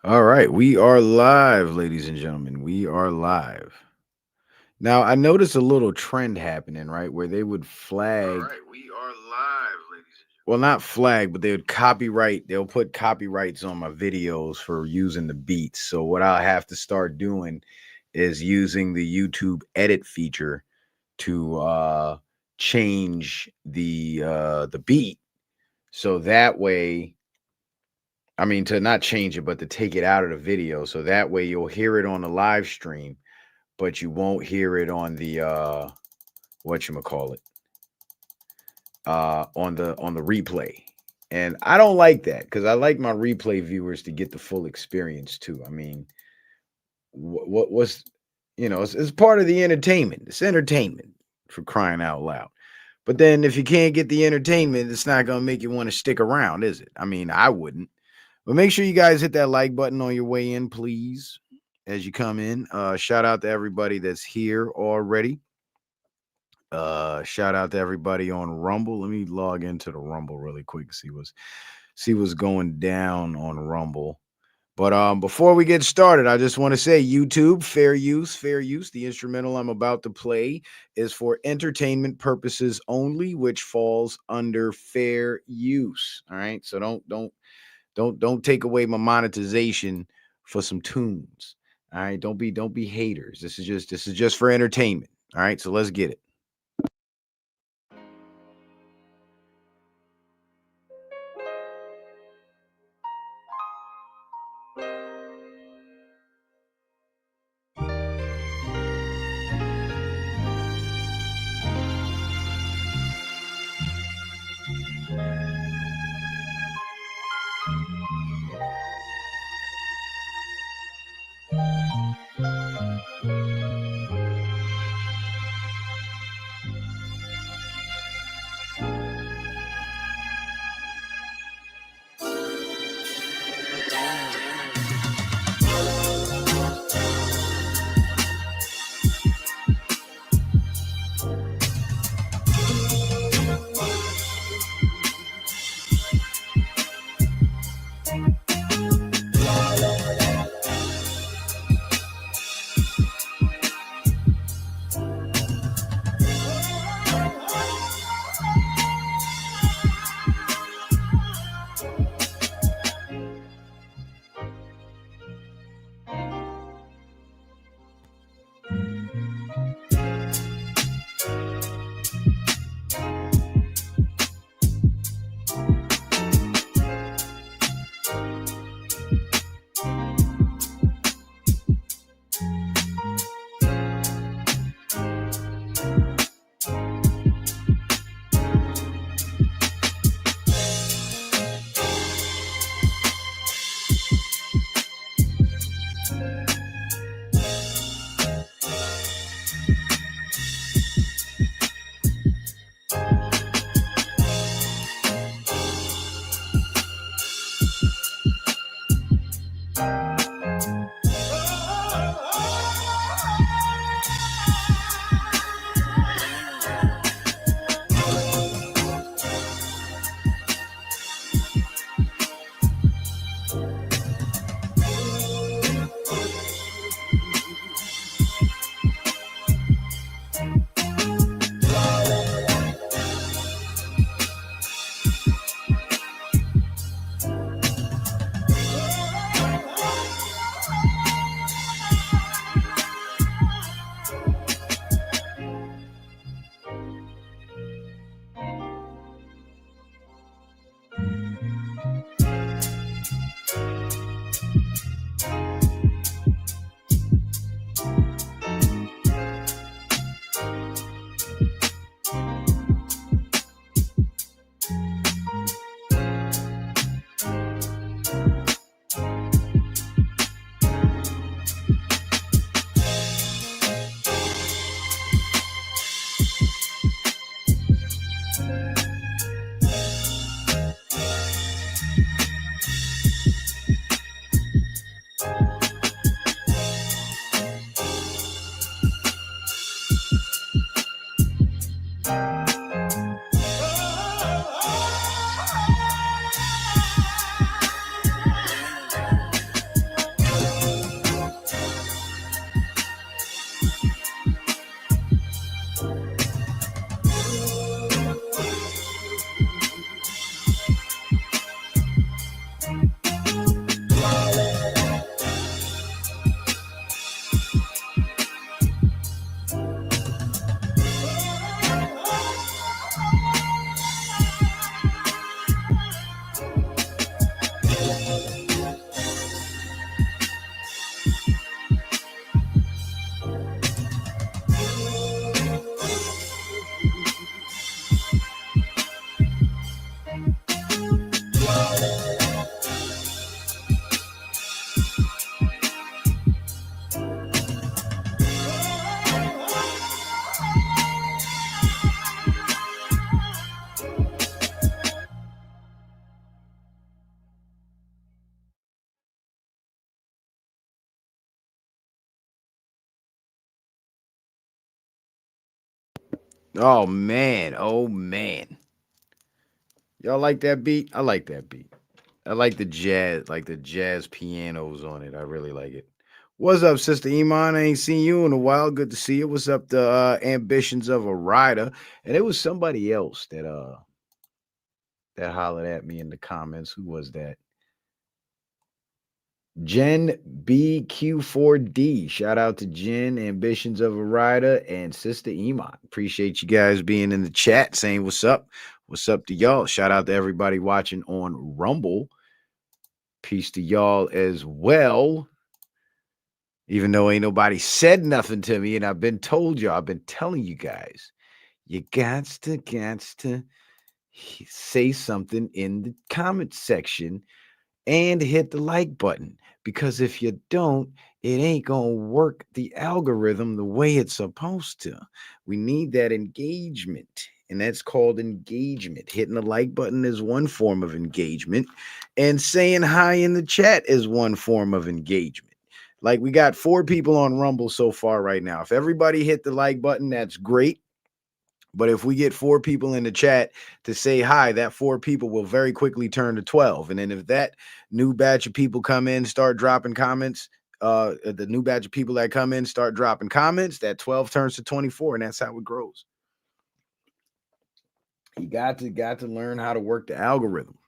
All right, we are live, ladies and gentlemen. We are live. Now, I noticed a little trend happening, right, where they would All flag, right, we are live, ladies and well, not flag, but they would copyright, they'll put copyrights on my videos for using the beats. So, what I'll have to start doing is using the YouTube edit feature to change the beat. So that way, I mean, to not change it, but to take it out of the video. So that way you'll hear it on the live stream, but you won't hear it on the call it on the replay. And I don't like that because I like my replay viewers to get the full experience too. I mean, what's it's part of the entertainment. It's entertainment for crying out loud. But then if you can't get the entertainment, it's not gonna make you want to stick around, is it? I mean, I wouldn't. But make sure you guys hit that like button on your way in, please, as you come in. Shout out to everybody that's here already. Shout out to everybody on Rumble. Let me log into the Rumble really quick, see what's going down on Rumble. But before we get started, I just want to say YouTube, fair use, fair use. The instrumental I'm about to play is for entertainment purposes only, which falls under fair use. All right. So don't take away my monetization for some tunes. All right. Don't be haters. This is just for entertainment. All right. So let's get it. Oh man, oh man. Y'all like that beat? I like that beat. I like the jazz pianos on it. I really like it. What's up, Sister Iman? I ain't seen you in a while. Good to see you. What's up, the ambitions of a rider? And it was somebody else that hollered at me in the comments. Who was that? Jen BQ4D. Shout out to Jen, Ambitions of a Rider, and Sister Iman. Appreciate you guys being in the chat saying what's up. What's up to y'all? Shout out to everybody watching on Rumble. Peace to y'all as well. Even though ain't nobody said nothing to me, and I've been told y'all, I've been telling you guys, you got to say something in the comment section and hit the like button, because if you don't, it ain't gonna work the algorithm the way it's supposed to. We need that engagement, and that's called engagement. Hitting the like button is one form of engagement, and saying hi in the chat is one form of engagement. Like, we got 4 people on Rumble so far right now. If everybody hit the like button, that's great. But if we get 4 people in the chat to say hi, that 4 people will very quickly turn to 12. And then if that new batch of people come in, start dropping comments, the new batch of people that come in start dropping comments, that 12 turns to 24, and that's how it grows. You got to learn how to work the algorithm.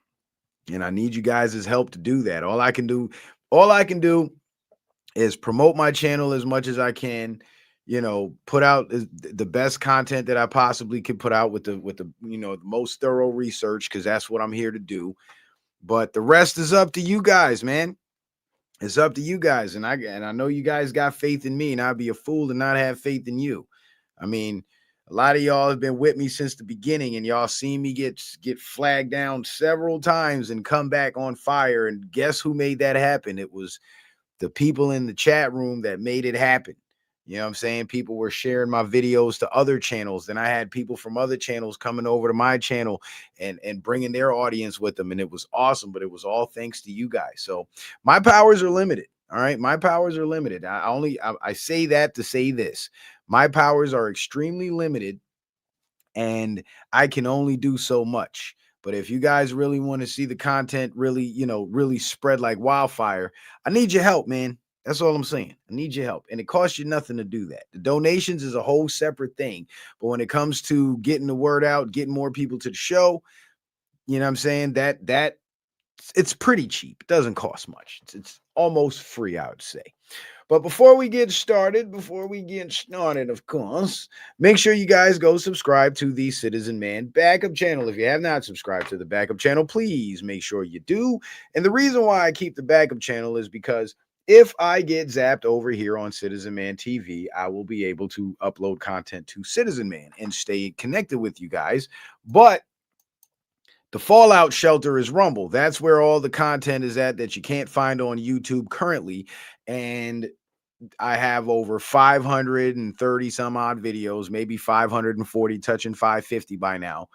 And I need you guys' help to do that. All I can do is promote my channel as much as I can. Put out the best content that I possibly could put out with the the most thorough research, because that's what I'm here to do. But the rest is up to you guys, man. It's up to you guys, and I know you guys got faith in me, and I'd be a fool to not have faith in you. I mean, a lot of y'all have been with me since the beginning, and y'all seen me get flagged down several times and come back on fire. And guess who made that happen? It was the people in the chat room that made it happen. You know what I'm saying? People were sharing my videos to other channels. Then I had people from other channels coming over to my channel and bringing their audience with them. And it was awesome, but it was all thanks to you guys. So my powers are limited. All right. My powers are limited. I say that to say this. My powers are extremely limited, and I can only do so much. But if you guys really want to see the content really, really spread like wildfire, I need your help, man. That's all I'm saying. I need your help. And it costs you nothing to do that. The donations is a whole separate thing. But when it comes to getting the word out, getting more people to the show, you know what I'm saying? That it's pretty cheap. It doesn't cost much. It's almost free, I would say. But before we get started, of course, make sure you guys go subscribe to the Citizen Man Backup channel. If you have not subscribed to the Backup channel, please make sure you do. And the reason why I keep the Backup channel is because if I get zapped over here on Citizen Man TV, I will be able to upload content to Citizen Man and stay connected with you guys. But the Fallout shelter is Rumble. That's where all the content is at that you can't find on YouTube currently. And I have over 530 some odd videos, maybe 540, touching 550 by now,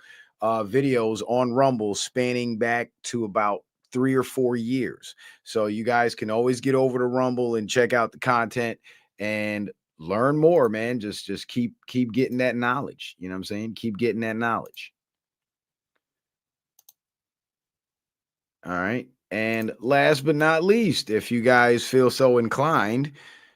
videos on Rumble spanning back to about 3 or 4 years. So you guys can always get over to Rumble and check out the content and learn more, man. Just keep getting that knowledge. You know what I'm saying? Keep getting that knowledge. All right. And last but not least, if you guys feel so inclined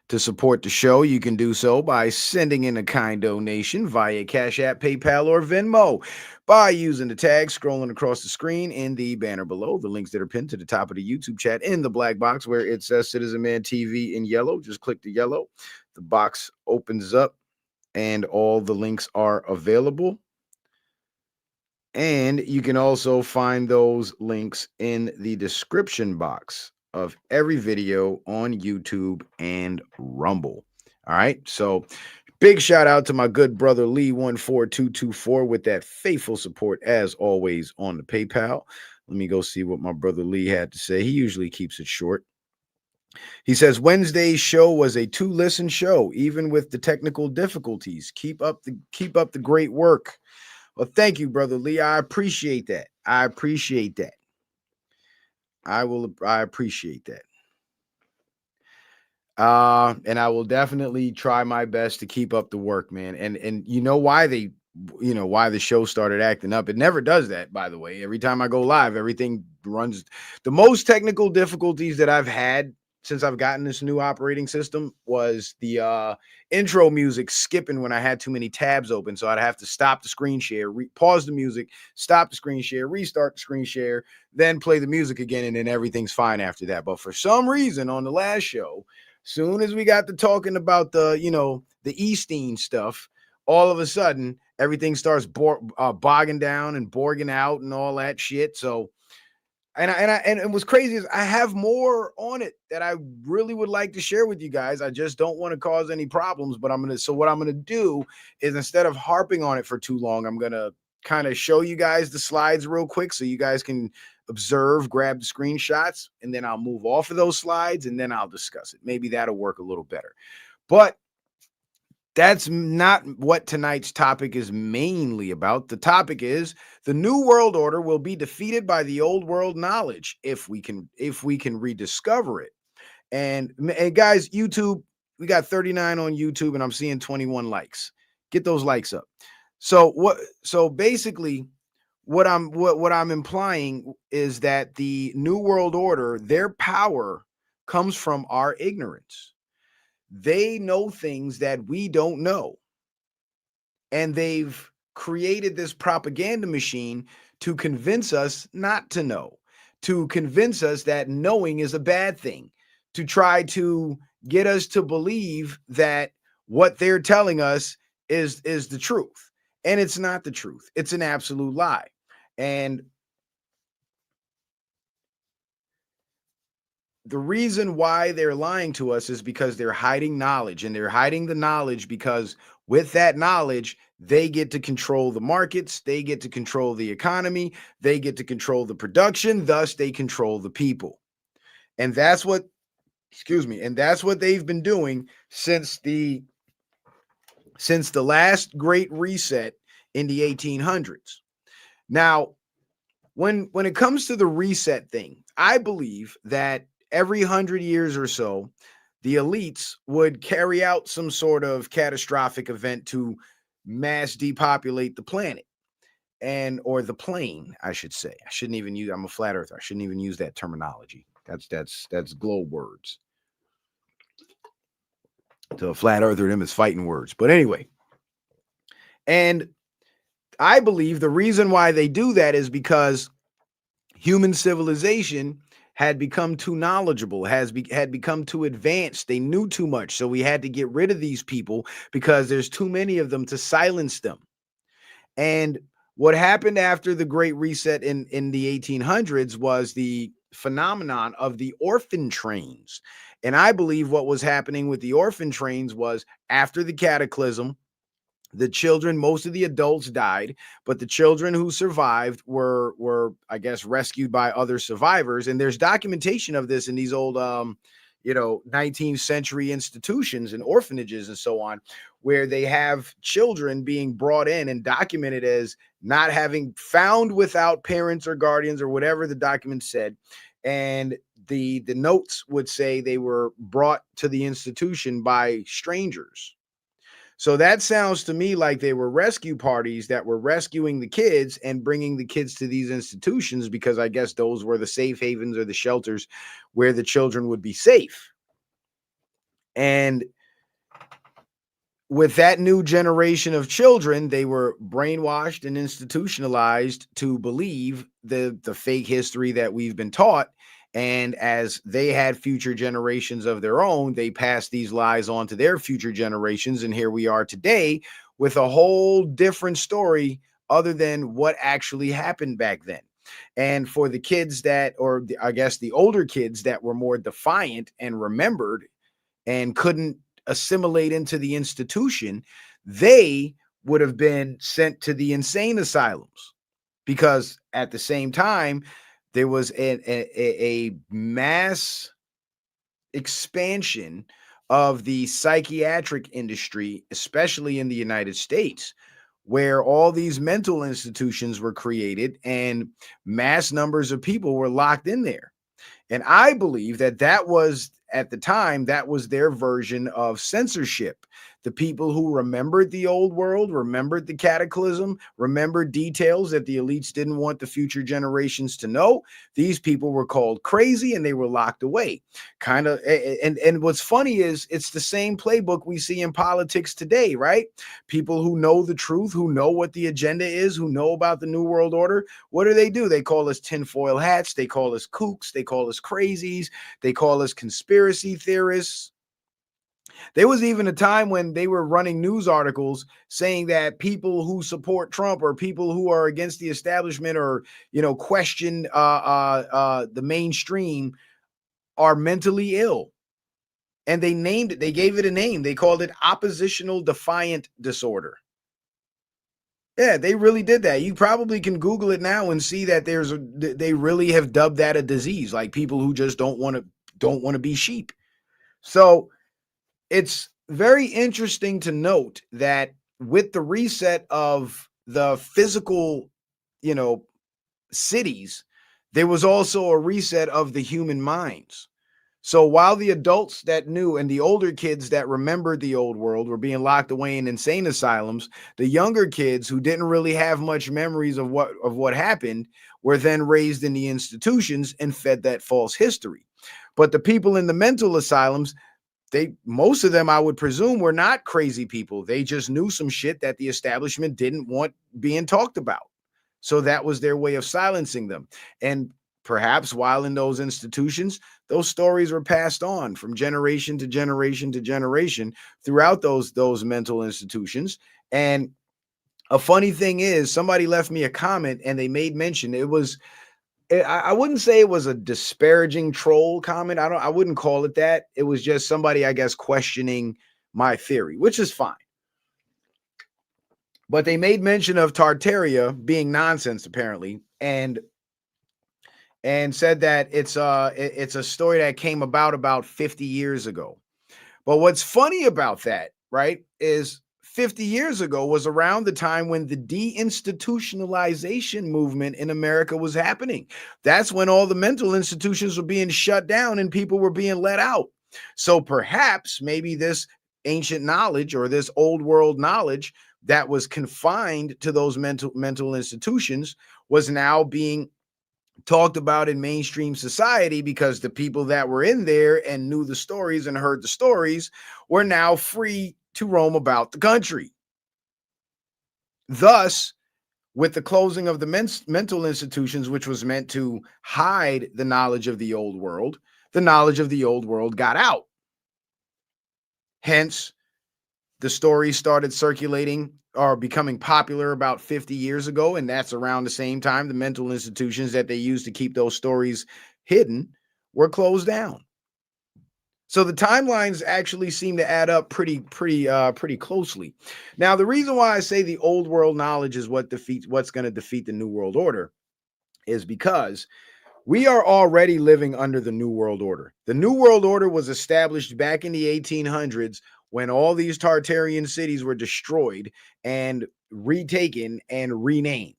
to support the show, you can do so by sending in a kind donation via Cash App, PayPal, or Venmo by using the tag scrolling across the screen in the banner below. The links that are pinned to the top of the YouTube chat in the black box where it says Citizen Man TV in yellow. Just click the yellow. The box opens up and all the links are available. And you can also find those links in the description box of every video on YouTube and Rumble. All right. So big shout out to my good brother Lee14224 with that faithful support as always on the PayPal. Let me go see what my brother Lee had to say. He usually keeps it short. He says Wednesday's show was a 2-listen show, even with the technical difficulties. Keep up the great work. Well, thank you, brother Lee. I appreciate that. I appreciate that. I appreciate that. And I will definitely try my best to keep up the work, man. And you know why why the show started acting up. It never does that, by the way. Every time I go live, everything runs. The most technical difficulties that I've had since I've gotten this new operating system was the intro music skipping when I had too many tabs open. So I'd have to stop the screen share, pause the music, stop the screen share, restart the screen share, then play the music again, and then everything's fine after that. But for some reason on the last show, soon as we got to talking about the Easteen stuff, all of a sudden everything starts bogging down and borging out and all that shit. So, and it was crazy is I have more on it that I really would like to share with you guys. I just don't want to cause any problems, but what I'm gonna do is, instead of harping on it for too long, I'm gonna kind of show you guys the slides real quick so you guys can observe, grab the screenshots, and then I'll move off of those slides and then I'll discuss it. Maybe that'll work a little better. But that's not what tonight's topic is mainly about. The topic is the new world order will be defeated by the old world knowledge if we can rediscover it. And guys, YouTube, we got 39 on YouTube and I'm seeing 21 likes. Get those likes up. So basically what I'm implying is that the new world order, their power comes from our ignorance. They know things that we don't know. And they've created this propaganda machine to convince us not to know, to convince us that knowing is a bad thing, to try to get us to believe that what they're telling us is the truth. And it's not the truth. It's an absolute lie. And the reason why they're lying to us is because they're hiding knowledge, and they're hiding the knowledge because with that knowledge, they get to control the markets, they get to control the economy, they get to control the production, thus they control the people. And that's what, and that's what they've been doing since the last great reset in the 1800s. Now, when it comes to the reset thing, I believe that every 100 years or so, the elites would carry out some sort of catastrophic event to mass depopulate the planet, or the plane, I should say. I shouldn't even use. I'm a flat earther. I shouldn't even use that terminology. That's globe words. To a flat earther, them is fighting words. But anyway, and I believe the reason why they do that is because human civilization had become too knowledgeable, had become too advanced. They knew too much. So we had to get rid of these people because there's too many of them to silence them. And what happened after the Great Reset in the 1800s was the phenomenon of the orphan trains. And I believe what was happening with the orphan trains was, after the cataclysm, the children, most of the adults died, but the children who survived were I guess rescued by other survivors. And there's documentation of this in these old 19th century institutions and orphanages and so on, where they have children being brought in and documented as not having found without parents or guardians or whatever the document said. And the notes would say they were brought to the institution by strangers. So that sounds to me like they were rescue parties that were rescuing the kids and bringing the kids to these institutions, because I guess those were the safe havens or the shelters where the children would be safe. And with that new generation of children, they were brainwashed and institutionalized to believe the fake history that we've been taught. And as they had future generations of their own, they passed these lies on to their future generations. And here we are today with a whole different story other than what actually happened back then. And for the kids I guess the older kids that were more defiant and remembered and couldn't assimilate into the institution, they would have been sent to the insane asylums, because at the same time, there was a mass expansion of the psychiatric industry, especially in the United States, where all these mental institutions were created and mass numbers of people were locked in there. And I believe that was at the time, that was their version of censorship. The people who remembered the old world, remembered the cataclysm, remembered details that the elites didn't want the future generations to know. These people were called crazy and they were locked away. Kind of, and what's funny is it's the same playbook we see in politics today, right? People who know the truth, who know what the agenda is, who know about the New World Order. What do? They call us tinfoil hats. They call us kooks. They call us crazies. They call us conspiracy theorists. There was even a time when they were running news articles saying that people who support Trump or people who are against the establishment or question the mainstream are mentally ill. And they named it. They gave it a name. They called it oppositional defiant disorder. Yeah, they really did that. You probably can Google it now and see that they really have dubbed that a disease, like people who just don't want to be sheep. So it's very interesting to note that with the reset of the physical, you know, cities, there was also a reset of the human minds. So while the adults that knew and the older kids that remembered the old world were being locked away in insane asylums, the younger kids who didn't really have much memories of what happened were then raised in the institutions and fed that false history. But the people in the mental asylums, most of them, I would presume, were not crazy people. They just knew some shit that the establishment didn't want being talked about. So that was their way of silencing them. And perhaps while in those institutions, those stories were passed on from generation to generation to generation throughout those mental institutions. And a funny thing is, somebody left me a comment and they made mention. I wouldn't say it was a disparaging troll comment. I wouldn't call it that. It was just somebody, I guess, questioning my theory, which is fine. But they made mention of Tartaria being nonsense, apparently, and said that it's a story that came about 50 years ago. But what's funny about that, right, is 50 years ago was around the time when the deinstitutionalization movement in America was happening. That's when all the mental institutions were being shut down and people were being let out. So perhaps maybe this ancient knowledge or this old world knowledge that was confined to those mental institutions was now being talked about in mainstream society because the people that were in there and knew the stories and heard the stories were now free to roam about the country. Thus, with the closing of the mental institutions, which was meant to hide the knowledge of the old world, the knowledge of the old world got out. Hence, the stories started circulating or becoming popular about 50 years ago. And that's around the same time the mental institutions that they used to keep those stories hidden were closed down. So the timelines actually seem to add up pretty closely. Now, the reason why I say the old world knowledge is what's going to defeat the new world order is because we are already living under the New World Order. The New World Order was established back in the 1800s when all these Tartarian cities were destroyed and retaken and renamed.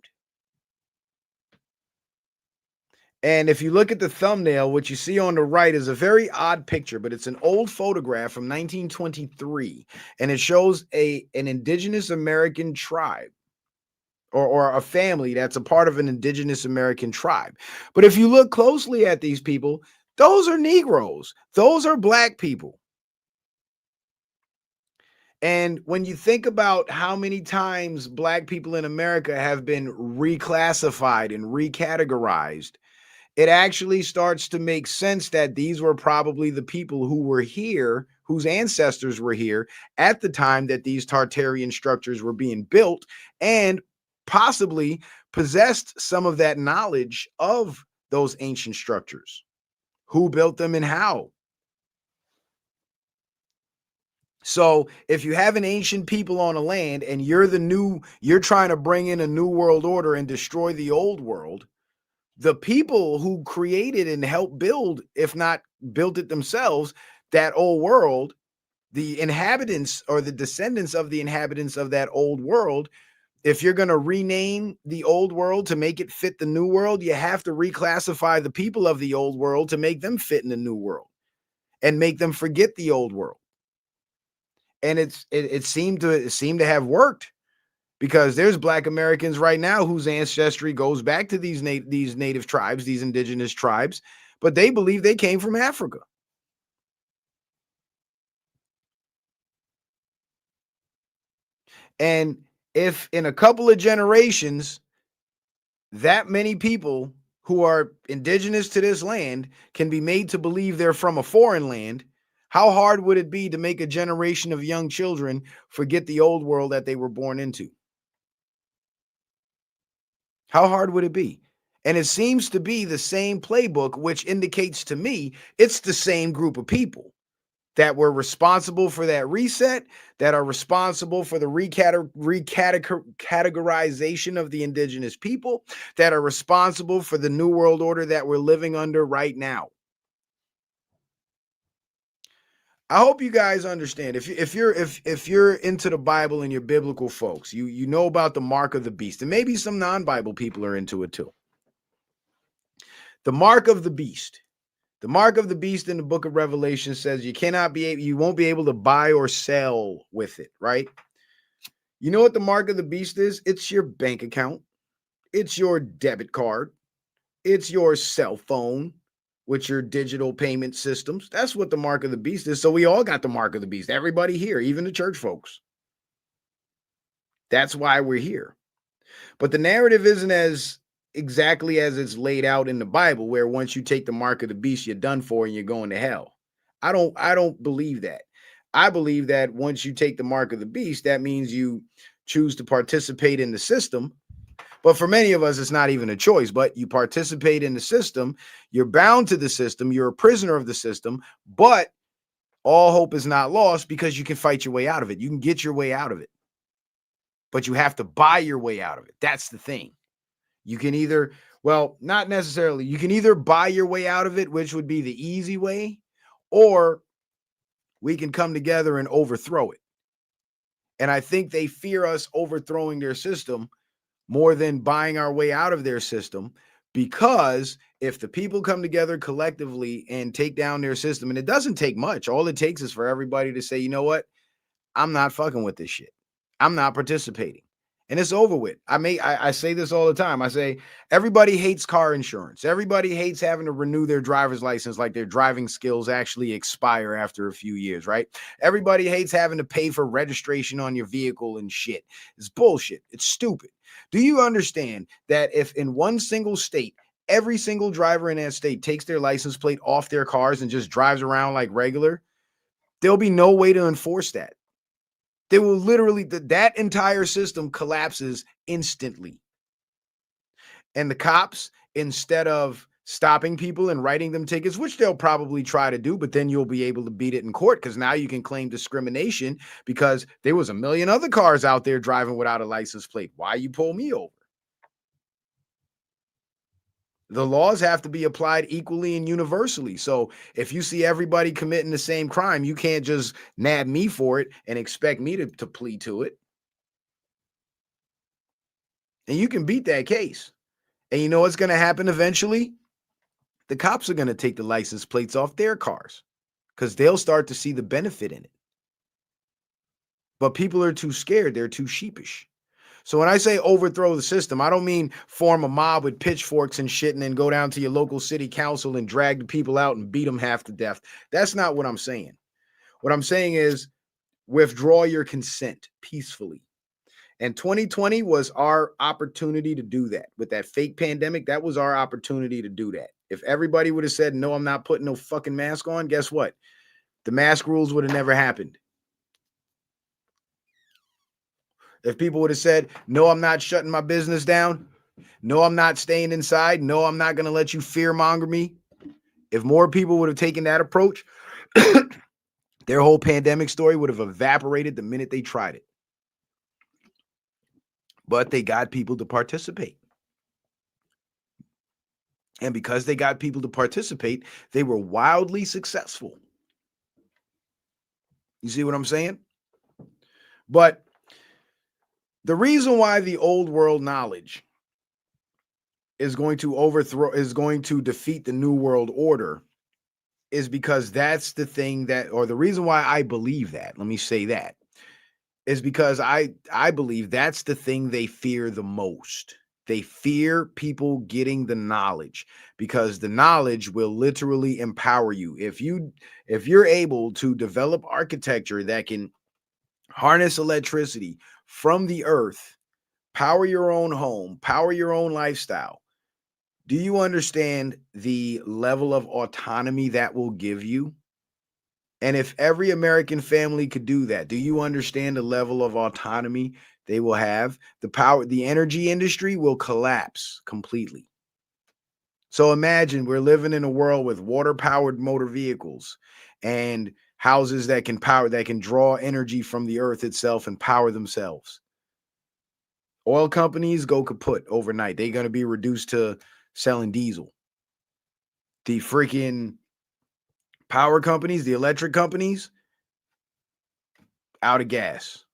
And if you look at the thumbnail, what you see on the right is a very odd picture, but it's an old photograph from 1923, and it shows an indigenous American tribe or a family that's a part of an indigenous American tribe. But if you look closely at these people, those are Negroes. Those are black people. And when you think about how many times black people in America have been reclassified and recategorized, it actually starts to make sense that these were probably the people who were here, whose ancestors were here at the time that these Tartarian structures were being built, and possibly possessed some of that knowledge of those ancient structures. Who built them and how? So if you have an ancient people on a land and you're trying to bring in a new world order and destroy the old world, the people who created and helped build, if not built it themselves, that old world, the inhabitants or the descendants of the inhabitants of that old world, if you're going to rename the old world to make it fit the new world, you have to reclassify the people of the old world to make them fit in the new world. and make them forget the old world. And it seemed to have worked, because there's Black Americans right now whose ancestry goes back to these native tribes, these indigenous tribes, but they believe they came from Africa. And if in a couple of generations, that many people who are indigenous to this land can be made to believe they're from a foreign land, how hard would it be to make a generation of young children forget the old world that they were born into? How hard would it be? And it seems to be the same playbook, which indicates to me it's the same group of people that were responsible for that reset, that are responsible for the recategorization of the indigenous people, that are responsible for the new world order that we're living under right now. I hope you guys understand. If you're into the Bible and you're biblical folks, you know about the mark of the beast, and maybe some non-Bible people are into it too. The mark of the beast. The mark of the beast in the book of Revelation says you won't be able to buy or sell with it, right? You know what the mark of the beast is? It's your bank account. It's your debit card. It's your cell phone with your digital payment systems. That's what the mark of the beast is. So we all got the mark of the beast. Everybody here, even the church folks. That's why we're here. But the narrative isn't as exactly as it's laid out in the Bible, where once you take the mark of the beast, you're done for and you're going to hell. I don't believe that. I believe that once you take the mark of the beast, that means you choose to participate in the system. But for many of us, it's not even a choice, but you participate in the system. You're bound to the system. You're a prisoner of the system, but all hope is not lost, because you can fight your way out of it. You can get your way out of it, but you have to buy your way out of it. That's the thing. You can either, well, not necessarily. You can either buy your way out of it, which would be the easy way, or we can come together and overthrow it. And I think they fear us overthrowing their system more than buying our way out of their system, because if the people come together collectively and take down their system, and it doesn't take much, all it takes is for everybody to say, you know what? I'm not fucking with this shit. I'm not participating. And it's over with. I say this all the time. I say everybody hates car insurance. Everybody hates having to renew their driver's license, like their driving skills actually expire after a few years, right? Everybody hates having to pay for registration on your vehicle and shit. It's bullshit. It's stupid. Do you understand that if in one single state, every single driver in that state takes their license plate off their cars and just drives around like regular, there'll be no way to enforce that. They will literally, that entire system collapses instantly. And the cops, instead of stopping people and writing them tickets, which they'll probably try to do, but then you'll be able to beat it in court, because now you can claim discrimination because there was a million other cars out there driving without a license plate. Why you pull me over? The laws have to be applied equally and universally. So if you see everybody committing the same crime, you can't just nab me for it and expect me to plead to it. And you can beat that case. And you know what's going to happen eventually? The cops are going to take the license plates off their cars, because they'll start to see the benefit in it. But people are too scared. They're too sheepish. So when I say overthrow the system, I don't mean form a mob with pitchforks and shit and then go down to your local city council and drag the people out and beat them half to death. That's not what I'm saying. What I'm saying is withdraw your consent peacefully. And 2020 was our opportunity to do that. With that fake pandemic, that was our opportunity to do that. If everybody would have said, no, I'm not putting no fucking mask on, guess what? The mask rules would have never happened. If people would have said, no, I'm not shutting my business down, no, I'm not staying inside, no, I'm not going to let you fear monger me. If more people would have taken that approach, their whole pandemic story would have evaporated the minute they tried it. But they got people to participate. And because they got people to participate, they were wildly successful. You see what I'm saying? But the reason why the old world knowledge is going to defeat the new world order is because that's the thing that, or the reason why I believe that, let me say that, is because I believe that's the thing they fear the most. They fear people getting the knowledge because the knowledge will literally empower you. If you're able to develop architecture that can harness electricity from the earth, power your own home, power your own lifestyle. Do you understand the level of autonomy that will give you? And if every American family could do that, do you understand the level of autonomy they will have? The energy industry will collapse completely. So imagine we're living in a world with water powered motor vehicles and houses that can draw energy from the earth itself and power themselves. Oil companies go kaput overnight. They're going to be reduced to selling diesel. The freaking power companies, the electric companies, out of gas.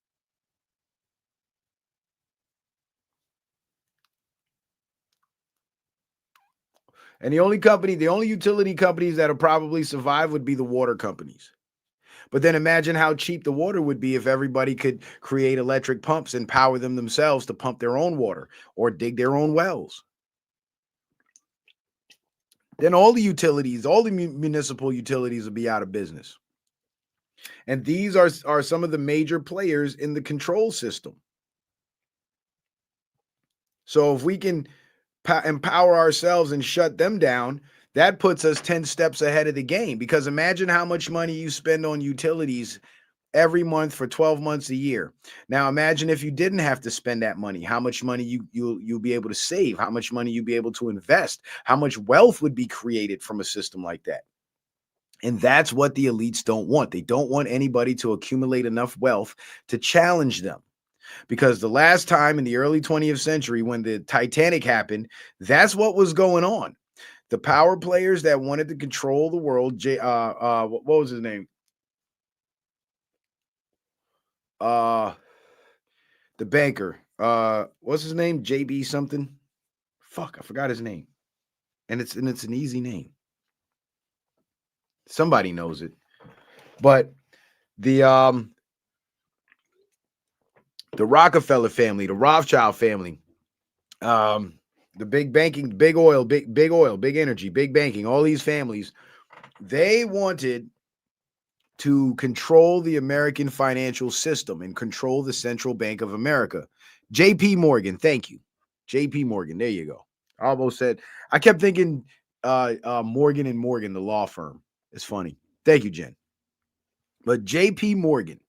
And the only utility companies that'll probably survive would be the water companies. But then imagine how cheap the water would be if everybody could create electric pumps and power them themselves to pump their own water or dig their own wells. Then all the utilities, all the municipal utilities will be out of business. And these are some of the major players in the control system. So if we can empower ourselves and shut them down, that puts us 10 steps ahead of the game. Because imagine how much money you spend on utilities every month for 12 months a year. Now imagine if you didn't have to spend that money, how much money you'll be able to save, how much money you'll be able to invest, how much wealth would be created from a system like that. And that's what the elites don't want. They don't want anybody to accumulate enough wealth to challenge them. Because the last time in the early 20th century, when the Titanic happened, that's what was going on. The power players that wanted to control the world, what was his name? Uh, the banker. What's his name? JB something. Fuck, I forgot his name. And it's an easy name. Somebody knows it. But the um the Rockefeller family, the Rothschild family, um, the big banking, big oil, big energy, big banking, all these families, they wanted to control the American financial system and control the Central Bank of America. JP Morgan, thank you. JP Morgan, there you go. I almost said, I kept thinking Morgan and Morgan, the law firm. It's funny. Thank you, Jen. But JP Morgan,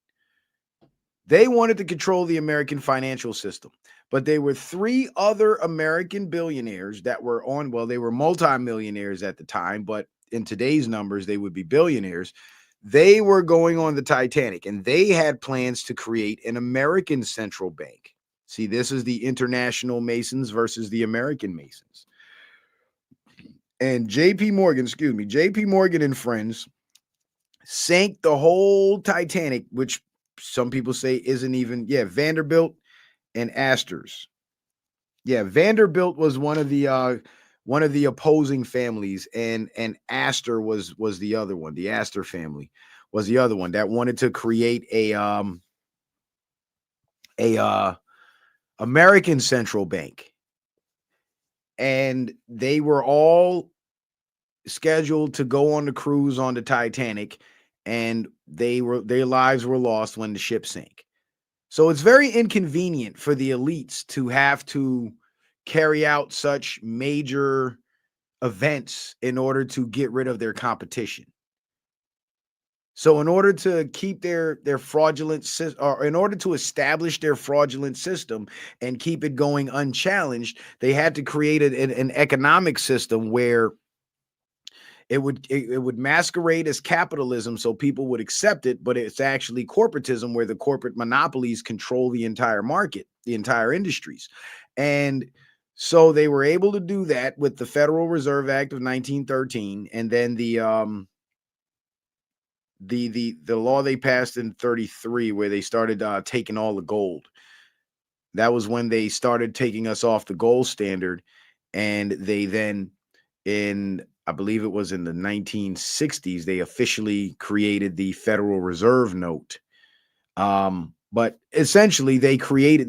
they wanted to control the American financial system. But there were three other American billionaires that were on, well, they were multimillionaires at the time, but in today's numbers, they would be billionaires. They were going on the Titanic and they had plans to create an American central bank. See, this is the international Masons versus the American Masons. And JP Morgan and friends sank the whole Titanic, which some people say isn't even, Vanderbilt and Astor's. Yeah, Vanderbilt was one of the opposing families, and Astor was the other one. The Astor family was the other one that wanted to create a American central bank, and they were all scheduled to go on the cruise on the Titanic, and their lives were lost when the ship sank. So it's very inconvenient for the elites to have to carry out such major events in order to get rid of their competition. So in order to keep their fraudulent or in order to establish their fraudulent system and keep it going unchallenged, they had to create an economic system where it would masquerade as capitalism so people would accept it, but it's actually corporatism where the corporate monopolies control the entire market, the entire industries. And so they were able to do that with the Federal Reserve Act of 1913, and then the law they passed in 33 where they started taking all the gold. That was when they started taking us off the gold standard, and they then in I believe it was in the 1960s, they officially created the Federal Reserve note. But essentially, they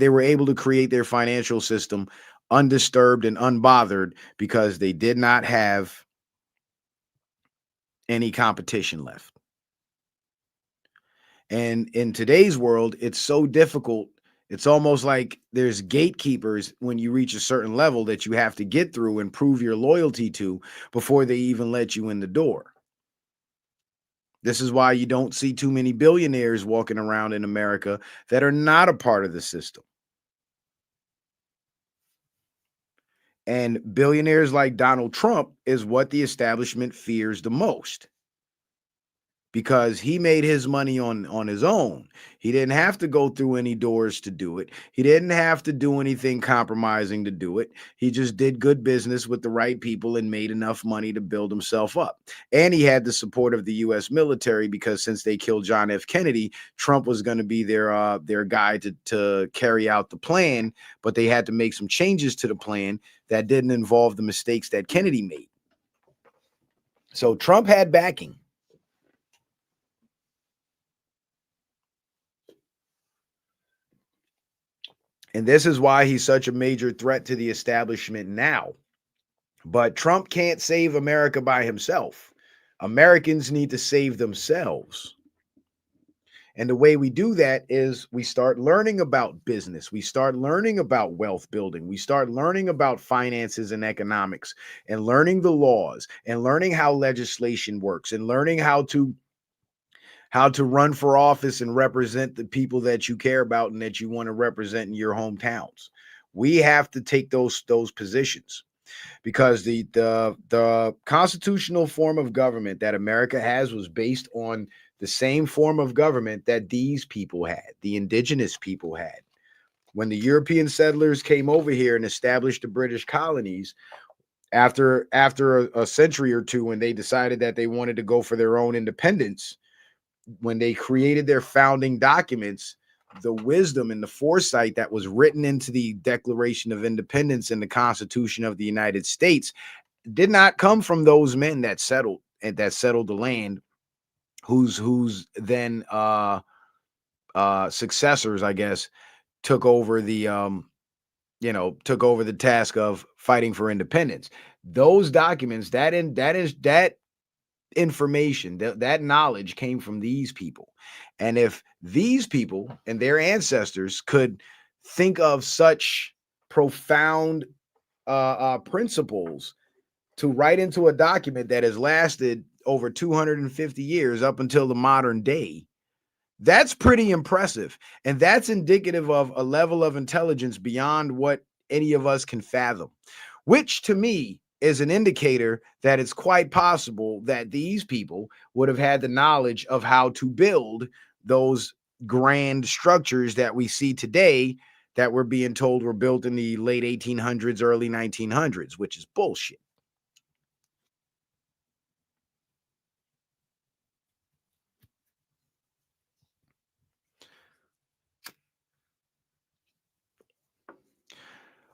were able to create their financial system undisturbed and unbothered because they did not have any competition left. And in today's world, it's so difficult. It's almost like there's gatekeepers when you reach a certain level that you have to get through and prove your loyalty to before they even let you in the door. This is why you don't see too many billionaires walking around in America that are not a part of the system. And billionaires like Donald Trump is what the establishment fears the most, because he made his money on his own. He didn't have to go through any doors to do it. He didn't have to do anything compromising to do it. He just did good business with the right people and made enough money to build himself up. And he had the support of the US military, because since they killed John F. Kennedy, Trump was going to be their guy to carry out the plan, but they had to make some changes to the plan that didn't involve the mistakes that Kennedy made. So Trump had backing. And this is why he's such a major threat to the establishment now. But Trump can't save America by himself. Americans need to save themselves. And the way we do that is we start learning about business. We start learning about wealth building. We start learning about finances and economics, and learning the laws, and learning how legislation works, and learning how to run for office and represent the people that you care about and that you want to represent in your hometowns. We have to take those positions, because the constitutional form of government that America has was based on the same form of government that these people had, the indigenous people had. When the European settlers came over here and established the British colonies, after a century or two, when they decided that they wanted to go for their own independence, when they created their founding documents, the wisdom and the foresight that was written into the Declaration of Independence and the Constitution of the United States did not come from those men that settled the land, whose then successors, I guess, took over the task of fighting for independence. Those documents, that information, that knowledge came from these people. And if these people and their ancestors could think of such profound principles to write into a document that has lasted over 250 years up until the modern day, that's pretty impressive. And that's indicative of a level of intelligence beyond what any of us can fathom, which to me is an indicator that it's quite possible that these people would have had the knowledge of how to build those grand structures that we see today, that we're being told were built in the late 1800s, early 1900s, which is bullshit.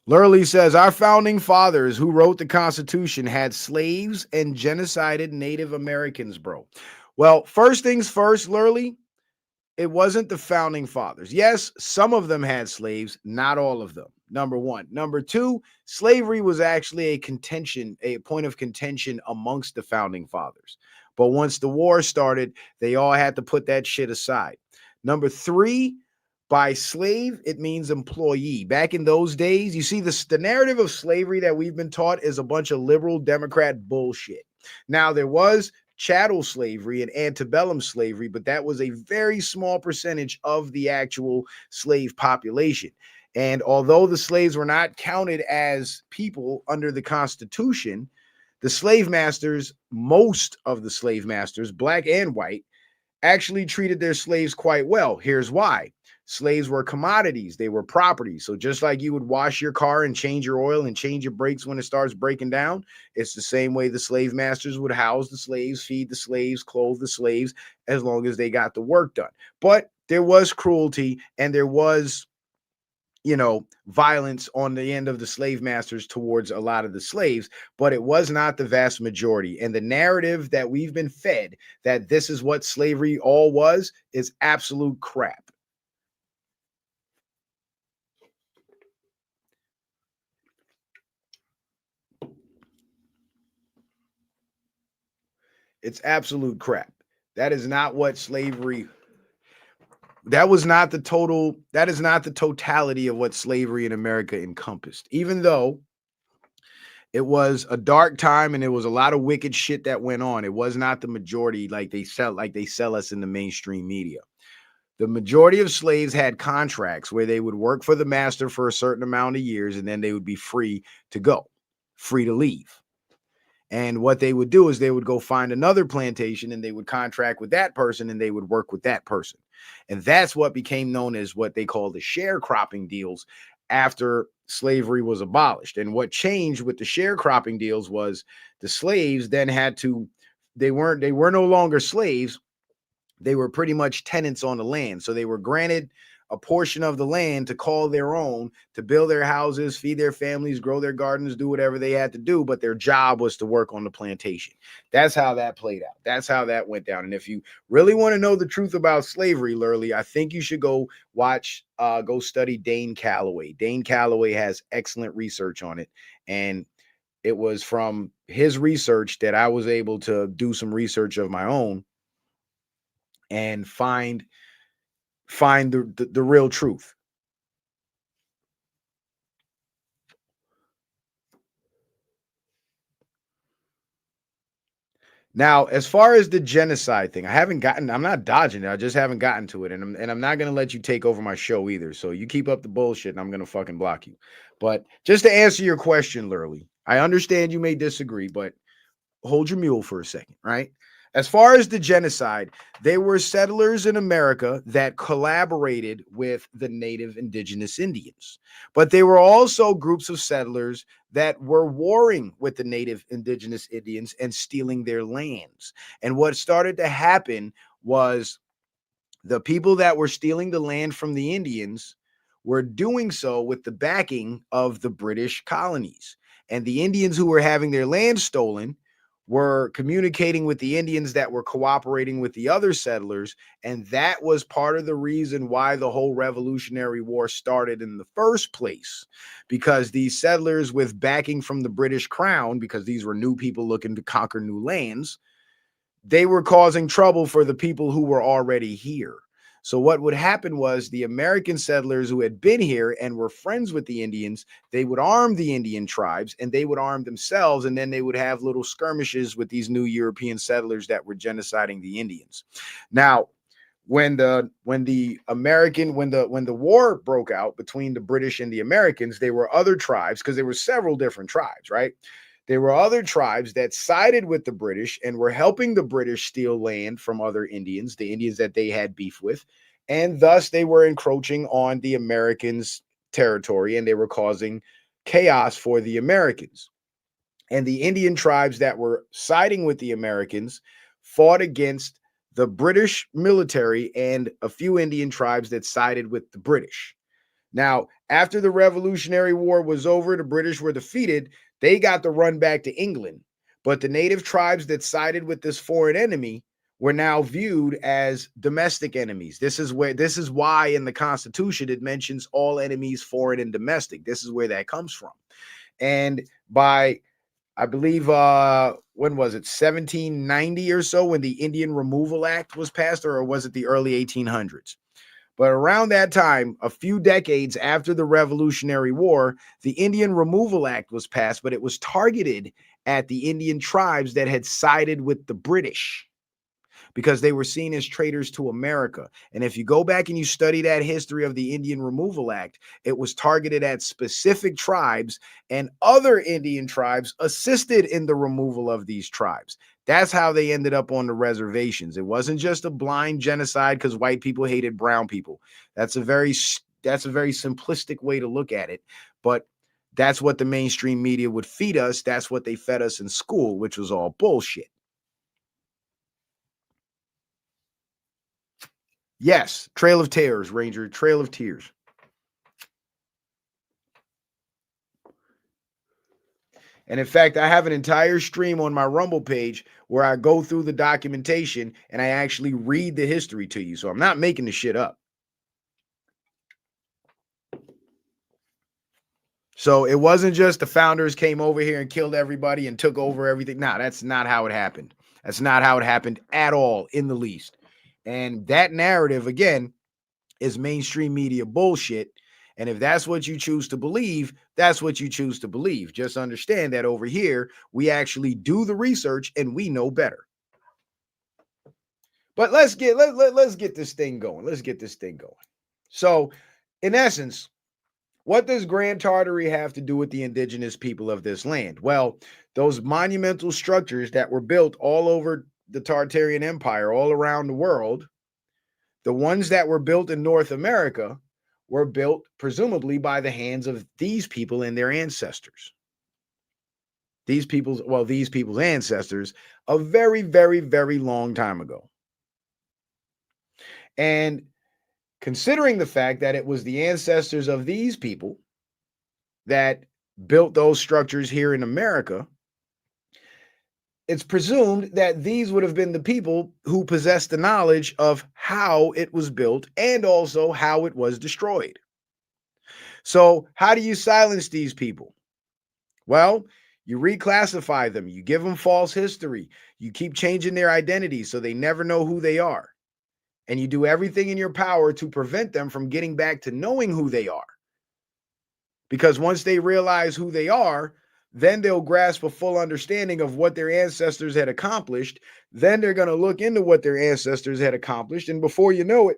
Lurley says our founding fathers who wrote the Constitution had slaves and genocided Native Americans, bro. Well, first things first, Lurley, it wasn't the founding fathers. Yes, some of them had slaves, not all of them. Number one. Number two, slavery was actually a point of contention amongst the founding fathers. But once the war started, they all had to put that shit aside. Number three, by slave, it means employee. Back in those days, you see, the narrative of slavery that we've been taught is a bunch of liberal Democrat bullshit. Now, there was chattel slavery and antebellum slavery, but that was a very small percentage of the actual slave population. And although the slaves were not counted as people under the Constitution, the slave masters, most of the slave masters, black and white, actually treated their slaves quite well. Here's why. Slaves were commodities. They were property. So just like you would wash your car and change your oil and change your brakes when it starts breaking down, it's the same way the slave masters would house the slaves, feed the slaves, clothe the slaves, as long as they got the work done. But there was cruelty, and there was violence on the end of the slave masters towards a lot of the slaves, but it was not the vast majority. And the narrative that we've been fed that this is what slavery all was is absolute crap. It's absolute crap. That is not what slavery that was not the total that is not the totality of what slavery in America encompassed. Even though it was a dark time and there was a lot of wicked shit that went on, it was not the majority like they sell us in the mainstream media. The majority of slaves had contracts where they would work for the master for a certain amount of years and then they would be free to go, free to leave. And what they would do is they would go find another plantation and they would contract with that person and they would work with that person. And that's what became known as what they call the sharecropping deals after slavery was abolished. And what changed with the sharecropping deals was the slaves then had to they were no longer slaves, they were pretty much tenants on the land. So they were granted a portion of the land to call their own, to build their houses, feed their families, grow their gardens, do whatever they had to do. But their job was to work on the plantation. That's how that played out. That's how that went down. And if you really want to know the truth about slavery, Lurley, I think you should go study Dane Calloway. Dane Calloway has excellent research on it. And it was from his research that I was able to do some research of my own and find the real truth. Now, as far as the genocide thing, I'm not dodging it. I just haven't gotten to it. And I'm not going to let you take over my show either. So you keep up the bullshit and I'm going to fucking block you. But just to answer your question, Lurley, I understand you may disagree, but hold your mule for a second, right? As far as the genocide, they were settlers in America that collaborated with the native indigenous Indians. But they were also groups of settlers that were warring with the native indigenous Indians and stealing their lands. And what started to happen was the people that were stealing the land from the Indians were doing so with the backing of the British colonies. And the Indians who were having their land stolen were communicating with the Indians that were cooperating with the other settlers. And that was part of the reason why the whole Revolutionary War started in the first place. Because these settlers, with backing from the British Crown, because these were new people looking to conquer new lands, they were causing trouble for the people who were already here. So what would happen was the American settlers who had been here and were friends with the Indians, they would arm the Indian tribes and they would arm themselves, and then they would have little skirmishes with these new European settlers that were genociding the Indians. Now, when the war broke out between the British and the Americans, there were other tribes, because there were several different tribes, right? There were other tribes that sided with the British and were helping the British steal land from other Indians, the Indians that they had beef with, and thus they were encroaching on the Americans' territory and they were causing chaos for the Americans. And the Indian tribes that were siding with the Americans fought against the British military and a few Indian tribes that sided with the British. Now, after the Revolutionary War was over, the British were defeated. They got the run back to England. But the native tribes that sided with this foreign enemy were now viewed as domestic enemies. This is why in the Constitution it mentions all enemies, foreign and domestic. This is where that comes from. And by, I believe, when was it, 1790 or so, when the Indian Removal Act was passed, or was it the early 1800s? But around that time, a few decades after the Revolutionary War, the Indian Removal Act was passed, but it was targeted at the Indian tribes that had sided with the British, because they were seen as traitors to America. And if you go back and you study that history of the Indian Removal Act, it was targeted at specific tribes, and other Indian tribes assisted in the removal of these tribes. That's how they ended up on the reservations. It wasn't just a blind genocide because white people hated brown people. That's a very simplistic way to look at it, but that's what the mainstream media would feed us. That's what they fed us in school, which was all bullshit. Yes, Trail of Tears, Ranger, Trail of Tears. And in fact, I have an entire stream on my Rumble page where I go through the documentation and I actually read the history to you. So I'm not making the shit up. So it wasn't just the founders came over here and killed everybody and took over everything. No, that's not how it happened. That's not how it happened at all, in the least. And that narrative, again, is mainstream media bullshit. And if that's what you choose to believe, that's what you choose to believe. Just understand that over here, we actually do the research and we know better. But let's get this thing going. Let's get this thing going. So, in essence, what does Grand Tartary have to do with the indigenous people of this land? Well, those monumental structures that were built all over the Tartarian Empire, all around the world, the ones that were built in North America were built presumably by the hands of these people and their ancestors. These people's ancestors a very, very, very long time ago. And considering the fact that it was the ancestors of these people that built those structures here in America, it's presumed that these would have been the people who possessed the knowledge of how it was built and also how it was destroyed. So, how do you silence these people? Well, you reclassify them, you give them false history, you keep changing their identities so they never know who they are. And you do everything in your power to prevent them from getting back to knowing who they are. Because once they realize who they are, then they'll grasp a full understanding of what their ancestors had accomplished. Then they're going to look into what their ancestors had accomplished. And before you know it,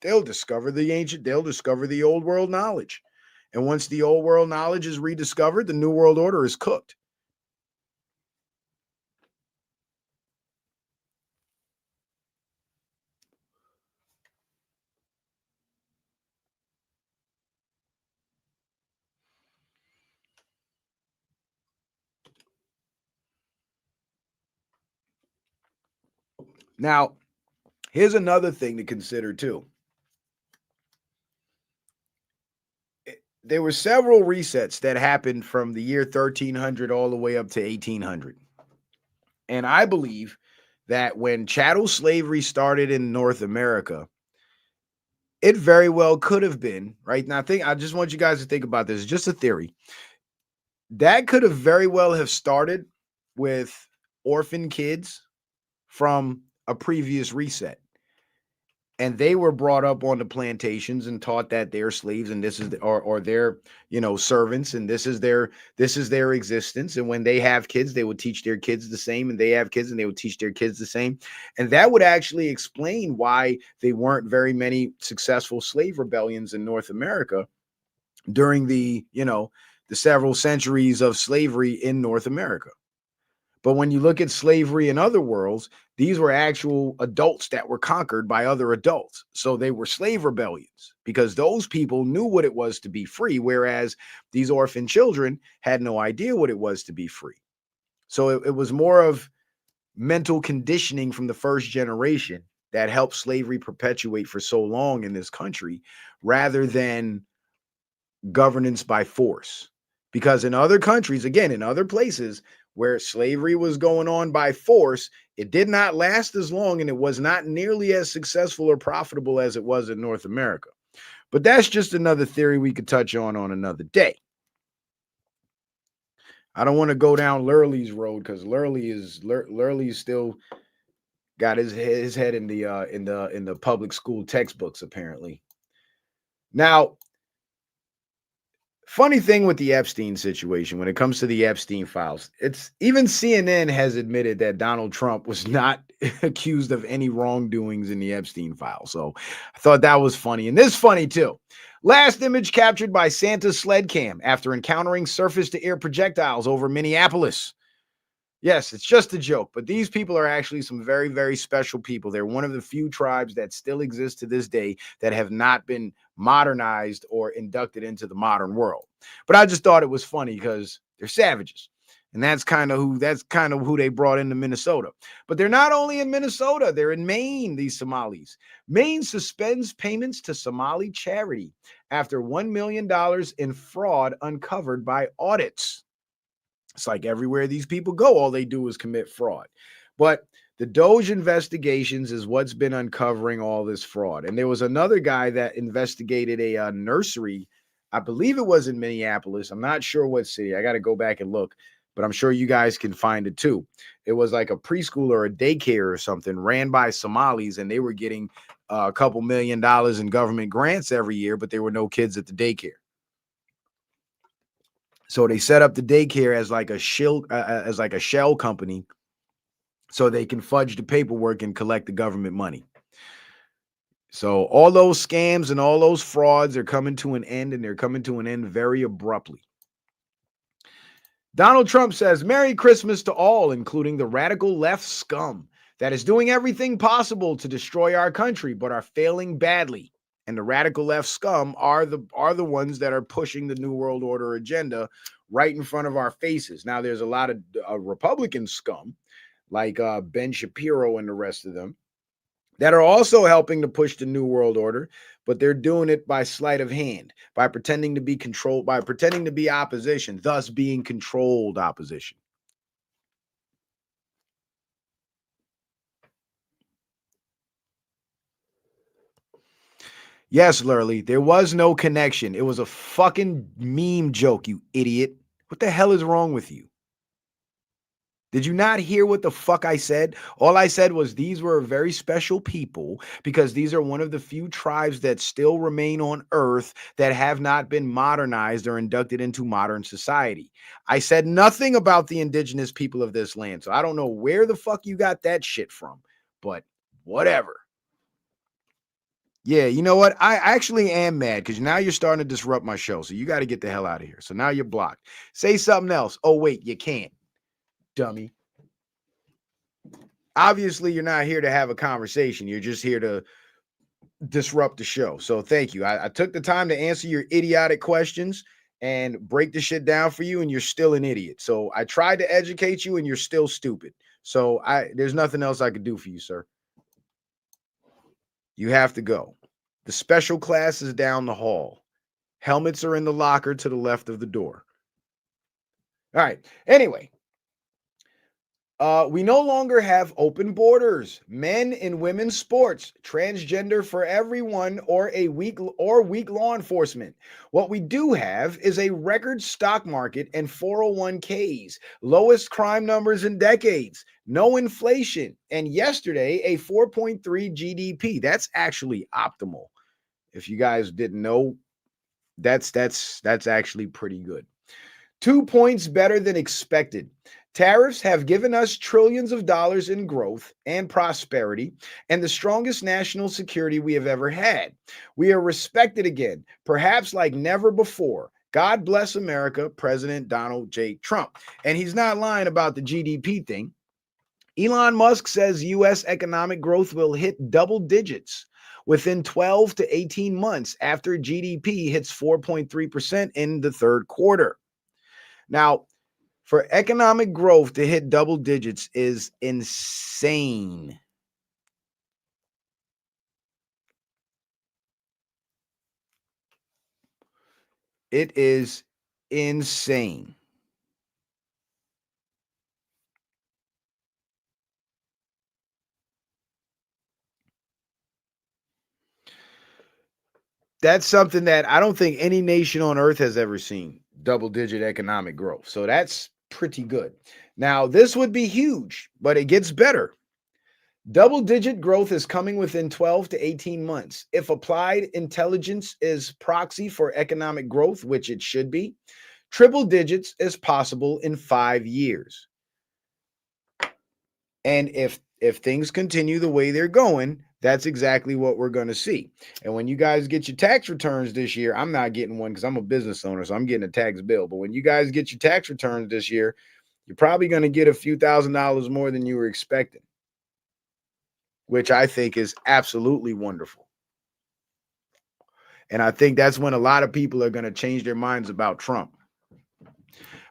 they'll discover the old world knowledge. And once the old world knowledge is rediscovered, the new world order is cooked. Now, here's another thing to consider too. There were several resets that happened from the year 1300 all the way up to 1800. And I believe that when chattel slavery started in North America, it very well could have been, right? Now, I just want you guys to think about this. It's just a theory. That could have very well have started with orphan kids from a previous reset. And they were brought up on the plantations and taught that they're slaves and this is or they're servants and this is their existence. And when they have kids, they would teach their kids the same, and they have kids and they would teach their kids the same. And that would actually explain why they weren't very many successful slave rebellions in North America during the several centuries of slavery in North America. But when you look at slavery in other worlds, these were actual adults that were conquered by other adults. So they were slave rebellions because those people knew what it was to be free, whereas these orphan children had no idea what it was to be free. So it was more of mental conditioning from the first generation that helped slavery perpetuate for so long in this country rather than governance by force. Because in other countries, again, in other places where slavery was going on by force, it did not last as long and it was not nearly as successful or profitable as it was in North America. But that's just another theory we could touch on another day. I don't want to go down Lurley's road because Lurley's still got his head in the public school textbooks apparently. Now, funny thing with the Epstein situation when it comes to the Epstein files, it's even CNN has admitted that Donald Trump was not accused of any wrongdoings in the Epstein file. So I thought that was funny. And this funny too. Last image captured by Santa's sled cam after encountering surface to air projectiles over Minneapolis. Yes, it's just a joke, but these people are actually some very, very special people. They're one of the few tribes that still exist to this day that have not been modernized or inducted into the modern world. But I just thought it was funny because they're savages. And that's kind of who they brought into Minnesota. But they're not only in Minnesota, they're in Maine, these Somalis. Maine suspends payments to Somali charity after $1 million in fraud uncovered by audits. It's like everywhere these people go, all they do is commit fraud. But the Doge investigations is what's been uncovering all this fraud. And there was another guy that investigated a nursery. I believe it was in Minneapolis. I'm not sure what city. I got to go back and look, but I'm sure you guys can find it too. It was like a preschool or a daycare or something ran by Somalis, and they were getting a couple $1 million in government grants every year, but there were no kids at the daycare. So they set up the daycare as like a shell company, so they can fudge the paperwork and collect the government money. So all those scams and all those frauds are coming to an end, and they're coming to an end very abruptly. Donald Trump says, "Merry Christmas to all, including the radical left scum that is doing everything possible to destroy our country, but are failing badly." And the radical left scum are the ones that are pushing the New World Order agenda right in front of our faces. Now, there's a lot of Republican scum, like Ben Shapiro and the rest of them, that are also helping to push the New World Order, but they're doing it by sleight of hand, by pretending to be controlled, by pretending to be opposition, thus being controlled opposition. Yes, Lurley, there was no connection. It was a fucking meme joke, you idiot. What the hell is wrong with you? Did you not hear what the fuck I said? All I said was these were very special people because these are one of the few tribes that still remain on Earth that have not been modernized or inducted into modern society. I said nothing about the indigenous people of this land. So I don't know where the fuck you got that shit from, but whatever. Yeah, you know what? I actually am mad because now you're starting to disrupt my show. So you got to get the hell out of here. So now you're blocked. Say something else. Oh, wait, you can't, dummy. Obviously, you're not here to have a conversation. You're just here to disrupt the show. So thank you. I took the time to answer your idiotic questions and break the shit down for you, and you're still an idiot. So I tried to educate you, and you're still stupid. So there's nothing else I could do for you, sir. You have to go. The special class is down the hall. Helmets are in the locker to the left of the door. All right. Anyway, we no longer have open borders, men and women's sports, transgender for everyone, or weak law enforcement. What we do have is a record stock market and 401ks, lowest crime numbers in decades, no inflation, and yesterday a 4.3 GDP. That's actually optimal. If you guys didn't know, that's actually pretty good. 2 points better than expected. Tariffs have given us trillions of dollars in growth and prosperity and the strongest national security we have ever had. We are respected again, perhaps like never before. God bless America, President Donald J. Trump. And he's not lying about the GDP thing. Elon Musk says U.S. economic growth will hit double digits within 12 to 18 months after GDP hits 4.3% in the third quarter. Now, for economic growth to hit double digits is insane. It is insane. That's something that I don't think any nation on earth has ever seen, double-digit economic growth. So that's pretty good. Now, this would be huge, but it gets better. Double-digit growth is coming within 12 to 18 months. If applied intelligence is proxy for economic growth, which it should be, triple digits is possible in 5 years. And if things continue the way they're going, that's exactly what we're going to see. And when you guys get your tax returns this year, I'm not getting one because I'm a business owner, so I'm getting a tax bill. But when you guys get your tax returns this year, you're probably going to get a few $1,000s more than you were expecting, which I think is absolutely wonderful. And I think that's when a lot of people are going to change their minds about Trump.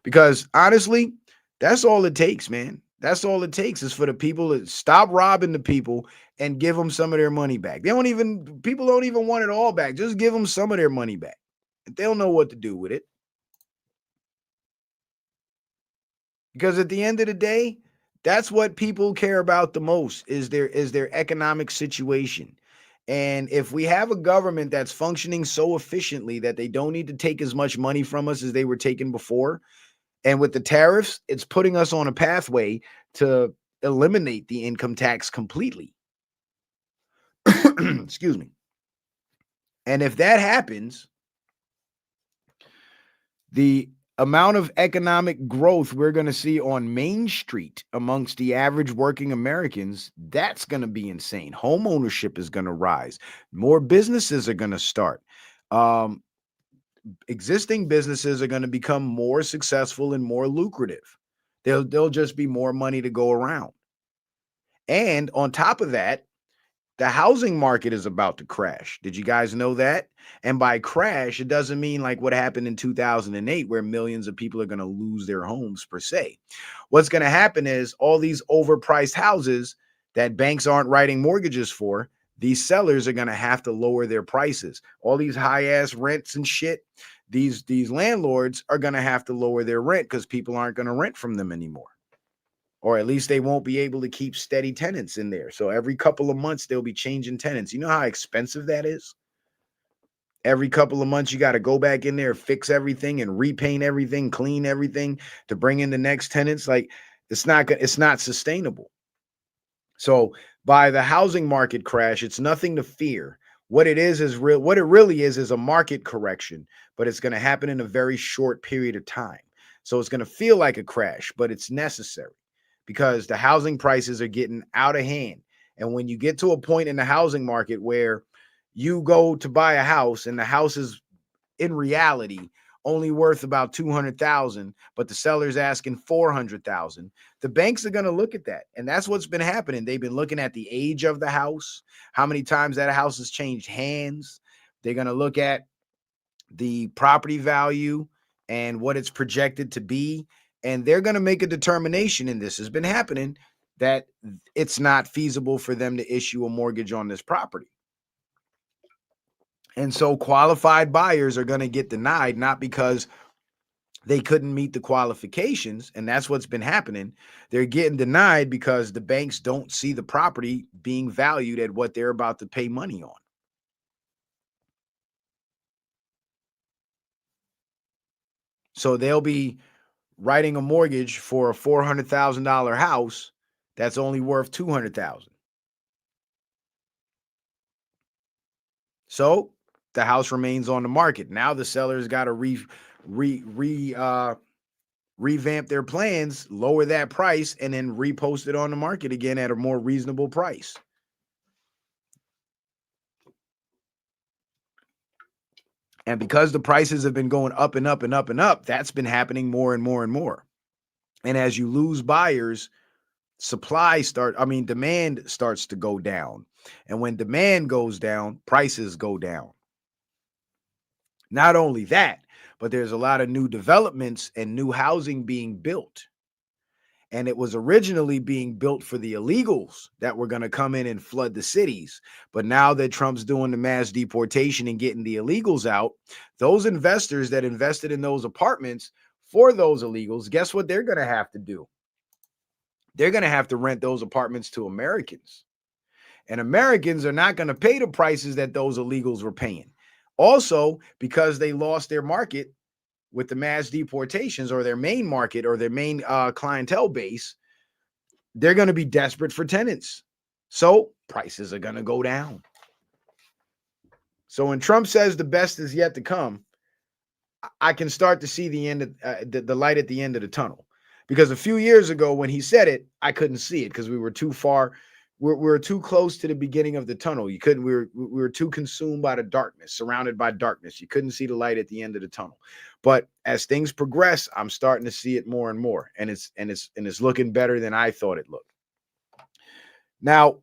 Because honestly, that's all it takes, man. That's all it takes is for the people to stop robbing the people and give them some of their money back. People don't even want it all back. Just give them some of their money back. They don't know what to do with it. Because at the end of the day, that's what people care about the most is their economic situation. And if we have a government that's functioning so efficiently that they don't need to take as much money from us as they were taking before, and with the tariffs, it's putting us on a pathway to eliminate the income tax completely. Excuse me. And if that happens, the amount of economic growth we're going to see on Main Street amongst the average working Americans, that's going to be insane. Home ownership is going to rise. More businesses are going to start. Um, Existing businesses are going to become more successful and more lucrative. There'll just be more money to go around. And on top of that, the housing market is about to crash. Did you guys know that? And by crash, it doesn't mean like what happened in 2008, where millions of people are going to lose their homes per se. What's going to happen is all these overpriced houses that banks aren't writing mortgages for, these sellers are going to have to lower their prices. All these high ass rents and shit, these landlords are going to have to lower their rent because people aren't going to rent from them anymore, or at least they won't be able to keep steady tenants in there. So every couple of months they'll be changing tenants. You know how expensive that is? Every couple of months you got to go back in there, fix everything and repaint everything, clean everything to bring in the next tenants. Like it's not sustainable. So by the housing market crash, it's nothing to fear. What it is real. What it really is a market correction, but it's going to happen in a very short period of time. So it's going to feel like a crash, but it's necessary because the housing prices are getting out of hand. And when you get to a point in the housing market where you go to buy a house and the house is in reality only worth about 200,000, but the seller's asking 400,000, the banks are going to look at that. And that's what's been happening. They've been looking at the age of the house, how many times that house has changed hands. They're going to look at the property value and what it's projected to be, and they're going to make a determination, and this has been happening, that it's not feasible for them to issue a mortgage on this property. And so qualified buyers are going to get denied, not because they couldn't meet the qualifications, and that's what's been happening. They're getting denied because the banks don't see the property being valued at what they're about to pay money on. So they'll be writing a mortgage for a $400,000 house that's only worth 200,000. So the house remains on the market. Now the seller's got to revamp their plans, lower that price, and then repost it on the market again at a more reasonable price. And because the prices have been going up and up and up and up, that's been happening more and more and more. And as you lose buyers, demand starts to go down. And when demand goes down, prices go down. Not only that, but there's a lot of new developments and new housing being built. And it was originally being built for the illegals that were going to come in and flood the cities. But now that Trump's doing the mass deportation and getting the illegals out, those investors that invested in those apartments for those illegals, guess what they're going to have to do? They're going to have to rent those apartments to Americans. And Americans are not going to pay the prices that those illegals were paying. Also, because they lost their market with the mass deportations, or their main market, or their main clientele base, they're going to be desperate for tenants. So prices are going to go down. So when Trump says the best is yet to come, I can start to see the end of the light at the end of the tunnel. Because a few years ago, when he said it, I couldn't see it because we were too far. We were too close to the beginning of the tunnel. You couldn't. We were too consumed by the darkness, surrounded by darkness. You couldn't see the light at the end of the tunnel. But as things progress, I'm starting to see it more and more, and it's looking better than I thought it looked. Now,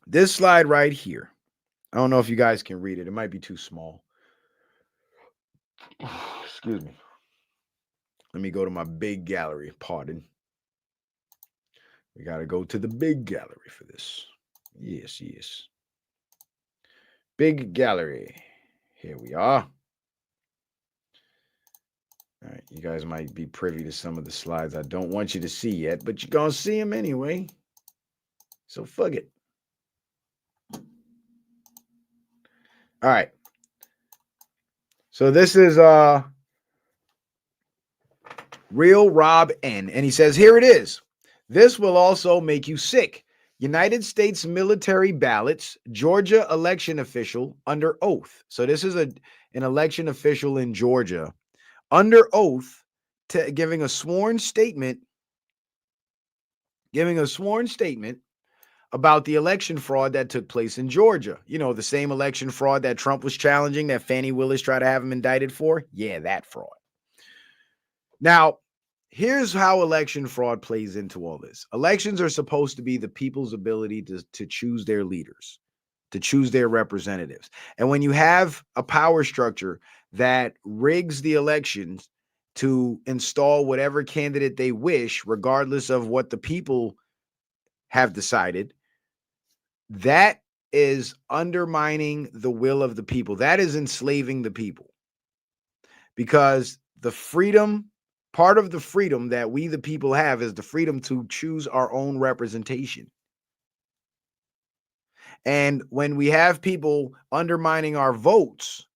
this slide right here, I don't know if you guys can read it. It might be too small. Excuse me. Let me go to my big gallery. Pardon. We got to go to the big gallery for this. Yes, yes. Big gallery. Here we are. All right, you guys might be privy to some of the slides I don't want you to see yet, but you're gonna see them anyway. So fuck it. All right. So this is Real Rob N. And he says, here it is. This will also make you sick. United States military ballots, Georgia election official under oath. So this is an election official in Georgia under oath giving a sworn statement, about the election fraud that took place in Georgia. You know, the same election fraud that Trump was challenging that Fannie Willis tried to have him indicted for. Yeah, that fraud. Now, here's how election fraud plays into all this. Elections are supposed to be the people's ability to choose their leaders, to choose their representatives. And when you have a power structure that rigs the elections to install whatever candidate they wish, regardless of what the people have decided, that is undermining the will of the people. That is enslaving the people. Because the freedom, part of the freedom that we, the people, have is the freedom to choose our own representation. And when we have people undermining our votes,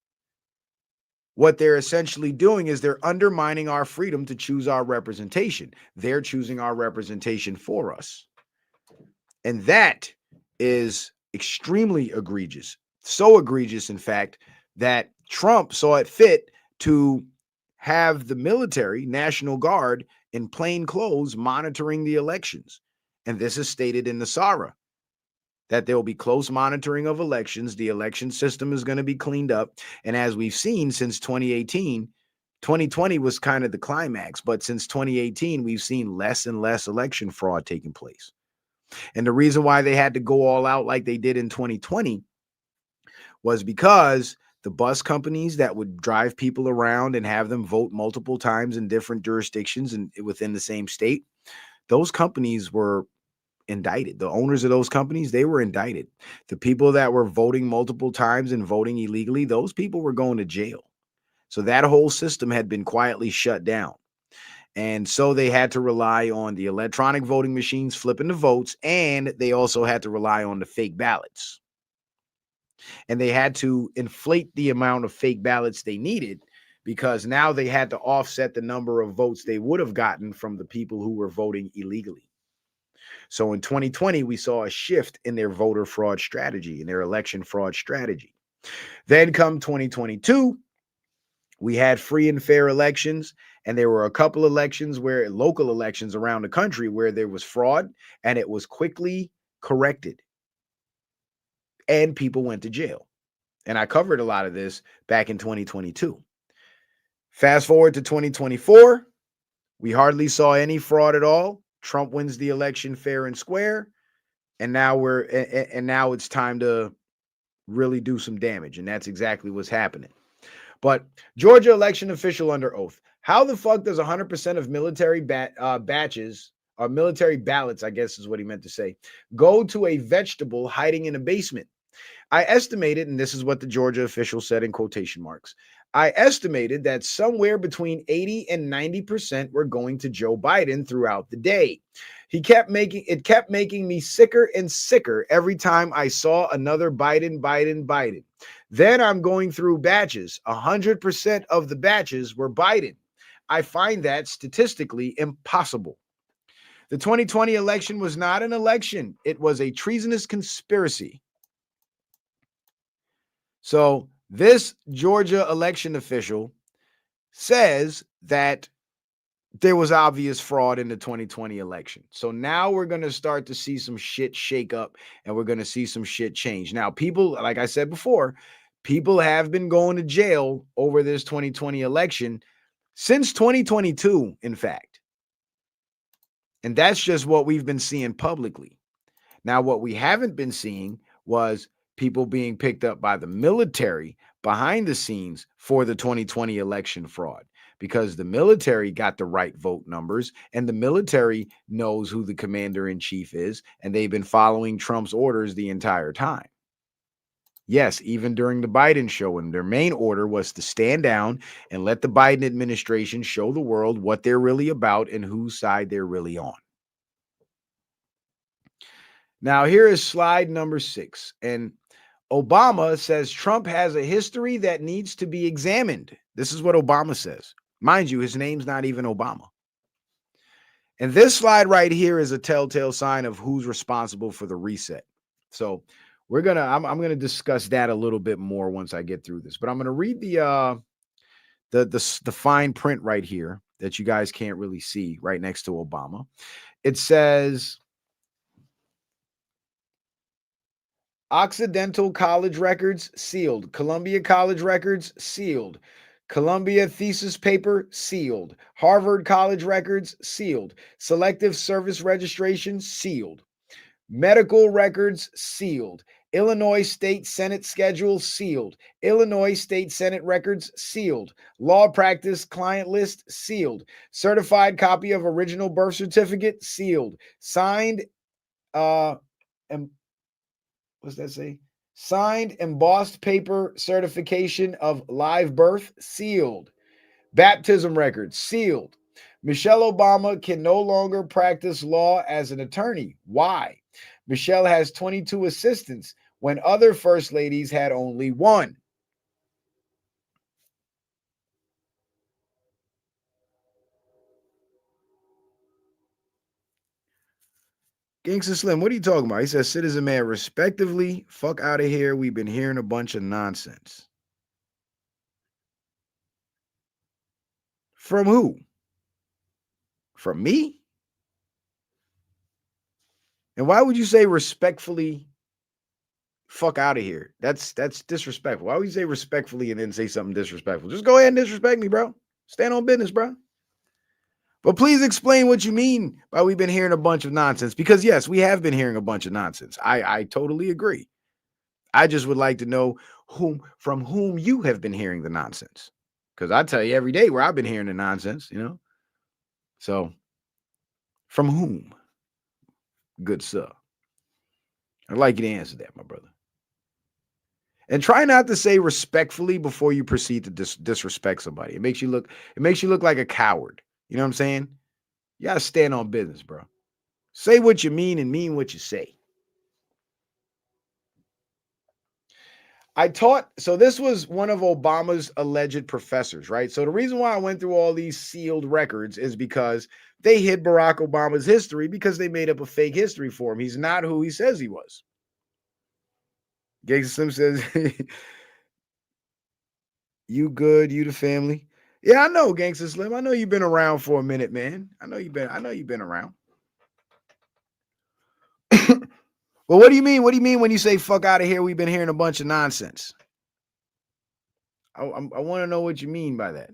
what they're essentially doing is they're undermining our freedom to choose our representation. They're choosing our representation for us. And that is extremely egregious. So egregious, in fact, that Trump saw it fit to have the military, National Guard, in plain clothes monitoring the elections. And this is stated in the SARA, that there will be close monitoring of elections. The election system is going to be cleaned up. And as we've seen since 2018, 2020 was kind of the climax. But since 2018, we've seen less and less election fraud taking place. And the reason why they had to go all out like they did in 2020 was because the bus companies that would drive people around and have them vote multiple times in different jurisdictions and within the same state, those companies were indicted. The owners of those companies, they were indicted. The people that were voting multiple times and voting illegally, those people were going to jail. So that whole system had been quietly shut down. And so they had to rely on the electronic voting machines flipping the votes, and they also had to rely on the fake ballots. And they had to inflate the amount of fake ballots they needed because now they had to offset the number of votes they would have gotten from the people who were voting illegally. So in 2020, we saw a shift in their voter fraud strategy, in their election fraud strategy. Then come 2022, we had free and fair elections, and there were a couple elections where local elections around the country where there was fraud, and it was quickly corrected, and people went to jail. And I covered a lot of this back in 2022. Fast forward to 2024, we hardly saw any fraud at all. Trump wins the election fair and square, and now now it's time to really do some damage, and that's exactly what's happening. But Georgia election official under oath. How the fuck does 100% of military batches or military ballots, I guess is what he meant to say, go to a vegetable hiding in a basement? I estimated, and this is what the Georgia official said in quotation marks, I estimated that somewhere between 80 and 90% were going to Joe Biden throughout the day. It kept making me sicker and sicker every time I saw another Biden. Then I'm going through batches. 100% of the batches were Biden. I find that statistically impossible. The 2020 election was not an election. It was a treasonous conspiracy. So this Georgia election official says that there was obvious fraud in the 2020 election. So now we're going to start to see some shit shake up, and we're going to see some shit change. Now, people, like I said before, people have been going to jail over this 2020 election since 2022, in fact. And that's just what we've been seeing publicly. Now, what we haven't been seeing was people being picked up by the military behind the scenes for the 2020 election fraud, because the military got the right vote numbers and the military knows who the commander in chief is, and they've been following Trump's orders the entire time. Yes, even during the Biden show, and their main order was to stand down and let the Biden administration show the world what they're really about and whose side they're really on. Now, here is slide number 6. And Obama says Trump has a history that needs to be examined. This is what Obama says. Mind you, his name's not even Obama. And this slide right here is a telltale sign of who's responsible for the reset. So I'm gonna discuss that a little bit more once I get through this. But I'm gonna read the fine print right here that you guys can't really see right next to Obama. It says Occidental College records sealed. Columbia College records sealed. Columbia thesis paper sealed. Harvard College records sealed. Selective service registration sealed. Medical records sealed. Illinois State Senate schedule sealed. Illinois State Senate records sealed. Law practice client list sealed. Certified copy of original birth certificate sealed. Signed and what's that say? Signed embossed paper certification of live birth sealed. Baptism records sealed. Michelle Obama can no longer practice law as an attorney. Why? Michelle has 22 assistants when other first ladies had only one. Gangsta Slim, what are you talking about? He says, Citizen Man, respectively, fuck out of here. We've been hearing a bunch of nonsense. From who? From me? And why would you say respectfully fuck out of here? That's disrespectful. Why would you say respectfully and then say something disrespectful? Just go ahead and disrespect me, bro. Stand on business, bro. But please explain what you mean by we've been hearing a bunch of nonsense. Because yes, we have been hearing a bunch of nonsense. I totally agree. I just would like to know from whom you have been hearing the nonsense. Because I tell you every day where I've been hearing the nonsense, you know. So from whom? Good sir. I'd like you to answer that, my brother. And try not to say respectfully before you proceed to disrespect somebody. It makes you look like a coward. You know what I'm saying? You gotta stand on business, bro. Say what you mean and mean what you say. So this was one of Obama's alleged professors, right? So the reason why I went through all these sealed records is because they hid Barack Obama's history because they made up a fake history for him. He's not who he says he was. Gangsta Slim says, you good, you the family. Yeah, I know, Gangsta Slim. I know you've been around for a minute, man. I know you've been around. Well, what do you mean? What do you mean when you say fuck out of here? We've been hearing a bunch of nonsense. I want to know what you mean by that.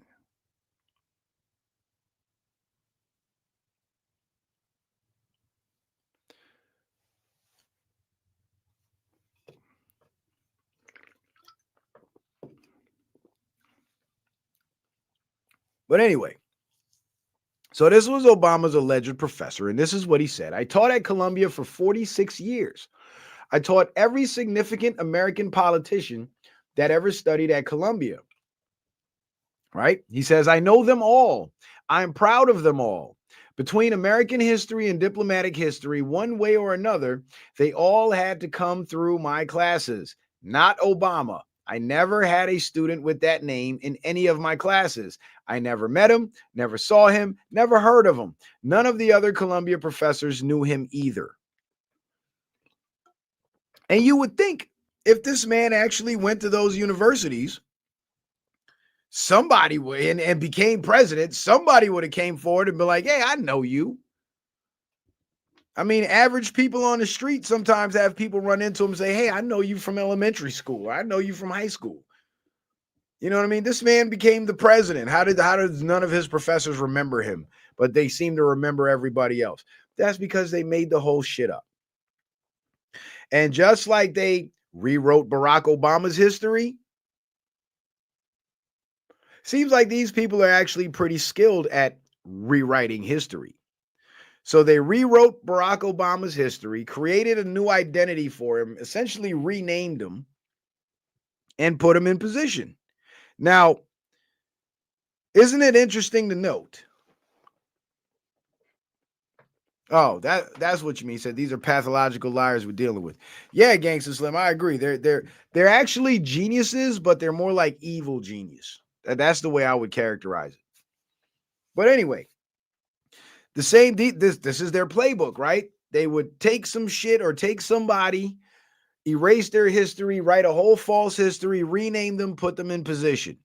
But anyway, so this was Obama's alleged professor, and this is what he said. I taught at Columbia for 46 years. I taught every significant American politician that ever studied at Columbia, right? He says, I know them all. I'm proud of them all. Between American history and diplomatic history, one way or another, they all had to come through my classes, not Obama. I never had a student with that name in any of my classes. I never met him, never saw him, never heard of him. None of the other Columbia professors knew him either. And you would think if this man actually went to those universities, somebody would and became president, somebody would have came forward and been like, hey, I know you. I mean, average people on the street sometimes have people run into them and say, hey, I know you from elementary school. I know you from high school. You know what I mean? This man became the president. How did none of his professors remember him, but they seem to remember everybody else? That's because they made the whole shit up. And just like they rewrote Barack Obama's history, seems like these people are actually pretty skilled at rewriting history. So they rewrote Barack Obama's history, created a new identity for him, essentially renamed him, and put them in position. Now, isn't it interesting to note? Oh, that's what you mean. Said these are pathological liars we're dealing with. Yeah, Gangsta Slim, I agree. They're actually geniuses, but they're more like evil genius. That's the way I would characterize it. But anyway, this is their playbook, right? They would take some shit or take somebody, erase their history, write a whole false history, rename them, put them in position.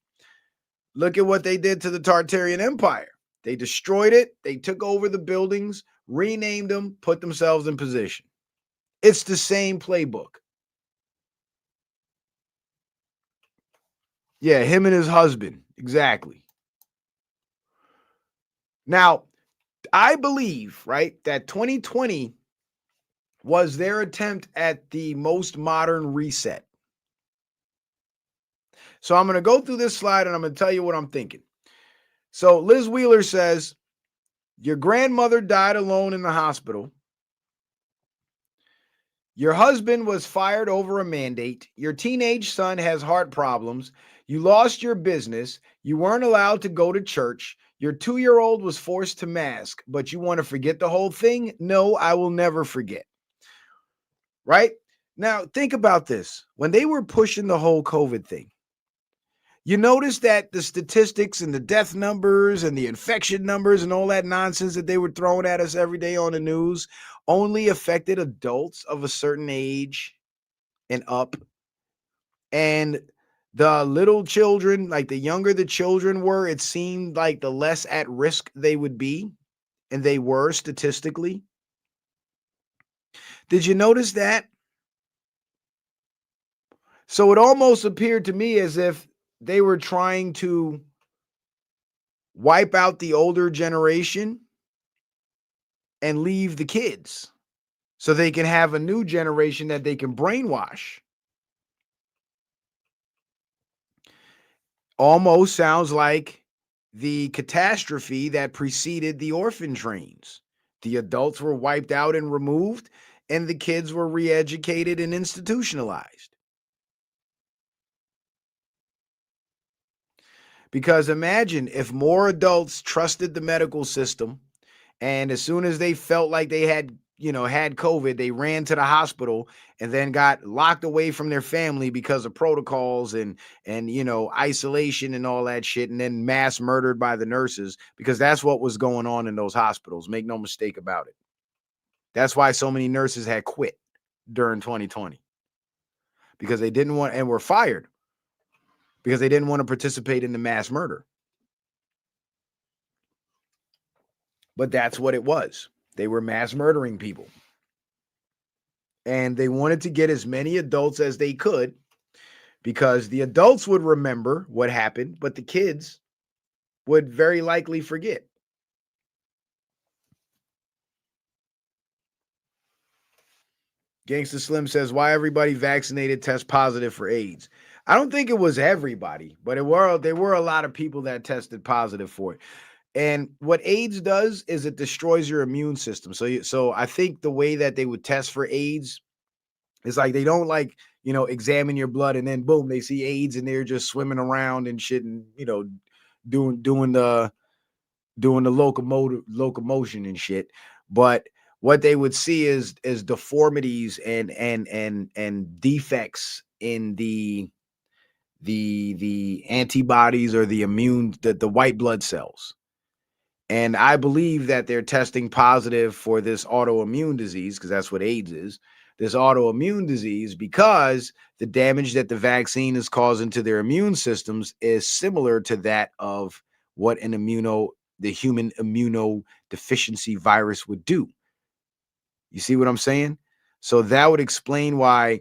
Look at what they did to the Tartarian Empire. They destroyed it, they took over the buildings, renamed them, put themselves in position. It's the same playbook. Yeah, him and his husband. Exactly. Now, I believe, right, that 2020 was their attempt at the most modern reset. So I'm going to go through this slide and I'm going to tell you what I'm thinking. So Liz Wheeler says, your grandmother died alone in the hospital. Your husband was fired over a mandate. Your teenage son has heart problems. You lost your business. You weren't allowed to go to church. Your 2-year-old was forced to mask, but you want to forget the whole thing? No, I will never forget. Right? Now, think about this. When they were pushing the whole COVID thing, you notice that the statistics and the death numbers and the infection numbers and all that nonsense that they were throwing at us every day on the news only affected adults of a certain age and up. And the little children, like the younger the children were, it seemed like the less at risk they would be. And they were statistically. Did you notice that? So it almost appeared to me as if they were trying to wipe out the older generation and leave the kids so they can have a new generation that they can brainwash. Almost sounds like the catastrophe that preceded the orphan trains. The adults were wiped out and removed, and the kids were re-educated and institutionalized. Because imagine if more adults trusted the medical system, and as soon as they felt like they had COVID, they ran to the hospital and then got locked away from their family because of protocols and isolation and all that shit, and then mass murdered by the nurses, because that's what was going on in those hospitals. Make no mistake about it. That's why so many nurses had quit during 2020, because they didn't want, and were fired because they didn't want to participate in the mass murder. But that's what it was. They were mass murdering people. And they wanted to get as many adults as they could, because the adults would remember what happened, but the kids would very likely forget. Gangsta Slim says, why everybody vaccinated test positive for AIDS? I don't think it was everybody, but there were a lot of people that tested positive for it. And what AIDS does is it destroys your immune system. So I think the way that they would test for AIDS is like, they don't examine your blood and then boom, they see AIDS and they're just swimming around and shit and doing the locomotion and shit. But what they would see is deformities and defects in the antibodies or the immune, the white blood cells. And I believe that they're testing positive for this autoimmune disease, because that's what AIDS is, this autoimmune disease, because the damage that the vaccine is causing to their immune systems is similar to that of what the human immunodeficiency virus would do. You see what I'm saying? So that would explain why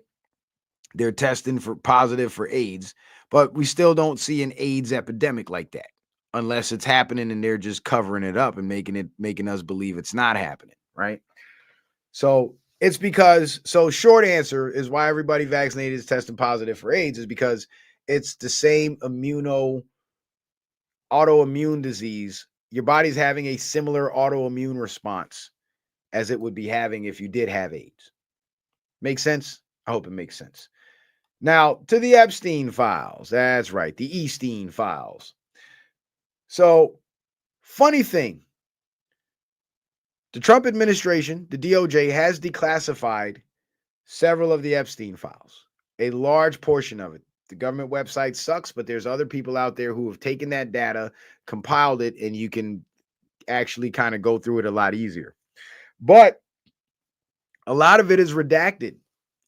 they're testing for positive for AIDS, but we still don't see an AIDS epidemic like that, unless it's happening and they're just covering it up and making us believe it's not happening, right? So it's because, so short answer is why everybody vaccinated is testing positive for AIDS is because it's the same autoimmune disease. Your body's having a similar autoimmune response as it would be having if you did have AIDS. Make sense? I hope it makes sense. Now, to the Epstein files. That's right, the Epstein files. So, funny thing, the Trump administration, the DOJ, has declassified several of the Epstein files, a large portion of it. The government website sucks, but there's other people out there who have taken that data, compiled it, and you can actually kind of go through it a lot easier. But a lot of it is redacted.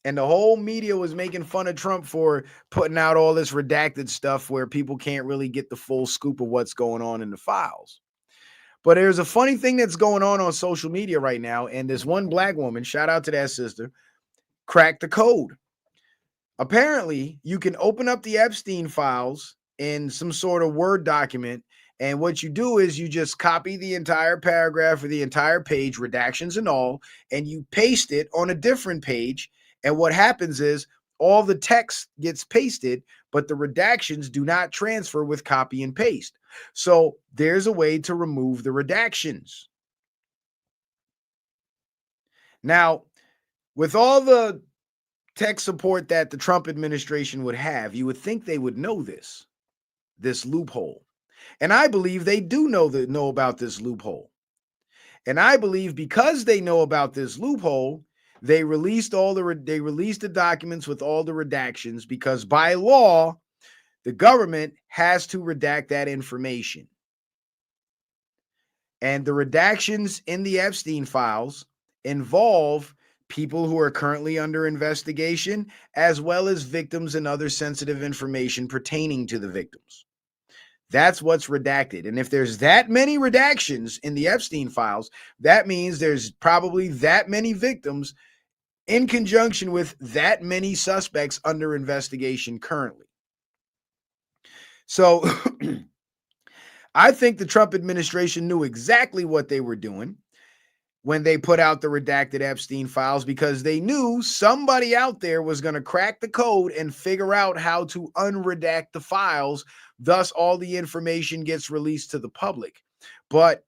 And the whole media was making fun of Trump for putting out all this redacted stuff where people can't really get the full scoop of what's going on in the files. But there's a funny thing that's going on social media right now. And this one black woman, shout out to that sister, cracked the code. Apparently, you can open up the Epstein files in some sort of Word document. And what you do is you just copy the entire paragraph or the entire page, redactions and all, and you paste it on a different page. And what happens is all the text gets pasted, but the redactions do not transfer with copy and paste. So there's a way to remove the redactions. Now, with all the tech support that the Trump administration would have, you would think they would know this loophole. And I believe they do know about this loophole. And I believe because they know about this loophole, they released the documents with all the redactions because by law, the government has to redact that information. And the redactions in the Epstein files involve people who are currently under investigation, as well as victims and other sensitive information pertaining to the victims. That's what's redacted. And if there's that many redactions in the Epstein files, that means there's probably that many victims in conjunction with that many suspects under investigation currently. So I think the Trump administration knew exactly what they were doing when they put out the redacted Epstein files because they knew somebody out there was going to crack the code and figure out how to unredact the files. Thus, all the information gets released to the public. But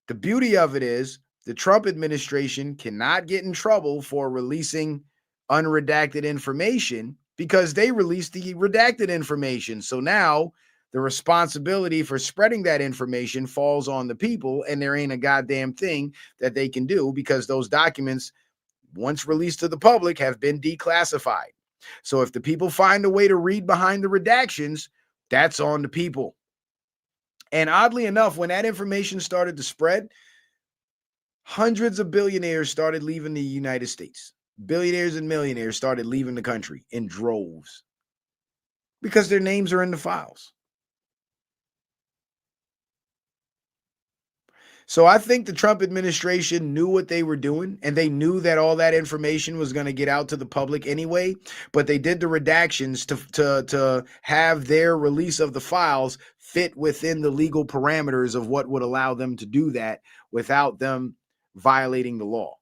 the beauty of it is the Trump administration cannot get in trouble for releasing unredacted information because they released the redacted information. So now the responsibility for spreading that information falls on the people, and there ain't a goddamn thing that they can do because those documents, once released to the public, have been declassified. So if the people find a way to read behind the redactions, that's on the people. And oddly enough, when that information started to spread, hundreds of billionaires started leaving the United States. Billionaires and millionaires started leaving the country in droves because their names are in the files. So I think the Trump administration knew what they were doing, and they knew that all that information was going to get out to the public anyway, but they did the redactions to have their release of the files fit within the legal parameters of what would allow them to do that without them violating the law.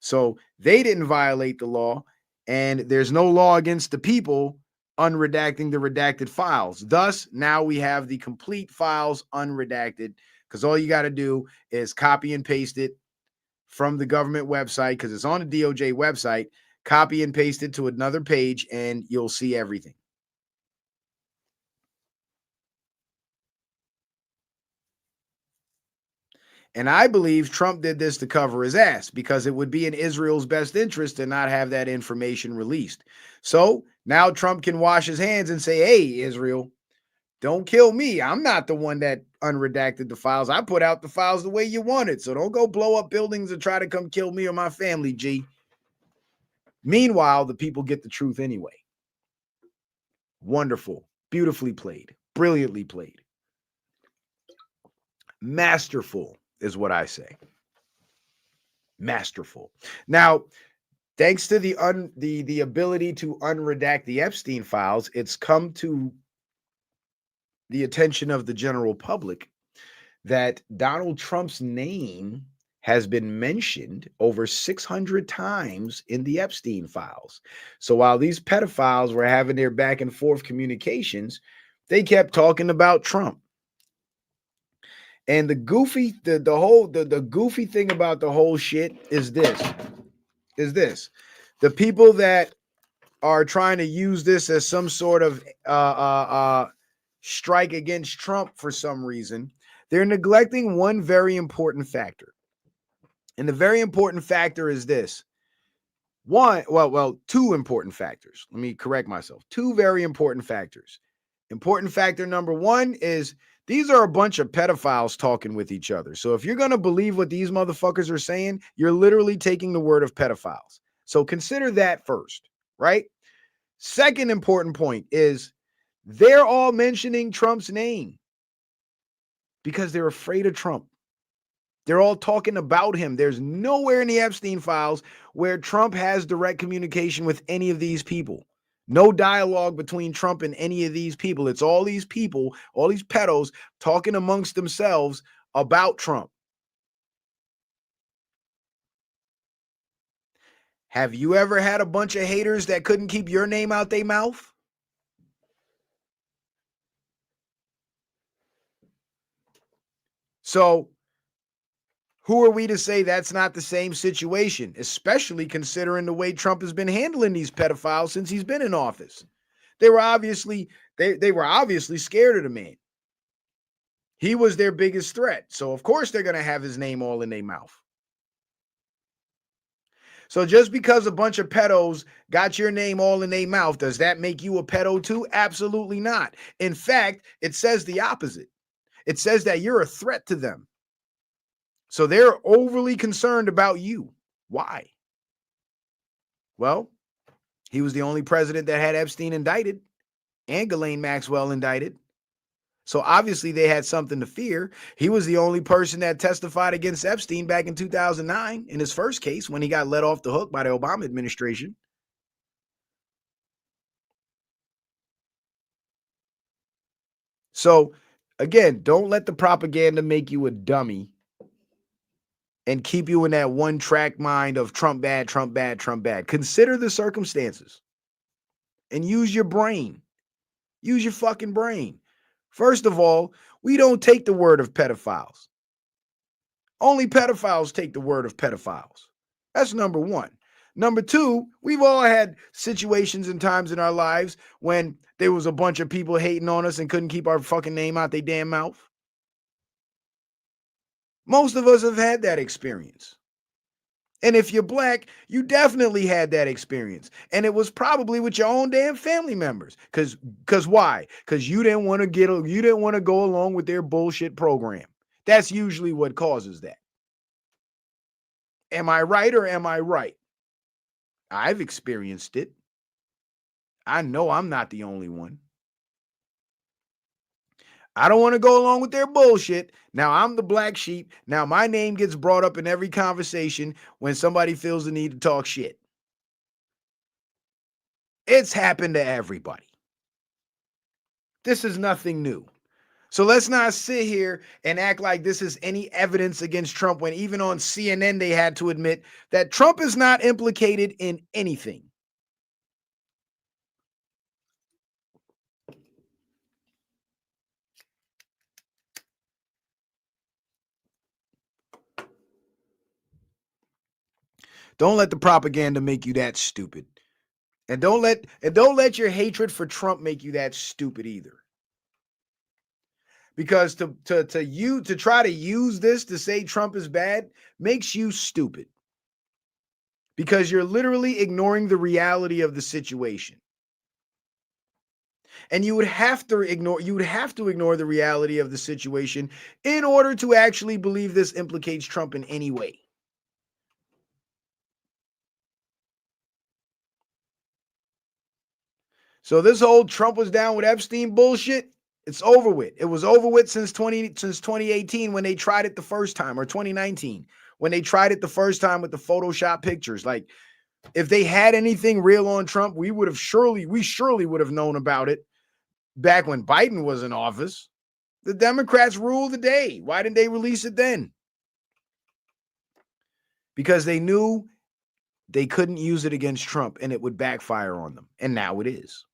So they didn't violate the law, and there's no law against the people unredacting the redacted files. Thus, now we have the complete files unredacted because all you got to do is copy and paste it from the government website because it's on the DOJ website, copy and paste it to another page, and you'll see everything. And I believe Trump did this to cover his ass because it would be in Israel's best interest to not have that information released. So now Trump can wash his hands and say, hey, Israel, don't kill me. I'm not the one that unredacted the files. I put out the files the way you wanted. So don't go blow up buildings and try to come kill me or my family, G. Meanwhile, the people get the truth anyway. Wonderful. Beautifully played. Brilliantly played. Masterful is what I say. Masterful. Now, thanks to the ability to unredact the Epstein files, it's come to the attention of the general public that Donald Trump's name has been mentioned over 600 times in the Epstein files. So while these pedophiles were having their back and forth communications, they kept talking about Trump. And the goofy thing about the whole shit is this. The people that are trying to use this as some sort of strike against Trump for some reason, they're neglecting one very important factor. And the very important factor is this. Two important factors. Let me correct myself. Two very important factors. Important factor number one is these are a bunch of pedophiles talking with each other. So if you're going to believe what these motherfuckers are saying, you're literally taking the word of pedophiles. So consider that first, right? Second important point is they're all mentioning Trump's name because they're afraid of Trump. They're all talking about him. There's nowhere in the Epstein files where Trump has direct communication with any of these people. No dialogue between Trump and any of these people. It's all these people, all these pedos talking amongst themselves about Trump. Have you ever had a bunch of haters that couldn't keep your name out their mouth? So, who are we to say that's not the same situation, especially considering the way Trump has been handling these pedophiles since he's been in office? They were obviously they were obviously scared of the man. He was their biggest threat. So of course they're going to have his name all in their mouth. So just because a bunch of pedos got your name all in their mouth, does that make you a pedo too? Absolutely not. In fact, it says the opposite. It says that you're a threat to them. So they're overly concerned about you. Why? Well, he was the only president that had Epstein indicted and Ghislaine Maxwell indicted. So obviously they had something to fear. He was the only person that testified against Epstein back in 2009 in his first case when he got let off the hook by the Obama administration. So again, don't let the propaganda make you a dummy and keep you in that one track mind of Trump bad, Trump bad, Trump bad. Consider the circumstances and use your brain. Use your fucking brain. First of all, we don't take the word of pedophiles. Only pedophiles take the word of pedophiles. That's number one. Number two, we've all had situations and times in our lives when there was a bunch of people hating on us and couldn't keep our fucking name out their damn mouth. Most of us have had that experience. And if you're black, you definitely had that experience. And it was probably with your own damn family members. Cause why? Because you didn't want to go along with their bullshit program. That's usually what causes that. Am I right or am I right? I've experienced it. I know I'm not the only one. I don't want to go along with their bullshit. Now I'm the black sheep. Now my name gets brought up in every conversation when somebody feels the need to talk shit. It's happened to everybody. This is nothing new. So let's not sit here and act like this is any evidence against Trump when even on CNN they had to admit that Trump is not implicated in anything. Don't let the propaganda make you that stupid. And don't let your hatred for Trump make you that stupid either. Because to try to use this to say Trump is bad makes you stupid. Because you're literally ignoring the reality of the situation. And you would have to ignore the reality of the situation in order to actually believe this implicates Trump in any way. So this whole Trump was down with Epstein bullshit, it's over with. It was over with since 2018 when they tried it the first time, or 2019 when they tried it the first time with the Photoshop pictures. Like, if they had anything real on Trump, we surely would have known about it back when Biden was in office. The Democrats ruled the day. Why didn't they release it then? Because they knew they couldn't use it against Trump and it would backfire on them. And now it is.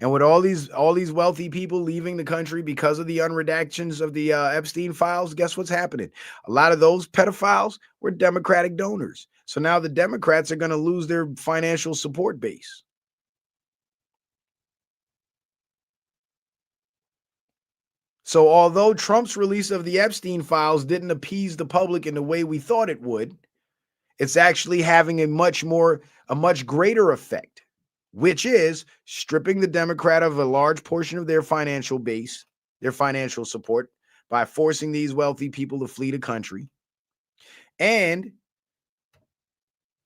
And with all these wealthy people leaving the country because of the unredactions of the Epstein files, guess what's happening? A lot of those pedophiles were Democratic donors. So now the Democrats are going to lose their financial support base. So although Trump's release of the Epstein files didn't appease the public in the way we thought it would, it's actually having a much greater effect, which is stripping the Democrat of a large portion of their financial base, their financial support, by forcing these wealthy people to flee the country. And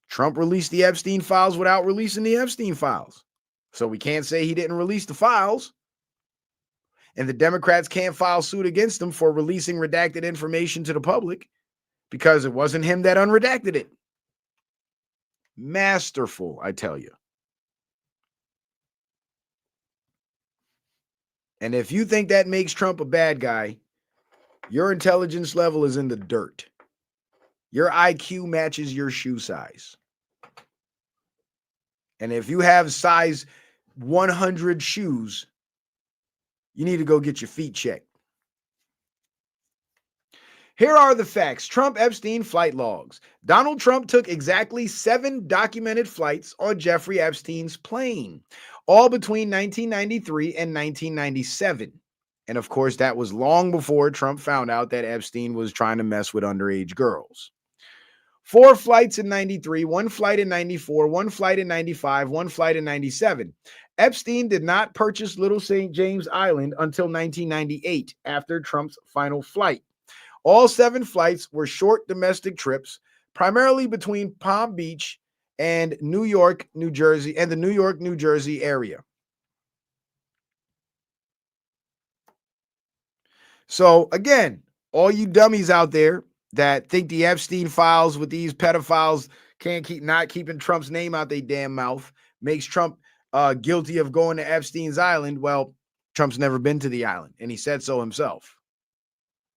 Trump released the Epstein files without releasing the Epstein files. So we can't say he didn't release the files. And the Democrats can't file suit against him for releasing redacted information to the public because it wasn't him that unredacted it. Masterful, I tell you. And if you think that makes Trump a bad guy, your intelligence level is in the dirt. Your IQ matches your shoe size. And if you have size 100 shoes, you need to go get your feet checked. Here are the facts. Trump Epstein flight logs. Donald Trump took exactly 7 documented flights on Jeffrey Epstein's plane, all between 1993 and 1997. And of course, that was long before Trump found out that Epstein was trying to mess with underage girls. 4 flights in 93, 1 flight in 94, 1 flight in 95, 1 flight in 97. Epstein did not purchase Little St. James Island until 1998, after Trump's final flight. All 7 flights were short domestic trips, primarily between Palm Beach and New York, New Jersey, and the New York, New Jersey area. So again, all you dummies out there that think the Epstein files with these pedophiles can't keep not keeping Trump's name out their damn mouth makes Trump guilty of going to Epstein's island. Well, Trump's never been to the island, and he said so himself.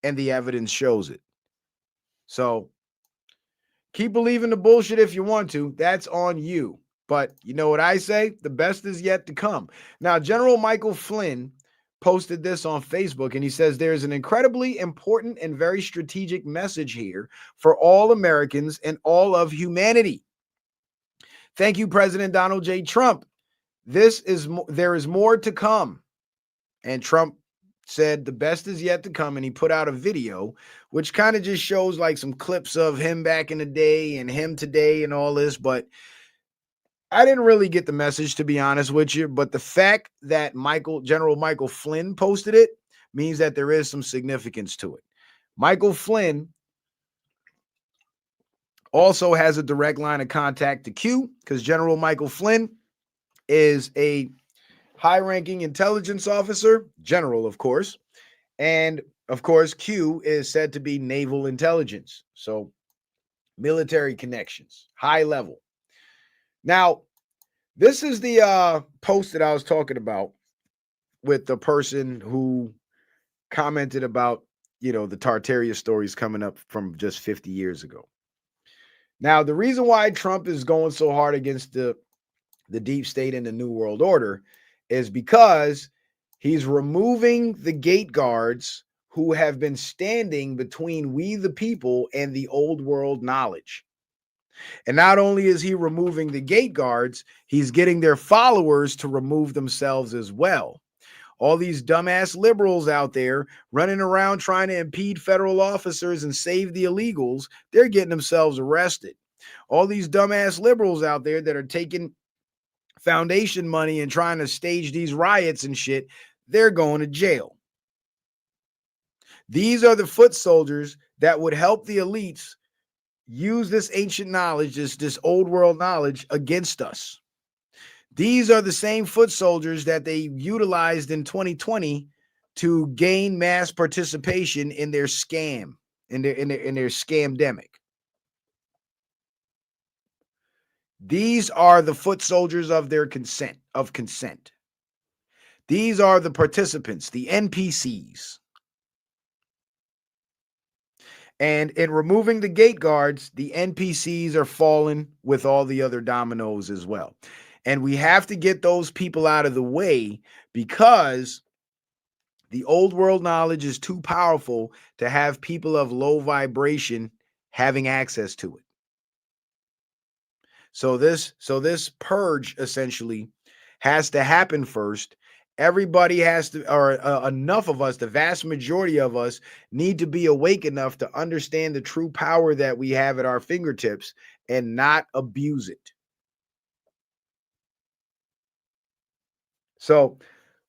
And the evidence shows it. So keep believing the bullshit if you want to. That's on you. But you know what I say? The best is yet to come. Now, General Michael Flynn posted this on Facebook, and he says there's an incredibly important and very strategic message here for all Americans and all of humanity. Thank you, President Donald J. Trump. There is more to come. And Trump said the best is yet to come, and he put out a video which kind of just shows like some clips of him back in the day and him today and all this, but I didn't really get the message, to be honest with you. But the fact that General Michael Flynn posted it means that there is some significance to it. Michael Flynn also has a direct line of contact to Q, because General Michael Flynn is a high-ranking intelligence officer, general, of course. And, of course, Q is said to be naval intelligence. So military connections, high level. Now, this is the post that I was talking about with the person who commented about, the Tartaria stories coming up from just 50 years ago. Now, the reason why Trump is going so hard against the deep state and the New World Order is because he's removing the gate guards who have been standing between we the people and the old world knowledge. And not only is he removing the gate guards, he's getting their followers to remove themselves as well. All these dumbass liberals out there running around trying to impede federal officers and save the illegals, they're getting themselves arrested. All these dumbass liberals out there that are taking foundation money and trying to stage these riots and shit, they're going to jail. These are the foot soldiers that would help the elites use this ancient knowledge, this old world knowledge against us. These are the same foot soldiers that they utilized in 2020 to gain mass participation in their scam, in their scamdemic. These are the foot soldiers of their consent. These are the participants, the NPCs. And in removing the gate guards, the NPCs are falling with all the other dominoes as well. And we have to get those people out of the way because the old world knowledge is too powerful to have people of low vibration having access to it. So this purge essentially has to happen first. Everybody has to, or enough of us, the vast majority of us, need to be awake enough to understand the true power that we have at our fingertips and not abuse it. So,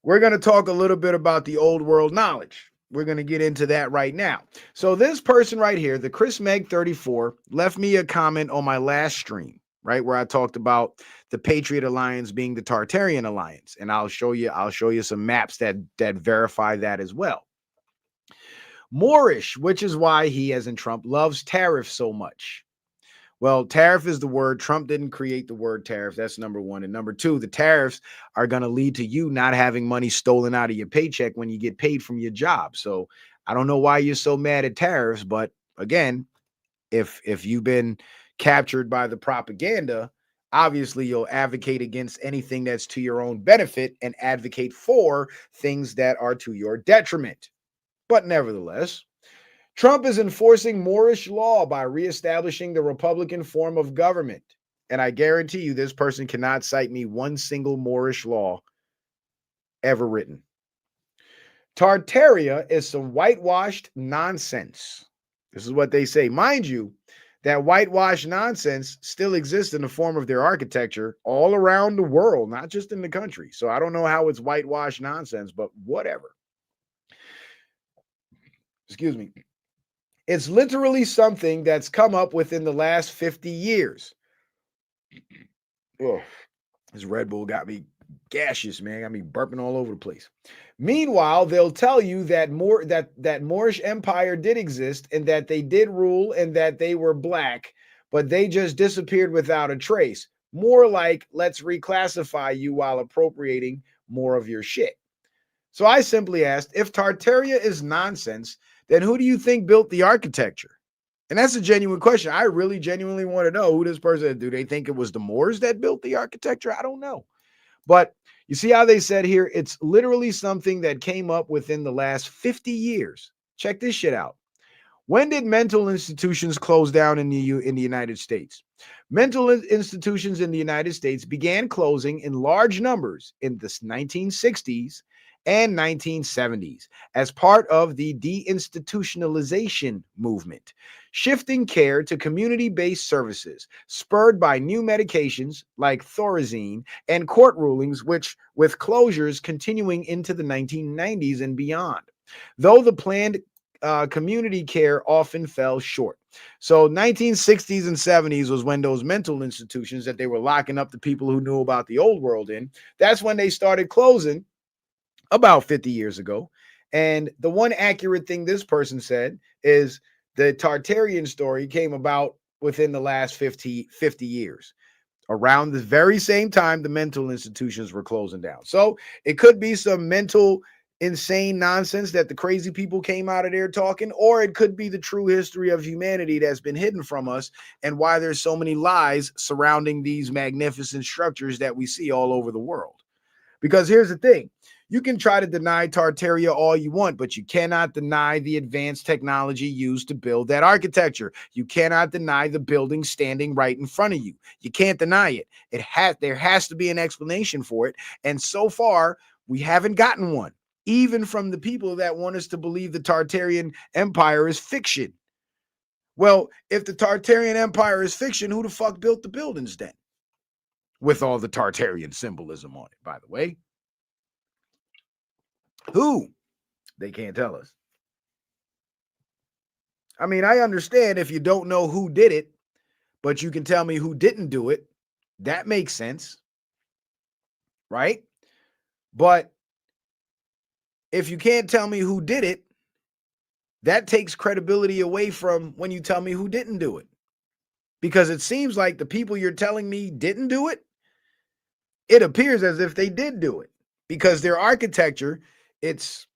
we're going to talk a little bit about the old world knowledge. We're going to get into that right now. So, this person right here, the Chris Meg 34, left me a comment on my last stream, right, where I talked about the Patriot Alliance being the Tartarian Alliance, and I'll show you some maps that verify that as well. Moorish, which is why he, as in Trump, loves tariff so much. Well, tariff is the word. Trump didn't create the word tariff. That's number one. And number two, the tariffs are going to lead to you not having money stolen out of your paycheck when you get paid from your job. So I don't know why you're so mad at tariffs, but again, if you've been captured by the propaganda, obviously you'll advocate against anything that's to your own benefit and advocate for things that are to your detriment. But nevertheless, Trump is enforcing Moorish law by reestablishing the Republican form of government. And I guarantee you, this person cannot cite me one single Moorish law ever written. Tartaria is some whitewashed nonsense. This is what they say. Mind you, that whitewashed nonsense still exists in the form of their architecture all around the world, not just in the country. So I don't know how it's whitewashed nonsense, but whatever. Excuse me. It's literally something that's come up within the last 50 years. Oh, this Red Bull got me gaseous, man. Got me burping all over the place. Meanwhile, they'll tell you that that Moorish Empire did exist and that they did rule and that they were black, but they just disappeared without a trace. More like, let's reclassify you while appropriating more of your shit. So I simply asked, if Tartaria is nonsense, then who do you think built the architecture? And that's a genuine question. I really genuinely want to know who this person is. Do they think it was the Moors that built the architecture? I don't know. But you see how they said here, it's literally something that came up within the last 50 years. Check this shit out. When did mental institutions close down in the United States? Mental institutions in the United States began closing in large numbers in the 1960s and 1970s as part of the deinstitutionalization movement, shifting care to community-based services spurred by new medications like Thorazine and court rulings, which with closures continuing into the 1990s and beyond. Though the planned community care often fell short. So 1960s and 70s was when those mental institutions that they were locking up the people who knew about the old world in, that's when they started closing about 50 years ago. And the one accurate thing this person said is the Tartarian story came about within the last 50 years. Around the very same time, the mental institutions were closing down. So it could be some mental insane nonsense that the crazy people came out of there talking, or it could be the true history of humanity that's been hidden from us and why there's so many lies surrounding these magnificent structures that we see all over the world. Because here's the thing. You can try to deny Tartaria all you want, but you cannot deny the advanced technology used to build that architecture. You cannot deny the building standing right in front of you. You can't deny it. There has to be an explanation for it. And so far, we haven't gotten one, even from the people that want us to believe the Tartarian Empire is fiction. Well, if the Tartarian Empire is fiction, who the fuck built the buildings then? With all the Tartarian symbolism on it, by the way. Who? They can't tell us. I mean, I understand if you don't know who did it, but you can tell me who didn't do it. That makes sense. Right? But if you can't tell me who did it, that takes credibility away from when you tell me who didn't do it. Because it seems like the people you're telling me didn't do it, it appears as if they did do it. Because their architecture, it's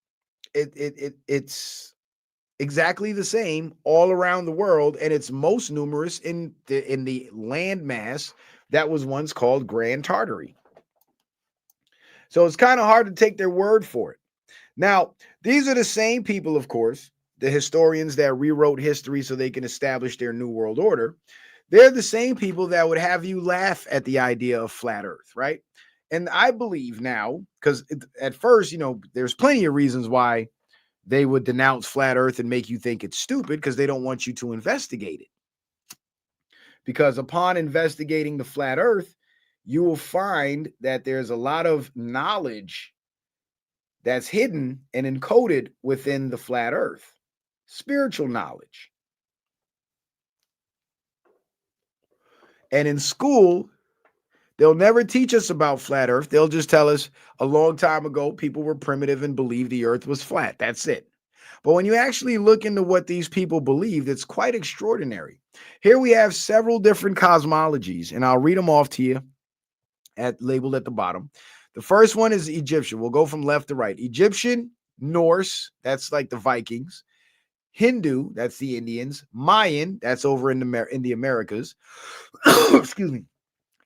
exactly the same all around the world, and it's most numerous in the land mass that was once called Grand Tartary. So it's kind of hard to take their word for it. Now, these are the same people, of course, the historians that rewrote history so they can establish their new world order. They're the same people that would have you laugh at the idea of flat Earth, right? And I believe now, because at first, there's plenty of reasons why they would denounce flat Earth and make you think it's stupid because they don't want you to investigate it. Because upon investigating the flat Earth, you will find that there's a lot of knowledge that's hidden and encoded within the flat Earth, spiritual knowledge. And in school, they'll never teach us about flat Earth. They'll just tell us a long time ago, people were primitive and believed the Earth was flat. That's it. But when you actually look into what these people believed, it's quite extraordinary. Here we have several different cosmologies, and I'll read them off to you labeled at the bottom. The first one is Egyptian. We'll go from left to right. Egyptian, Norse, that's like the Vikings. Hindu, that's the Indians. Mayan, that's over in the Americas. Excuse me.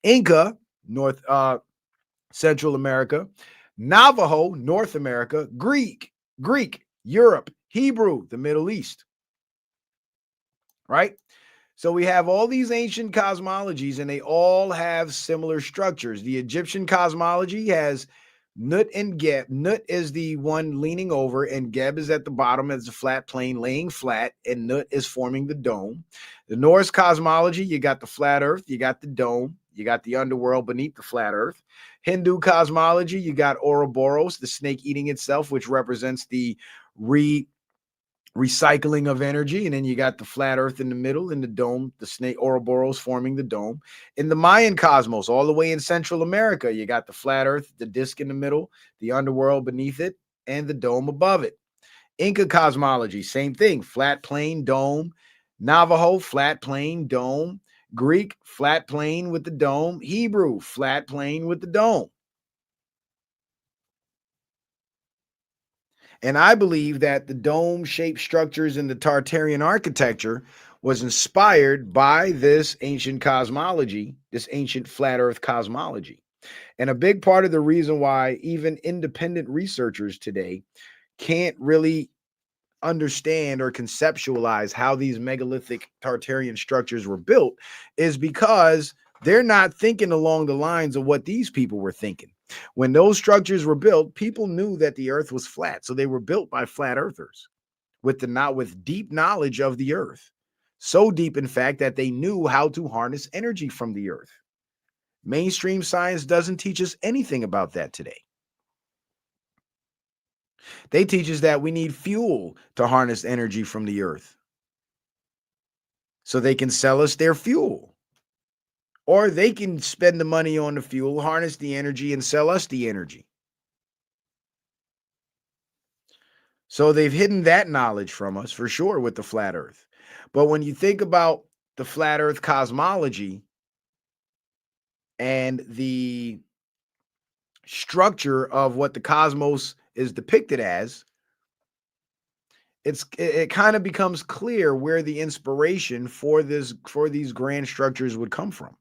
Inca, North Central America. Navajo, North America. Greek, Europe. Hebrew, the Middle East. Right? So we have all these ancient cosmologies, and they all have similar structures. The Egyptian cosmology has Nut and Geb. Nut is the one leaning over, and Geb is at the bottom as a flat plane laying flat, and Nut is forming the dome. The Norse cosmology, you got the flat Earth, you got the dome, you got the underworld beneath the flat Earth. Hindu cosmology, you got Ouroboros, the snake eating itself, which represents the recycling of energy, and then you got the flat Earth in the middle, and the dome, the snake Ouroboros forming the dome. In the Mayan cosmos, all the way in Central America, you got the flat Earth, the disk in the middle, the underworld beneath it, and the dome above it. Inca cosmology, same thing, flat plane, dome. Navajo, flat plane, dome. Greek, flat plane with the dome. Hebrew, flat plane with the dome. And I believe that the dome-shaped structures in the Tartarian architecture was inspired by this ancient cosmology, this ancient flat Earth cosmology. And a big part of the reason why even independent researchers today can't really understand or conceptualize how these megalithic Tartarian structures were built is because they're not thinking along the lines of what these people were thinking. When those structures were built, people knew that the earth was flat. So they were built by flat earthers with deep knowledge of the earth. So deep, in fact, that they knew how to harness energy from the earth. Mainstream science doesn't teach us anything about that today. They teach us that we need fuel to harness energy from the earth so they can sell us their fuel. Or they can spend the money on the fuel, harness the energy, and sell us the energy. So they've hidden that knowledge from us for sure with the flat earth. But when you think about the flat earth cosmology and the structure of what the cosmos is depicted as, it kind of becomes clear where the inspiration for these grand structures would come from.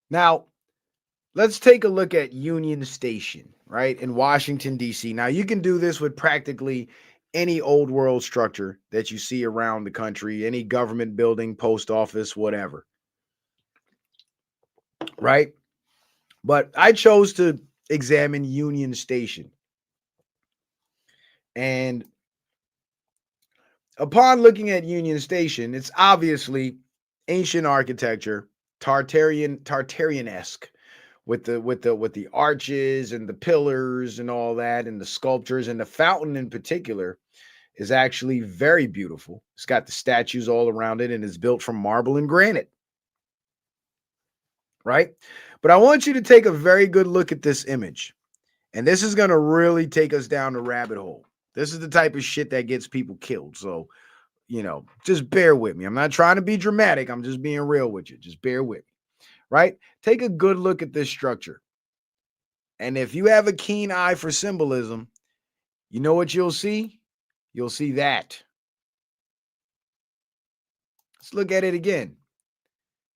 Now, let's take a look at Union Station, right, in Washington, D.C. Now, you can do this with practically any old world structure that you see around the country, any government building, post office, whatever, right? But I chose to examine Union Station. And upon looking at Union Station, it's obviously ancient architecture, Tartarian-esque, with the arches and the pillars and all that, and the sculptures, and the fountain in particular is actually very beautiful. It's got the statues all around it, and it's built from marble and granite, right? But I want you to take a very good look at this image, and this is going to really take us down the rabbit hole. This is the type of shit that gets people killed. So just bear with me. I'm not trying to be dramatic. I'm just being real with you. Just bear with me, right? Take a good look at this structure. And if you have a keen eye for symbolism, you know what you'll see? You'll see that. Let's look at it again.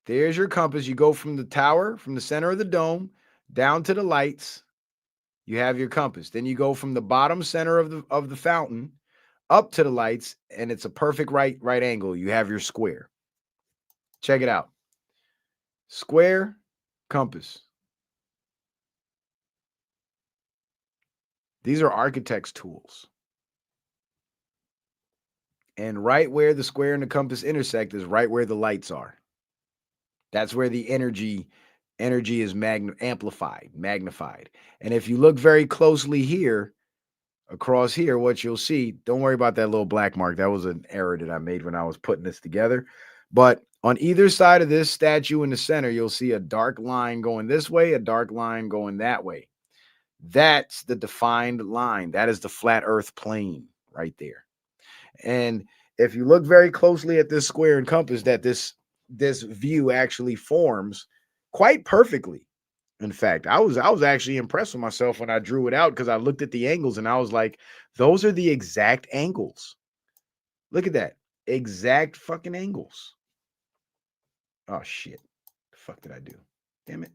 There's your compass. You go from the tower, from the center of the dome, down to the lights. You have your compass. Then you go from the bottom center of the fountain up to the lights, and it's a perfect right angle. You have your square. Check it out. Square, compass. These are architect's tools. And right where the square and the compass intersect is right where the lights are. That's where the energy is magnified. And if you look very closely here, across here, what you'll see, don't worry about that little black mark. That was an error that I made when I was putting this together. But on either side of this statue in the center, you'll see a dark line going this way, a dark line going that way. That's the defined line. That is the flat earth plane right there. And if you look very closely at this square and compass that this view actually forms quite perfectly. In fact, I was actually impressed with myself when I drew it out because I looked at the angles and I was like, those are the exact angles. Look at that. Exact fucking angles. Oh shit. The fuck did I do? Damn it.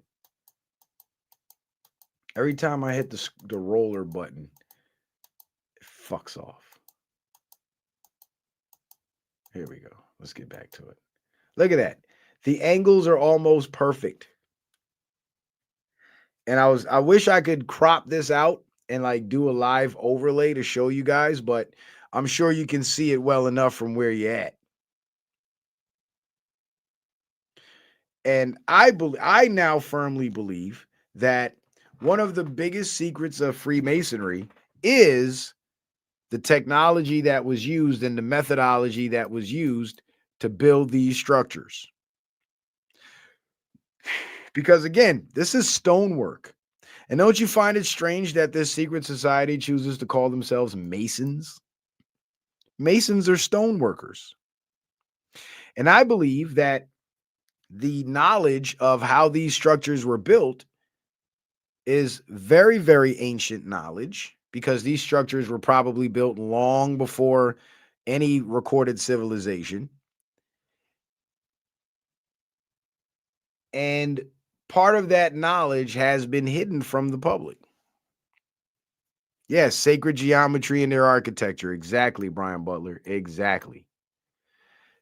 Every time I hit the roller button, it fucks off. Here we go. Let's get back to it. Look at that. The angles are almost perfect. And I wish I could crop this out and like do a live overlay to show you guys, but I'm sure you can see it well enough from where you're at. And I now firmly believe that one of the biggest secrets of Freemasonry is the technology that was used and the methodology that was used to build these structures. Because again, this is stonework. And don't you find it strange that this secret society chooses to call themselves Masons? Masons are stoneworkers. And I believe that the knowledge of how these structures were built is very, very ancient knowledge because these structures were probably built long before any recorded civilization. And part of that knowledge has been hidden from the public. Yes, sacred geometry in their architecture. Exactly, Brian Butler. Exactly.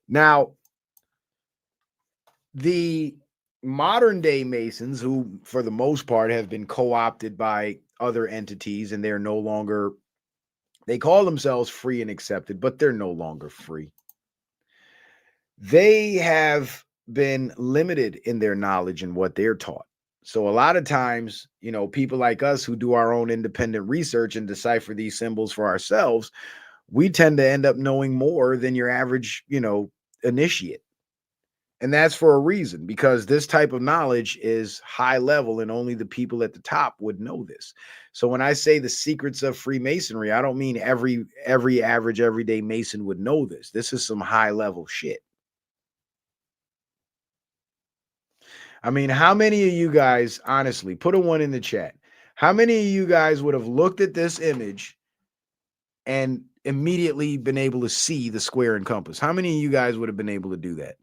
Now, the modern day Masons, who for the most part have been co opted by other entities and they're no longer, they call themselves free and accepted, but they're no longer free. They have been limited in their knowledge and what they're taught. So a lot of times, people like us who do our own independent research and decipher these symbols for ourselves, we tend to end up knowing more than your average, initiate. And that's for a reason, because this type of knowledge is high level and only the people at the top would know this. So when I say the secrets of Freemasonry, I don't mean every average everyday Mason would know this. This is some high level shit. I mean, how many of you guys, honestly, put a one in the chat. How many of you guys would have looked at this image and immediately been able to see the square and compass? How many of you guys would have been able to do that?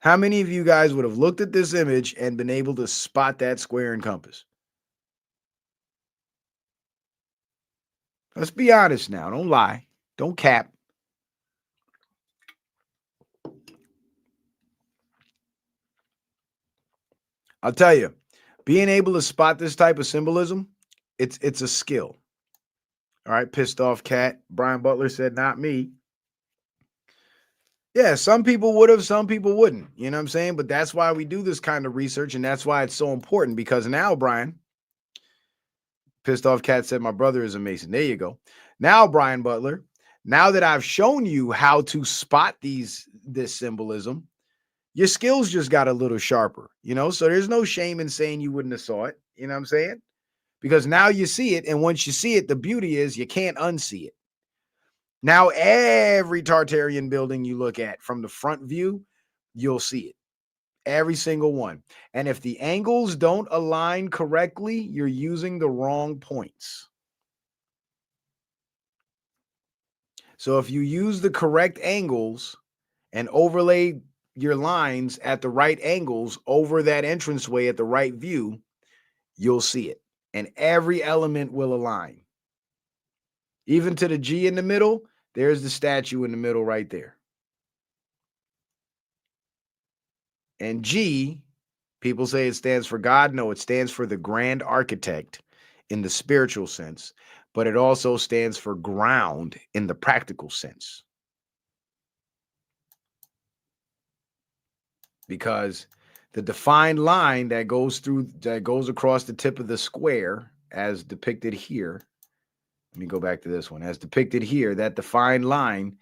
How many of you guys would have looked at this image and been able to spot that square and compass? Let's be honest now. Don't lie. Don't cap. I'll tell you, being able to spot this type of symbolism, it's a skill. All right, pissed off cat. Brian Butler said, not me. Yeah, some people would have, some people wouldn't. You know what I'm saying? But that's why we do this kind of research, and that's why it's so important. Because now, Brian, pissed off cat said, my brother is a Mason. There you go. Now, Brian Butler, now that I've shown you how to spot this symbolism, your skills just got a little sharper, so there's no shame in saying you wouldn't have saw it. You know what I'm saying? because now you see it. And once you see it, the beauty is you can't unsee it. Now, every Tartarian building you look at from the front view, you'll see it. Every single one. And if the angles don't align correctly, you're using the wrong points. So if you use the correct angles and overlay your lines at the right angles over that entranceway at the right view, you'll see it. And every element will align. Even to the G in the middle, there's the statue in the middle right there. And G, people say it stands for God. No, it stands for the grand architect in the spiritual sense, but it also stands for ground in the practical sense. Because the defined line that goes across the tip of the square, as depicted here. Let me go back to this one. As depicted here, that defined line,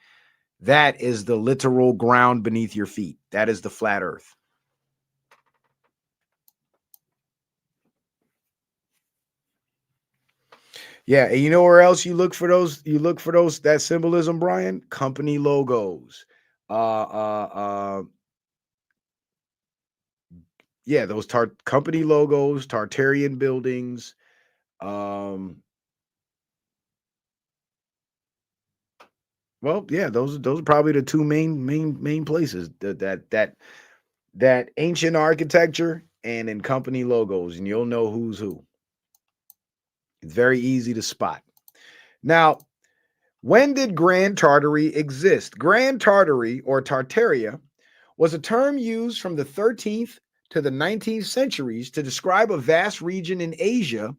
that is the literal ground beneath your feet. That is the flat earth. Yeah, and you know where else you look for those? You look for those that symbolism, Brian. Company logos. Uh, uh, uh. Yeah, those company logos, Tartarian buildings. Well, yeah, those are probably the two main places that ancient architecture and in company logos, and you'll know who's who. It's very easy to spot. Now, when did Grand Tartary exist? Grand Tartary or Tartaria was a term used from the 13th to the 19th centuries to describe a vast region in Asia,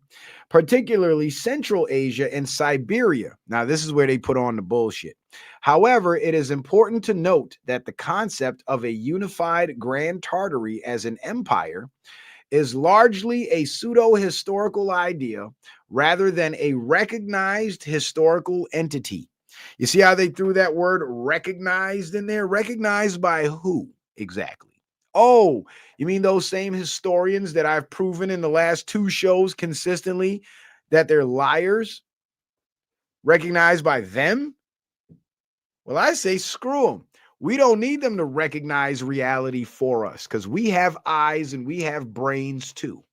particularly Central Asia and Siberia. Now, this is where they put on the bullshit. However, it is important to note that the concept of a unified Grand Tartary as an empire is largely a pseudo historical idea rather than a recognized historical entity. You see how they threw that word recognized in there? Recognized by who exactly? Oh, you mean those same historians that I've proven in the last two shows consistently that they're liars? Recognized by them? Well, I say screw them. We don't need them to recognize reality for us because we have eyes and we have brains too.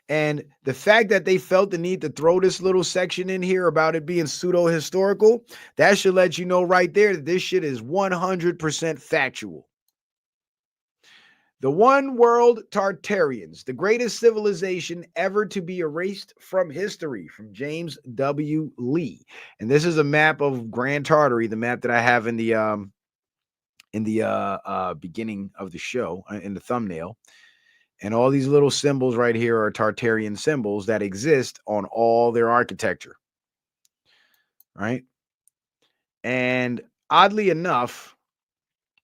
And the fact that they felt the need to throw this little section in here about it being pseudo historical, that should let you know right there that this shit is 100% factual. The one world Tartarians, the greatest civilization ever to be erased from history, from James W. Lee. And this is a map of Grand Tartary, the map that I have in the beginning of the show, in the thumbnail. And all these little symbols right here are Tartarian symbols that exist on all their architecture. Right. And oddly enough,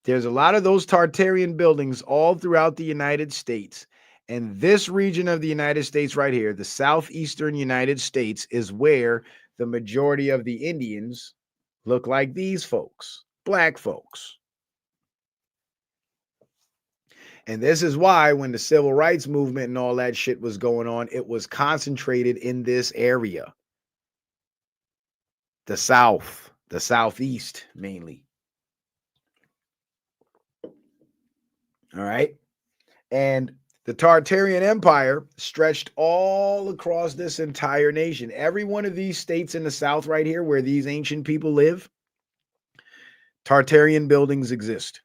there's a lot of those Tartarian buildings all throughout the United States. And this region of the United States right here, the southeastern United States, is where the majority of the Indians look like these folks, black folks. And this is why when the civil rights movement and all that shit was going on, it was concentrated in this area. The South, the Southeast mainly. All right. And the Tartarian Empire stretched all across this entire nation. Every one of these states in the South right here where these ancient people live, Tartarian buildings exist.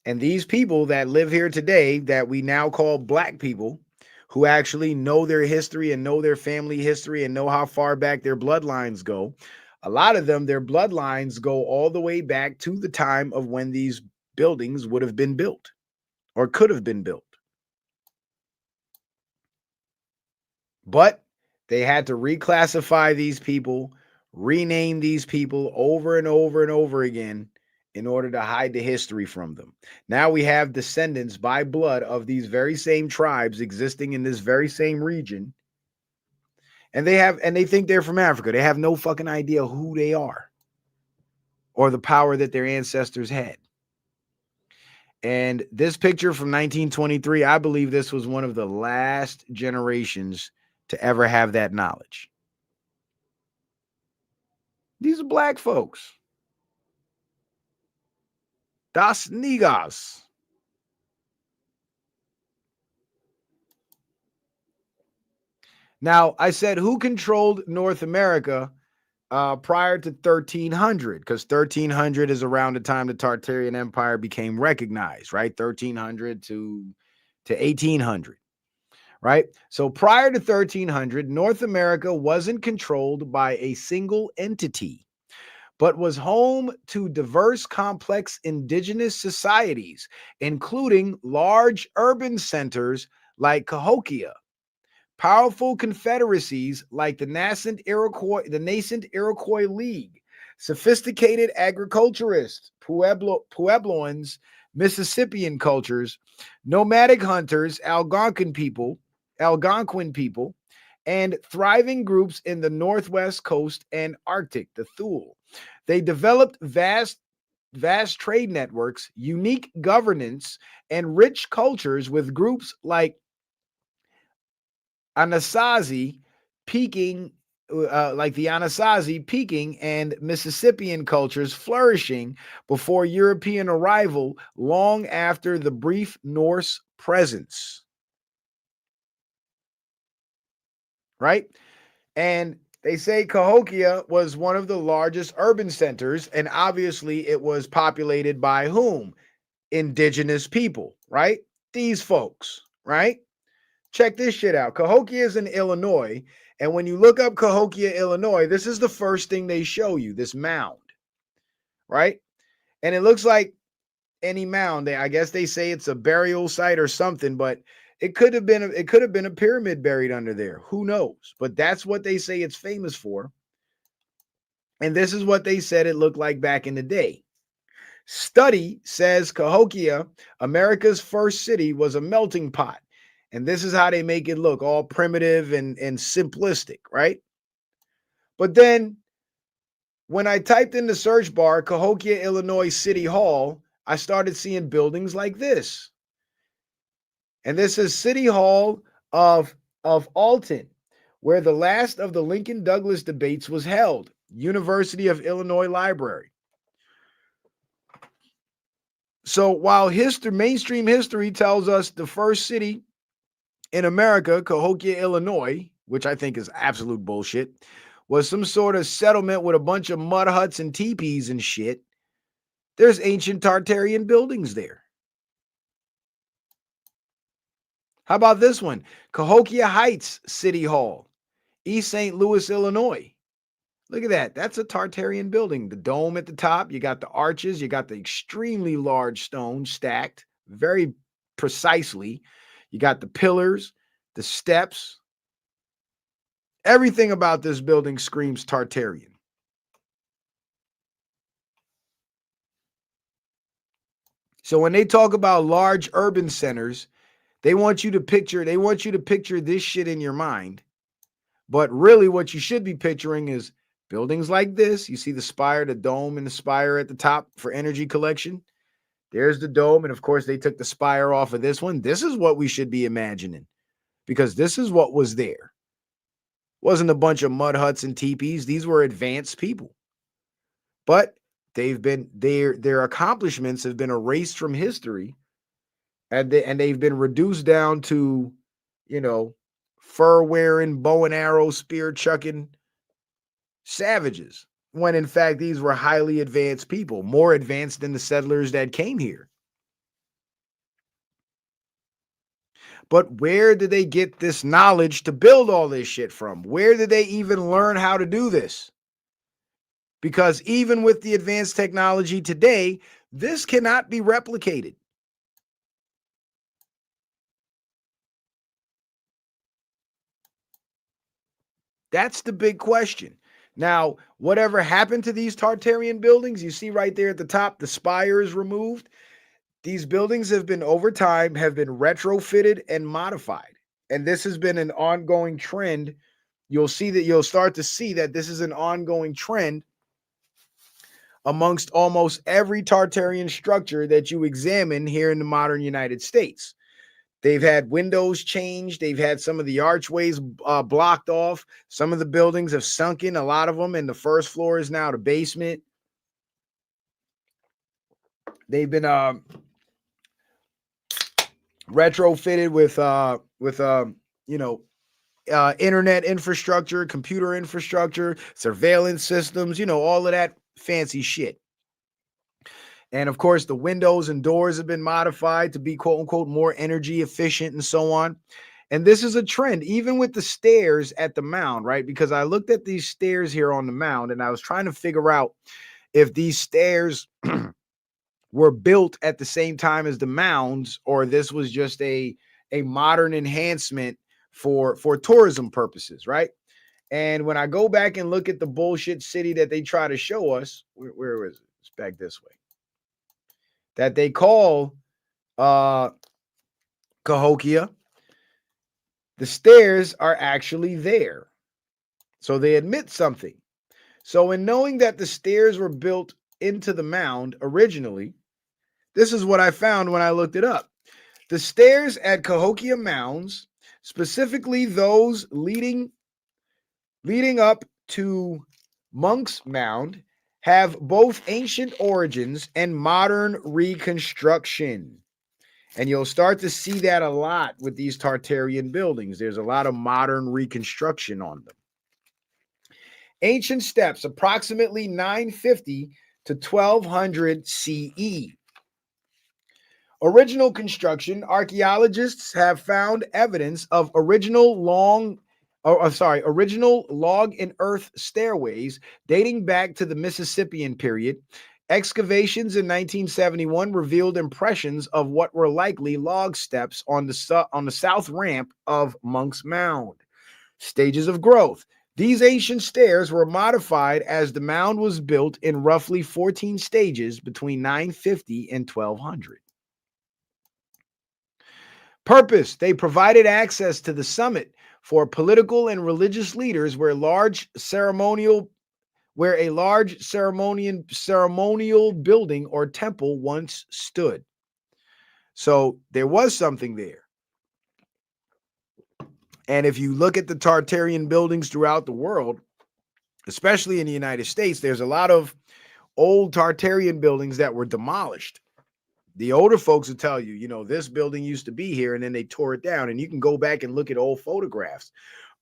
And these people that live here today that we now call black people, who actually know their history and know their family history and know how far back their bloodlines go, a lot of them, their bloodlines go all the way back to the time of when these buildings would have been built or could have been built. But they had to reclassify these people, rename these people over and over and over again in order to hide the history from them. Now we have descendants by blood of these very same tribes existing in this very same region. And they think they're from Africa. They have no fucking idea who they are or the power that their ancestors had. And this picture from 1923, I believe this was one of the last generations to ever have that knowledge. These are black folks. Das Niggas. Now, I said who controlled North America prior to 1300? Because 1300 is around the time the Tartarian Empire became recognized, right? 1300 to 1800, right? So prior to 1300, North America wasn't controlled by a single entity, but was home to diverse, complex indigenous societies, including large urban centers like Cahokia, powerful confederacies like the nascent Iroquois League, sophisticated agriculturists, Puebloans, Mississippian cultures, nomadic hunters, Algonquin people, and thriving groups in the Northwest Coast and Arctic, the Thule. They developed vast trade networks, unique governance, and rich cultures with groups like Anasazi peaking, like the Anasazi peaking and Mississippian cultures flourishing before European arrival, long after the brief Norse presence, right? And they say Cahokia was one of the largest urban centers, and obviously it was populated by whom? Indigenous people, right? These folks, right? Check this shit out. Cahokia is in Illinois. And when you look up Cahokia, Illinois, this is the first thing they show you, this mound, right? And it looks like any mound. I guess they say it's a burial site or something, but it could have been a pyramid buried under there. Who knows? But that's what they say it's famous for. And this is what they said it looked like back in the day. Study says Cahokia, America's first city, was a melting pot. And this is how they make it look all primitive and simplistic, right? But then when I typed in the search bar Cahokia, Illinois City Hall, I started seeing buildings like this. And this is City Hall of Alton, where the last of the Lincoln Douglas debates was held. University of Illinois Library. So while mainstream history tells us the first city in America, Cahokia, Illinois, which I think is absolute bullshit, was some sort of settlement with a bunch of mud huts and teepees and shit, there's ancient Tartarian buildings there. How about this one? Cahokia Heights City Hall, East St. Louis, Illinois. Look at that. That's a Tartarian building. The dome at the top, you got the arches, you got the extremely large stones stacked very precisely. You got the pillars, the steps. Everything about this building screams Tartarian. So when they talk about large urban centers, they want you to picture this shit in your mind. But really what you should be picturing is buildings like this. You see the spire, the dome, and the spire at the top for energy collection. There's the dome. And of course, they took the spire off of this one. This is what we should be imagining because this is what was there. Wasn't a bunch of mud huts and teepees. These were advanced people. But their accomplishments have been erased from history, and they've been reduced down to, fur wearing, bow and arrow, spear chucking savages. When in fact these were highly advanced people, more advanced than the settlers that came here. But where did they get this knowledge to build all this shit from? Where did they even learn how to do this? Because even with the advanced technology today, this cannot be replicated. That's the big question. Now, whatever happened to these Tartarian buildings, you see right there at the top, the spire is removed. These buildings have been over time, have been retrofitted and modified. And this has been an ongoing trend. You'll start to see that this is an ongoing trend amongst almost every Tartarian structure that you examine here in the modern United States. They've had windows changed. They've had some of the archways blocked off. Some of the buildings have sunken, a lot of them, and the first floor is now the basement. They've been retrofitted with you know internet infrastructure, computer infrastructure, surveillance systems, all of that fancy shit. And of course, the windows and doors have been modified to be quote unquote more energy efficient and so on. And this is a trend, even with the stairs at the mound, right? Because I looked at these stairs here on the mound and I was trying to figure out if these stairs were built at the same time as the mounds, or this was just a modern enhancement for tourism purposes, right? And when I go back and look at the bullshit city that they try to show us, where is it? It's back this way. That they call Cahokia, the stairs are actually there. So they admit something. So in knowing that the stairs were built into the mound originally, this is what I found when I looked it up. The stairs at Cahokia Mounds, specifically those leading up to Monk's Mound, have both ancient origins and modern reconstruction. And you'll start to see that a lot with these Tartarian buildings. There's a lot of modern reconstruction on them. Ancient steps, approximately 950 to 1200 CE. Original construction, archaeologists have found evidence of original log and earth stairways dating back to the Mississippian period. Excavations in 1971 revealed impressions of what were likely log steps on the south ramp of Monk's Mound. Stages of growth. These ancient stairs were modified as the mound was built in roughly 14 stages between 950 and 1200. Purpose: they provided access to the summit for political and religious leaders where a large ceremonial building or temple once stood. So there was something there. And if you look at the Tartarian buildings throughout the world, especially in the United States, there's a lot of old Tartarian buildings that were demolished. The older folks will tell you, this building used to be here and then they tore it down. And you can go back and look at old photographs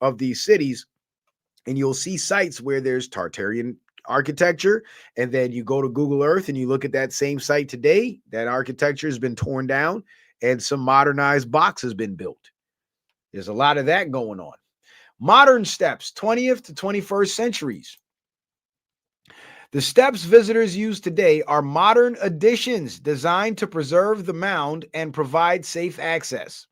of these cities and you'll see sites where there's Tartarian architecture. And then you go to Google Earth and you look at that same site today, that architecture has been torn down and some modernized box has been built. There's a lot of that going on. Modern steps, 20th to 21st centuries. The steps visitors use today are modern additions designed to preserve the mound and provide safe access.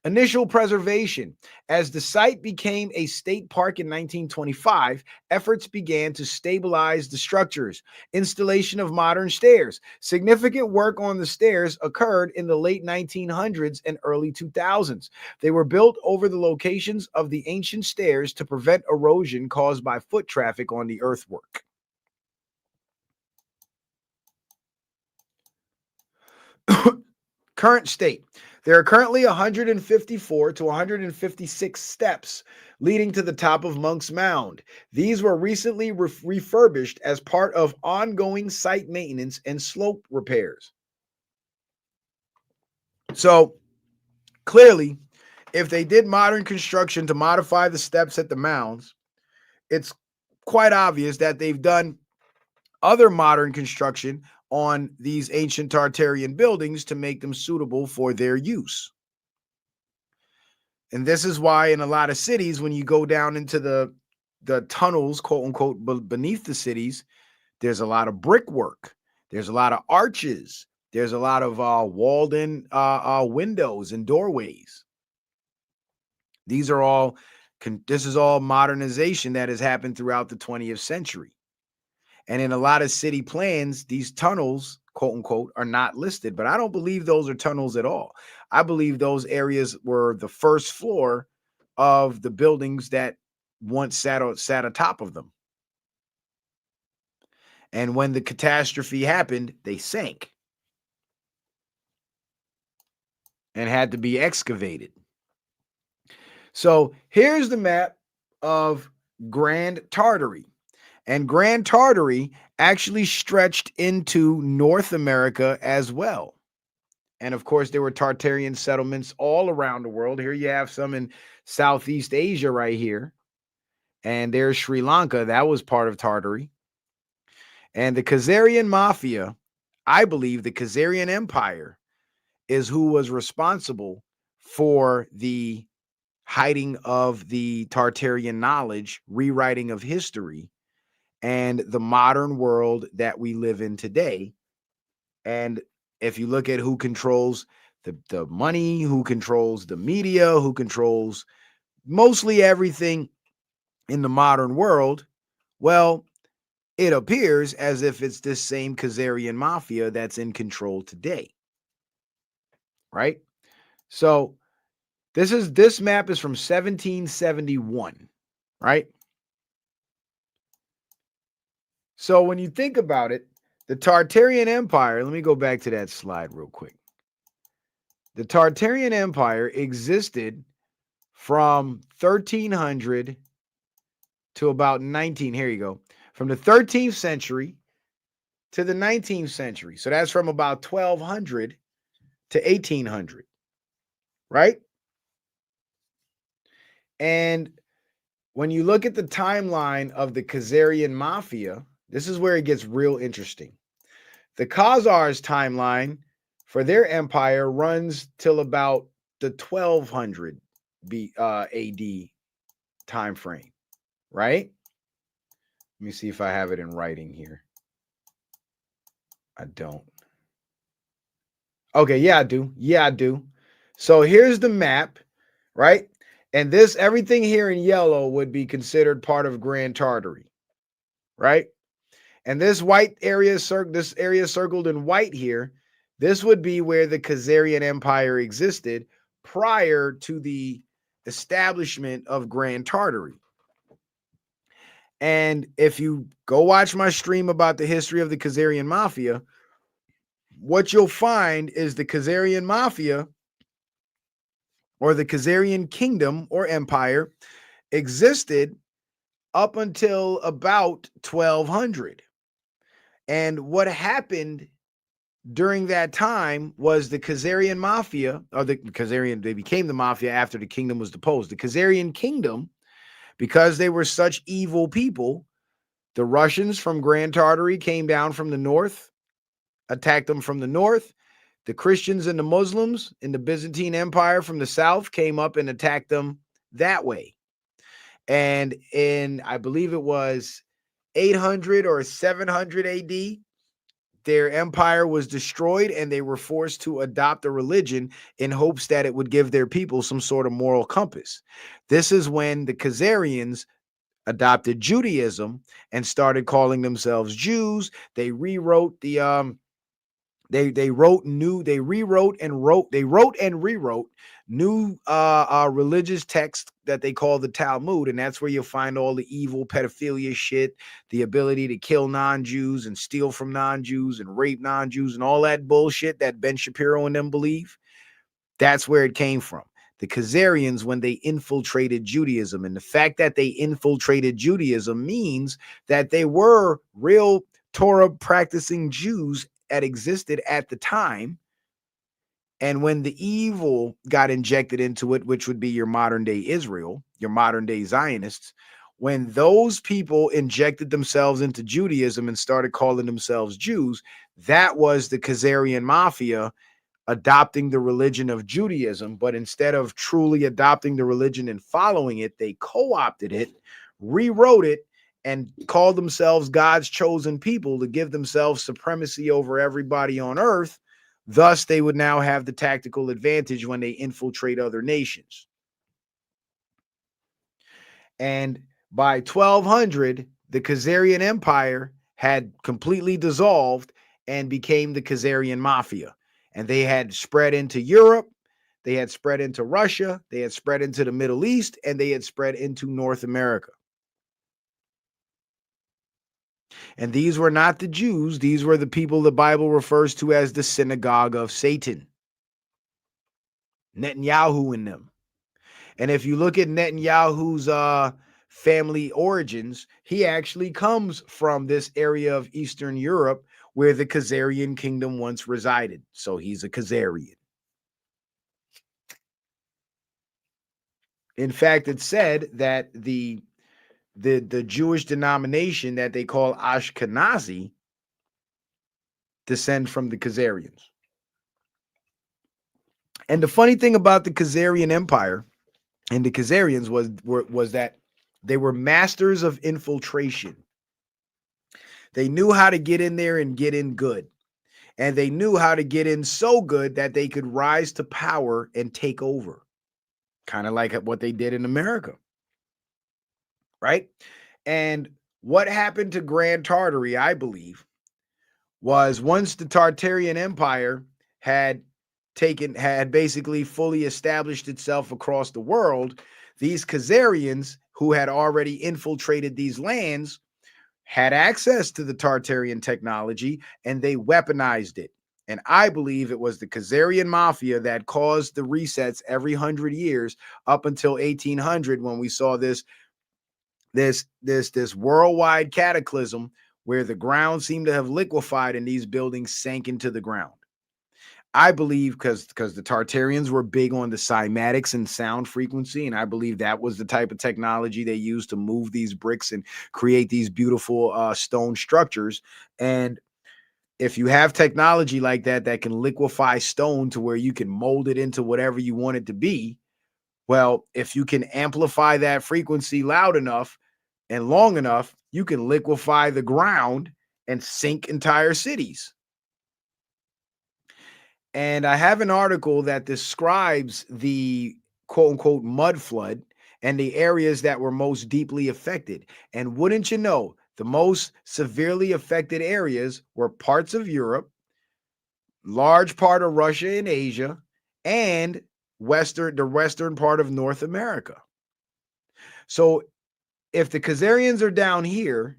Initial preservation. As the site became a state park in 1925, efforts began to stabilize the structures. Installation of modern stairs. Significant work on the stairs occurred in the late 1900s and early 2000s. They were built over the locations of the ancient stairs to prevent erosion caused by foot traffic on the earthwork. Current state. There are currently 154 to 156 steps leading to the top of Monk's Mound. These were recently refurbished as part of ongoing site maintenance and slope repairs. So clearly, if they did modern construction to modify the steps at the mounds, it's quite obvious that they've done other modern construction on these ancient Tartarian buildings to make them suitable for their use. And this is why in a lot of cities, when you go down into the tunnels, quote unquote, beneath the cities, there's a lot of brickwork. There's a lot of arches. There's a lot of walled-in windows and doorways. These are all, this is all modernization that has happened throughout the 20th century. And in a lot of city plans, these tunnels, quote unquote, are not listed. But I don't believe those are tunnels at all. I believe those areas were the first floor of the buildings that once sat atop of them. And when the catastrophe happened, they sank and had to be excavated. So here's the map of Grand Tartary. And Grand Tartary actually stretched into North America as well. And of course, there were Tartarian settlements all around the world. Here you have some in Southeast Asia right here. And there's Sri Lanka. That was part of Tartary. And the Khazarian Mafia, I believe the Khazarian Empire is who was responsible for the hiding of the Tartarian knowledge, rewriting of history, and the modern world that we live in today. And if you look at who controls the money, who controls the media, who controls mostly everything in the modern world, well, it appears as if it's this same Khazarian mafia that's in control today, right? So this map is from 1771, right? So when you think about it, the Tartarian Empire, let me go back to that slide real quick. The Tartarian Empire existed from 1300 to about 19. Here you go. From the 13th century to the 19th century. So that's from about 1200 to 1800, right? And when you look at the timeline of the Khazarian Mafia, this is where it gets real interesting. The Khazars' timeline for their empire runs till about the 1200 AD time frame, right? Let me see if I have it in writing here. I don't. Okay, yeah, I do. Yeah, I do. So here's the map, right? And this everything here in yellow would be considered part of Grand Tartary, right? And this white area, this area circled in white here, this would be where the Khazarian Empire existed prior to the establishment of Grand Tartary. And if you go watch my stream about the history of the Khazarian Mafia, what you'll find is the Khazarian Mafia or the Khazarian Kingdom or Empire existed up until about 1200. And what happened during that time was the Khazarian Mafia, or the Khazarian, they became the Mafia after the kingdom was deposed. The Khazarian Kingdom, because they were such evil people, the Russians from Grand Tartary came down from the north, attacked them from the north. The Christians and the Muslims in the Byzantine Empire from the south came up and attacked them that way. And in, I believe it was 800 or 700 AD, their empire was destroyed and they were forced to adopt a religion in hopes that it would give their people some sort of moral compass. This is when the Khazarians adopted Judaism and started calling themselves Jews. They rewrote the they wrote new they rewrote and wrote they wrote and rewrote new religious texts that they call the Talmud, and that's where you'll find all the evil pedophilia shit, the ability to kill non-Jews and steal from non-Jews and rape non-Jews and all that bullshit that Ben Shapiro and them believe. That's where it came from. The Khazarians, when they infiltrated Judaism, and the fact that they infiltrated Judaism means that they were real Torah practicing Jews that existed at the time. And when the evil got injected into it, which would be your modern day Israel, your modern day Zionists, when those people injected themselves into Judaism and started calling themselves Jews, that was the Khazarian Mafia adopting the religion of Judaism. But instead of truly adopting the religion and following it, they co-opted it, rewrote it, and called themselves God's chosen people to give themselves supremacy over everybody on earth. Thus, they would now have the tactical advantage when they infiltrate other nations. And by 1200, the Khazarian Empire had completely dissolved and became the Khazarian Mafia. And they had spread into Europe, they had spread into Russia, they had spread into the Middle East, and they had spread into North America. And these were not the Jews, these were the people the Bible refers to as the synagogue of Satan, Netanyahu and them. And if you look at Netanyahu's family origins, he actually comes from this area of Eastern Europe where the Khazarian kingdom once resided. So he's a Khazarian. In fact, it's said that the Jewish denomination that they call Ashkenazi descend from the Khazarians. And the funny thing about the Khazarian Empire and the Khazarians was that they were masters of infiltration. They knew how to get in there and get in good. And they knew how to get in so good that they could rise to power and take over. Kind of like what they did in America. Right? And what happened to Grand Tartary, I believe, was once the Tartarian Empire had basically fully established itself across the world, these Khazarians who had already infiltrated these lands had access to the Tartarian technology and they weaponized it. And I believe it was the Khazarian mafia that caused the resets every 100 years up until 1800 when we saw this worldwide cataclysm where the ground seemed to have liquefied and these buildings sank into the ground. I believe because the Tartarians were big on the cymatics and sound frequency, and I believe that was the type of technology they used to move these bricks and create these beautiful stone structures. And if you have technology like that that can liquefy stone to where you can mold it into whatever you want it to be, well, if you can amplify that frequency loud enough and long enough, you can liquefy the ground and sink entire cities. And I have an article that describes the quote unquote mud flood and the areas that were most deeply affected. And wouldn't you know, the most severely affected areas were parts of Europe, large part of Russia and Asia, and the western part of North America. So if the Khazarians are down here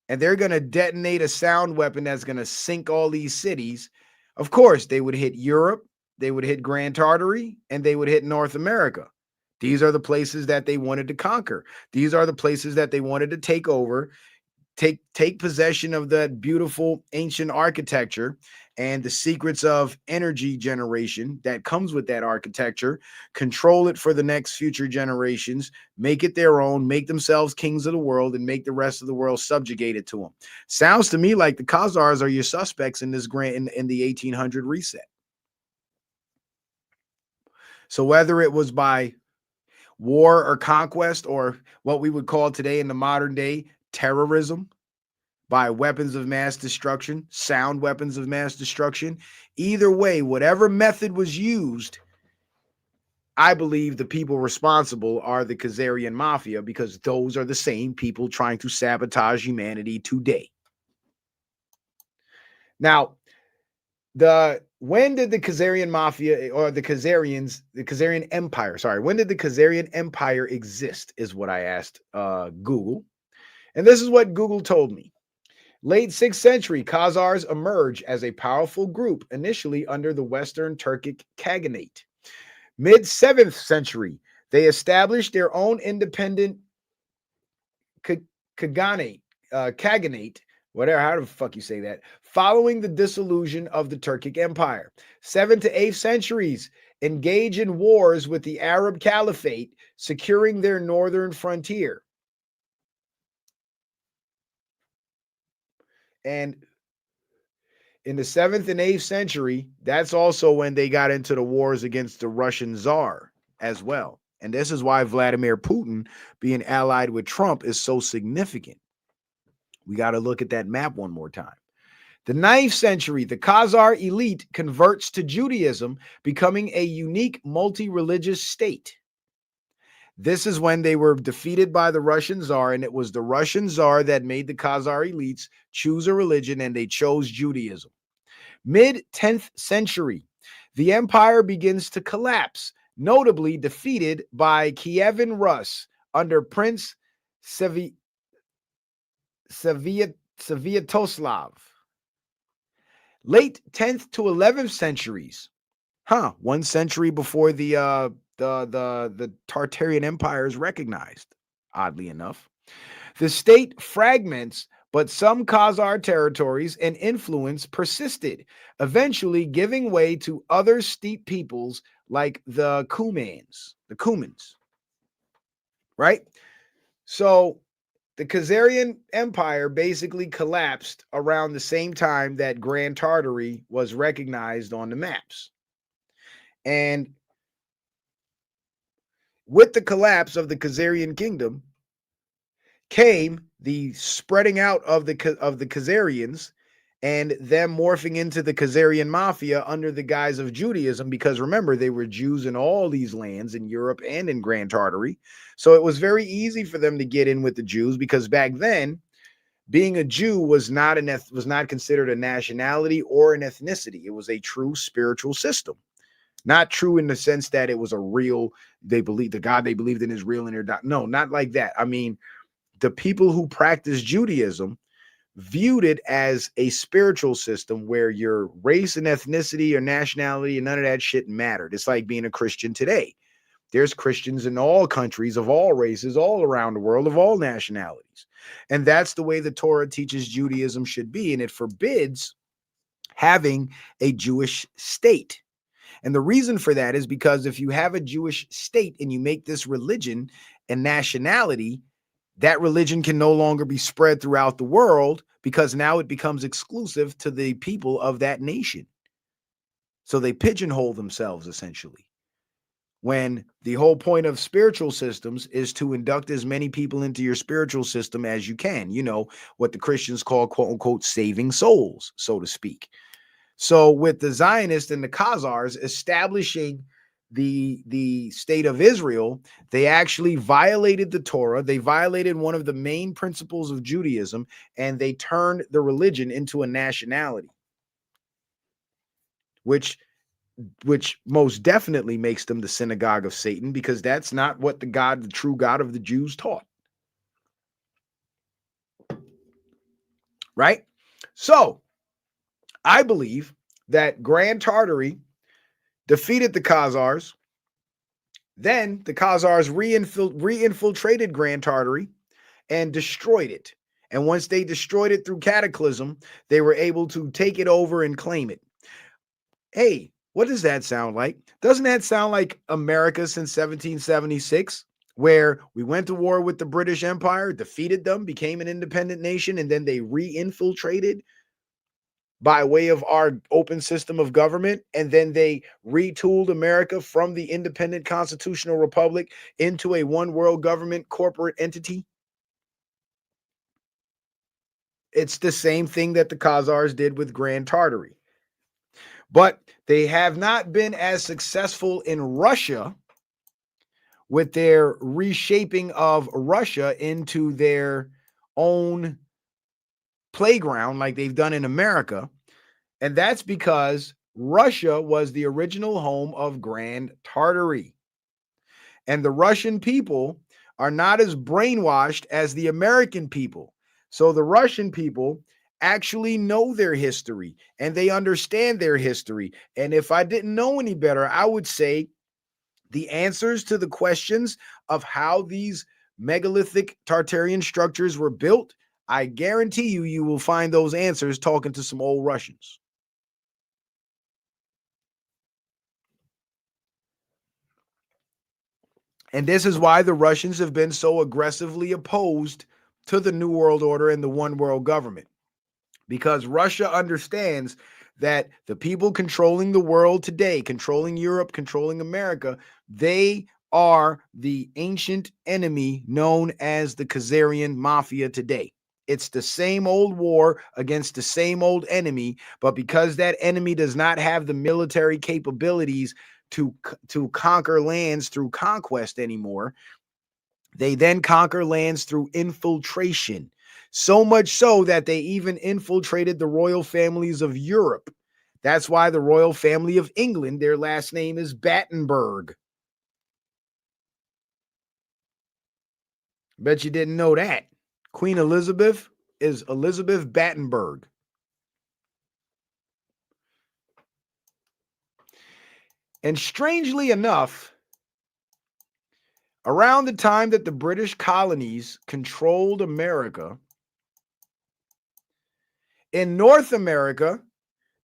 and they're going to detonate a sound weapon that's going to sink all these cities, of course, they would hit Europe, they would hit Grand Tartary, and they would hit North America. These are the places that they wanted to conquer. These are the places that they wanted to take over, take possession of that beautiful ancient architecture and the secrets of energy generation that comes with that architecture, control it for the next future generations, make it their own, make themselves kings of the world, and make the rest of the world subjugated to them. Sounds to me like the Khazars are your suspects in this in the 1800 reset. So whether it was by war or conquest, or what we would call today in the modern day terrorism, by weapons of mass destruction, sound weapons of mass destruction. Either way, whatever method was used, I believe the people responsible are the Khazarian mafia, because those are the same people trying to sabotage humanity today. Now, when did the Khazarian mafia or the Khazarian empire, when did the Khazarian empire exist is what I asked Google. And this is what Google told me. Late 6th century, Khazars emerge as a powerful group, initially under the Western Turkic Khaganate. Mid 7th century, they established their own independent Khaganate, whatever, how the fuck you say that, following the dissolution of the Turkic Empire. 7th to 8th centuries, engage in wars with the Arab Caliphate, securing their northern frontier. And in the 7th and 8th century, that's also when they got into the wars against the Russian Tsar as well. And this is why Vladimir Putin being allied with Trump is so significant. We got to look at that map one more time. The 9th century, the Khazar elite converts to Judaism, becoming a unique multi-religious state. This is when they were defeated by the Russian Tsar, and it was the Russian Tsar that made the Khazar elites choose a religion, and they chose Judaism. Mid-10th century, the empire begins to collapse, notably defeated by Kievan Rus under Prince Sviatoslav Sviatoslav. Late 10th to 11th centuries. 1 century before the Tartarian Empire is recognized, oddly enough. The state fragments, but some Khazar territories and influence persisted, eventually giving way to other steppe peoples like the Cumans, right? So the Khazarian Empire basically collapsed around the same time that Grand Tartary was recognized on the maps. And with the collapse of the Khazarian kingdom came the spreading out of the Khazarians and them morphing into the Khazarian mafia under the guise of Judaism, because remember, they were Jews in all these lands in Europe and in Grand Tartary. So it was very easy for them to get in with the Jews, because back then being a Jew was not was not considered a nationality or an ethnicity. It was a true spiritual system. Not true in the sense that it was a real, they believe the God they believed in is real and they're not. No, not like that. I mean, the people who practice Judaism viewed it as a spiritual system where your race and ethnicity or nationality and none of that shit mattered. It's like being a Christian today. There's Christians in all countries, of all races, all around the world, of all nationalities. And that's the way the Torah teaches Judaism should be. And it forbids having a Jewish state. And the reason for that is because if you have a Jewish state and you make this religion and nationality, that religion can no longer be spread throughout the world, because now it becomes exclusive to the people of that nation. So they pigeonhole themselves essentially, when the whole point of spiritual systems is to induct as many people into your spiritual system as you can. You know, what the Christians call, quote unquote, saving souls, so to speak. So with the Zionists and the Khazars establishing the state of Israel, they actually violated the Torah. They violated one of the main principles of Judaism, and they turned the religion into a nationality, which most definitely makes them the synagogue of Satan, because that's not what the true God of the Jews taught. Right? So I believe that Grand Tartary defeated the Khazars. Then the Khazars re-infiltrated Grand Tartary and destroyed it. And once they destroyed it through cataclysm, they were able to take it over and claim it. Hey, what does that sound like? Doesn't that sound like America since 1776, where we went to war with the British Empire, defeated them, became an independent nation, and then they re-infiltrated by way of our open system of government, and then they retooled America from the independent constitutional republic into a one world government corporate entity? It's the same thing that the Khazars did with Grand Tartary. But they have not been as successful in Russia with their reshaping of Russia into their own playground like they've done in America. And that's because Russia was the original home of Grand Tartary. And the Russian people are not as brainwashed as the American people. So the Russian people actually know their history and they understand their history. And if I didn't know any better, I would say the answers to the questions of how these megalithic Tartarian structures were built, I guarantee you will find those answers talking to some old Russians. And this is why the Russians have been so aggressively opposed to the New World Order and the one world government, because Russia understands that the people controlling the world today, controlling Europe, controlling America, they are the ancient enemy known as the Khazarian Mafia today. It's the same old war against the same old enemy, but because that enemy does not have the military capabilities to conquer lands through conquest anymore, they then conquer lands through infiltration. So much so that they even infiltrated the royal families of Europe. That's why the royal family of England, their last name is Battenberg. Bet you didn't know that. Queen Elizabeth, is Elizabeth Battenberg. And strangely enough, around the time that the British colonies controlled America, in North America,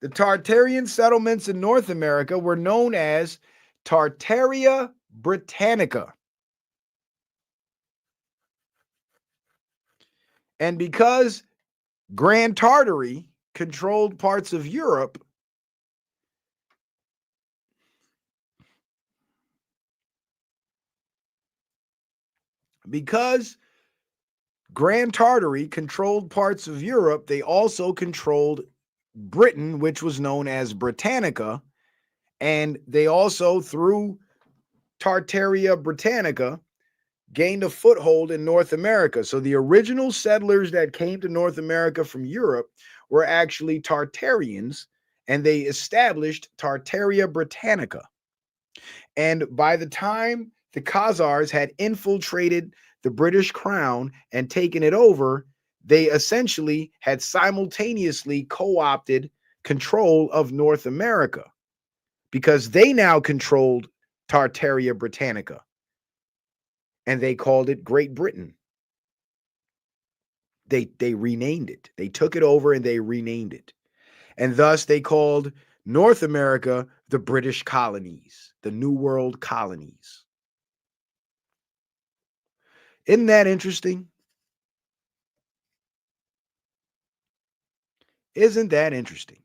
the Tartarian settlements in North America were known as Tartaria Britannica. And because Grand Tartary controlled parts of Europe, because Grand Tartary controlled parts of Europe, they also controlled Britain, which was known as Britannica, and they also, through Tartaria Britannica, gained a foothold in North America. So the original settlers that came to North America from Europe were actually Tartarians, and they established Tartaria Britannica. And by the time the Khazars had infiltrated the British crown and taken it over, they essentially had simultaneously co-opted control of North America because they now controlled Tartaria Britannica and they called it Great Britain. They renamed it. They took it over and they renamed it. And thus they called North America the British colonies, the New World colonies. Isn't that interesting? Isn't that interesting?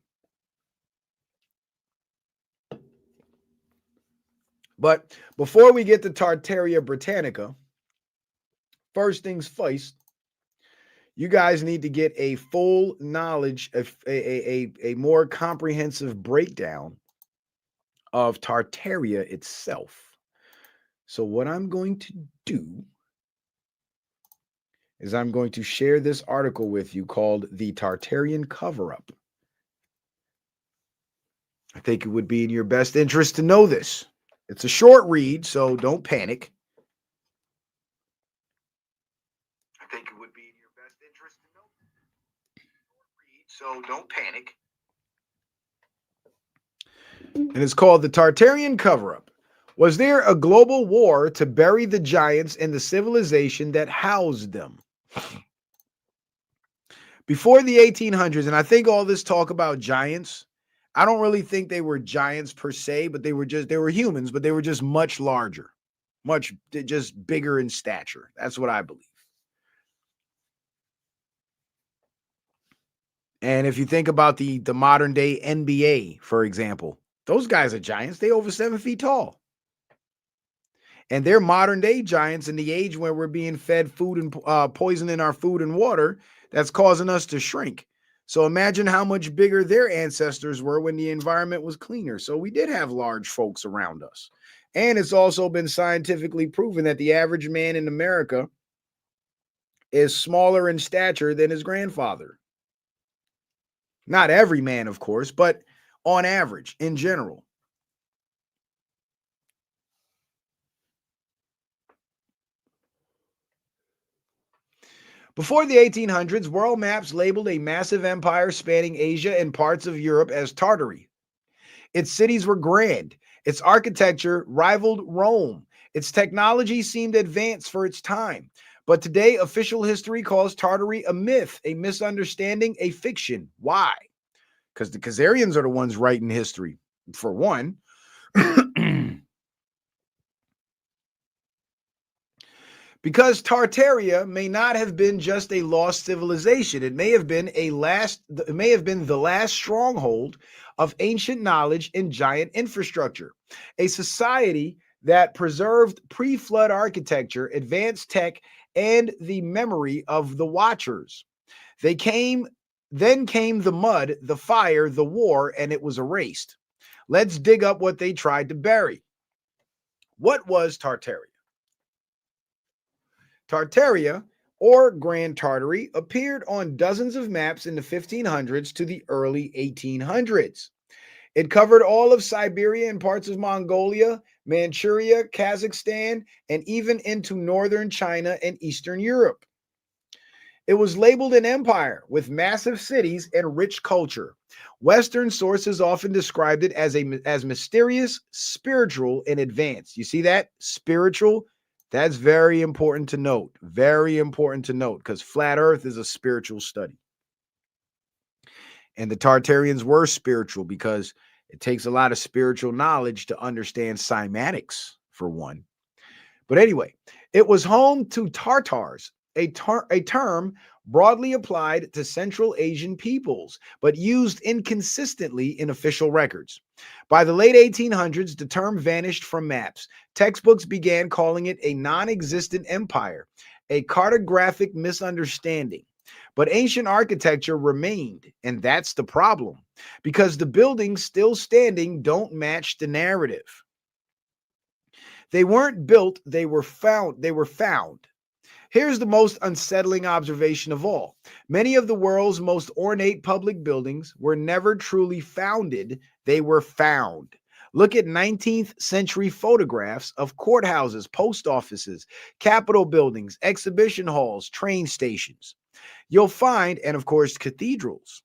But before we get to Tartaria Britannica, first things first, you guys need to get a full knowledge of a more comprehensive breakdown of Tartaria itself. So what I'm going to do is I'm going to share this article with you called The Tartarian Cover-Up. I think it would be in your best interest to know this. It's a short read, so don't panic. I think it would be in your best interest to know this. Short read, so don't panic. And it's called The Tartarian Cover-Up. Was there a global war to bury the giants in the civilization that housed them? Before the 1800s, and I think all this talk about giants, I don't really think they were giants per se, but they were humans, but they were just much larger, much just bigger in stature. That's what I believe. And if you think about the modern day NBA, for example, those guys are giants. They over 7 feet tall. And they're modern day giants in the age where we're being fed food and poisoning our food and water that's causing us to shrink. So imagine how much bigger their ancestors were when the environment was cleaner. So we did have large folks around us. And it's also been scientifically proven that the average man in America is smaller in stature than his grandfather. Not every man, of course, but on average, in general. Before the 1800s, world maps labeled a massive empire spanning Asia and parts of Europe as Tartary. Its cities were grand. Its architecture rivaled Rome. Its technology seemed advanced for its time. But today, official history calls Tartary a myth, a misunderstanding, a fiction. Why? Because the Khazarians are the ones writing history, for one. Because Tartaria may not have been just a lost civilization. It may have been the last stronghold of ancient knowledge and giant infrastructure. A society that preserved pre-flood architecture, advanced tech, and the memory of the Watchers. Then came the mud, the fire, the war, and it was erased. Let's dig up what they tried to bury. What was Tartaria? Tartaria, or Grand Tartary, appeared on dozens of maps in the 1500s to the early 1800s. It covered all of Siberia and parts of Mongolia, Manchuria, Kazakhstan, and even into northern China and Eastern Europe. It was labeled an empire with massive cities and rich culture. Western sources often described it as mysterious, spiritual, and advanced. You see that? Spiritual. That's very important to note. Very important to note because flat earth is a spiritual study. And the Tartarians were spiritual because it takes a lot of spiritual knowledge to understand cymatics, for one. But anyway, it was home to Tartars, a term broadly applied to Central Asian peoples, but used inconsistently in official records. By the late 1800s, the term vanished from maps. Textbooks began calling it a non existent empire, a cartographic misunderstanding. But ancient architecture remained, and that's the problem, because the buildings still standing don't match the narrative. They weren't built, they were found. They were found. Here's the most unsettling observation of all. Many of the world's most ornate public buildings were never truly founded, they were found. Look at 19th century photographs of courthouses, post offices, capitol buildings, exhibition halls, train stations. You'll find, and of course, cathedrals.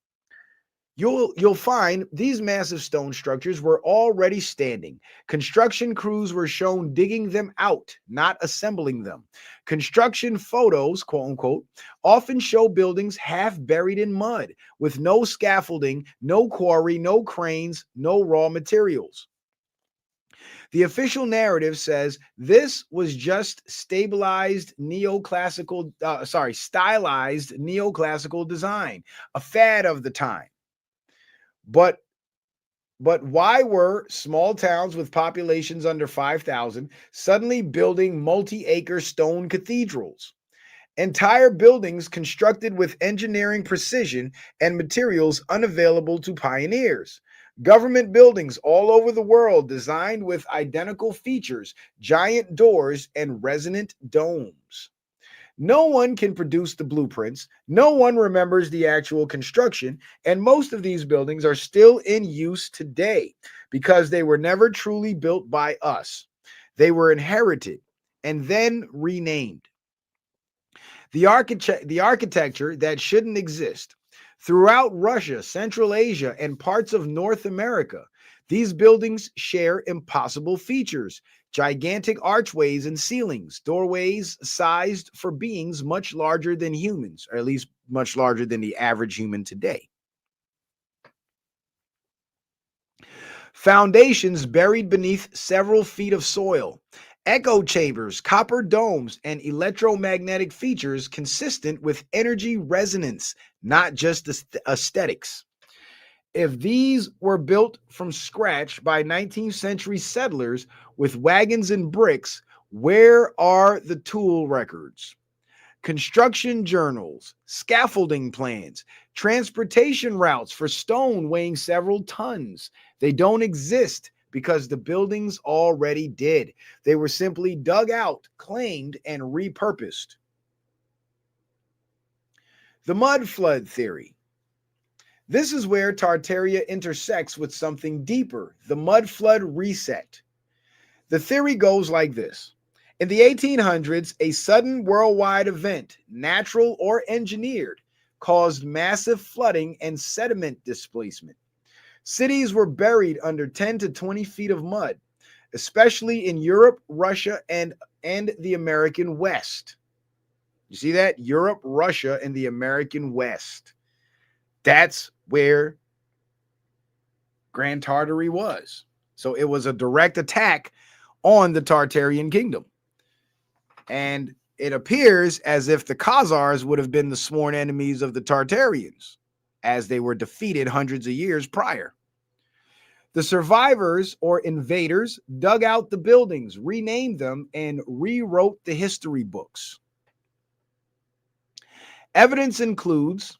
You'll find these massive stone structures were already standing. Construction crews were shown digging them out, not assembling them. Construction photos, quote unquote, often show buildings half buried in mud with no scaffolding, no quarry, no cranes, no raw materials. The official narrative says this was just stylized neoclassical design, a fad of the time. But why were small towns with populations under 5,000 suddenly building multi-acre stone cathedrals? Entire buildings constructed with engineering precision and materials unavailable to pioneers. Government buildings all over the world designed with identical features, giant doors, and resonant domes. No one can produce the blueprints. No one remembers the actual construction. And most of these buildings are still in use today because they were never truly built by us. They were inherited and then renamed. The architecture that shouldn't exist. Throughout Russia, Central Asia, and parts of North America, these buildings share impossible features: gigantic archways and ceilings, doorways sized for beings much larger than humans, or at least much larger than the average human today. Foundations buried beneath several feet of soil. Echo chambers, copper domes, and electromagnetic features consistent with energy resonance, not just aesthetics. If these were built from scratch by 19th century settlers with wagons and bricks, where are the tool records? Construction journals, scaffolding plans, transportation routes for stone weighing several tons. They don't exist because the buildings already did. They were simply dug out, claimed, and repurposed. The mud flood theory. This is where Tartaria intersects with something deeper: the mud flood reset. The theory goes like this. In the 1800s, a sudden worldwide event, natural or engineered, caused massive flooding and sediment displacement. Cities were buried under 10 to 20 feet of mud, especially in Europe, Russia, and the American West. You see that? Europe, Russia, and the American West. That's where Grand Tartary was. So it was a direct attack on the Tartarian kingdom. And it appears as if the Khazars would have been the sworn enemies of the Tartarians, as they were defeated hundreds of years prior. The survivors or invaders dug out the buildings, renamed them, and rewrote the history books. Evidence includes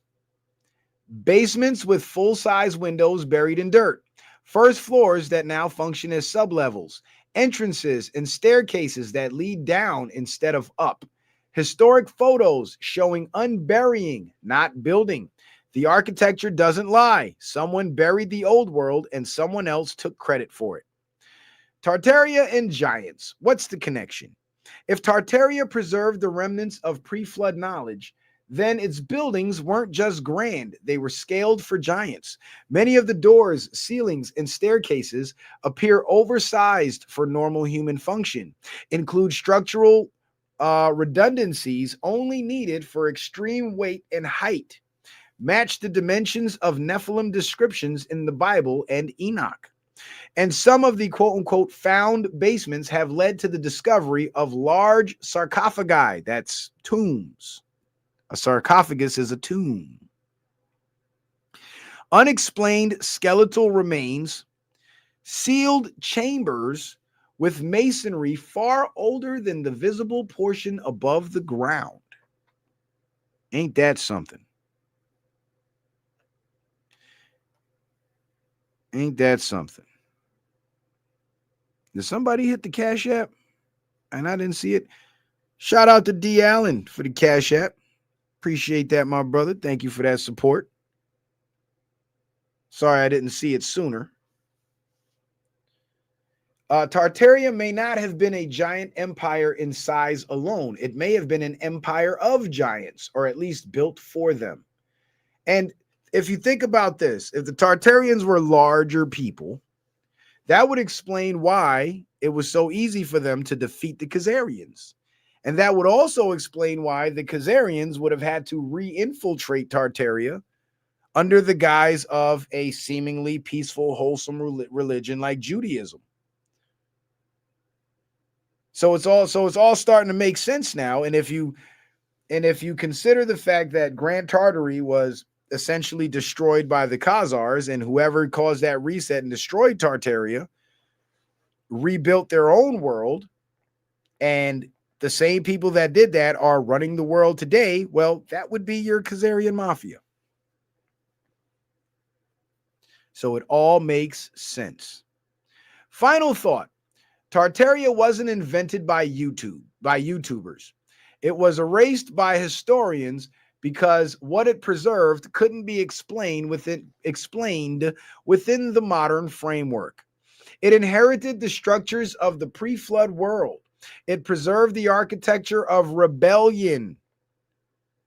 basements with full-size windows buried in dirt, first floors that now function as sublevels, entrances and staircases that lead down instead of up, historic photos showing unburying, not building. The architecture doesn't lie. Someone buried the old world and someone else took credit for it. Tartaria and giants. What's the connection? If Tartaria preserved the remnants of pre-flood knowledge, then its buildings weren't just grand, they were scaled for giants. Many of the doors, ceilings, and staircases appear oversized for normal human function, include structural redundancies only needed for extreme weight and height, match the dimensions of Nephilim descriptions in the Bible and Enoch. And some of the quote unquote found basements have led to the discovery of large sarcophagi, that's tombs. A sarcophagus is a tomb. Unexplained skeletal remains, sealed chambers with masonry far older than the visible portion above the ground. Ain't that something? Ain't that something? Did somebody hit the Cash App and I didn't see it? Shout out to D. Allen for the Cash App. Appreciate that, my brother. Thank you for that support. Sorry I didn't see it sooner. Tartaria may not have been a giant empire in size alone. It may have been an empire of giants, or at least built for them. And if you think about this, if the Tartarians were larger people, that would explain why it was so easy for them to defeat the Khazarians. And that would also explain why the Khazarians would have had to re-infiltrate Tartaria under the guise of a seemingly peaceful, wholesome religion like Judaism. So it's all starting to make sense now. And if you consider the fact that Grand Tartary was essentially destroyed by the Khazars, and whoever caused that reset and destroyed Tartaria rebuilt their own world, and the same people that did that are running the world today, well, that would be your Khazarian mafia. So it all makes sense. Final thought. Tartaria wasn't invented by YouTubers. It was erased by historians because what it preserved couldn't be explained within the modern framework. It inherited the structures of the pre-flood world. It preserved the architecture of rebellion.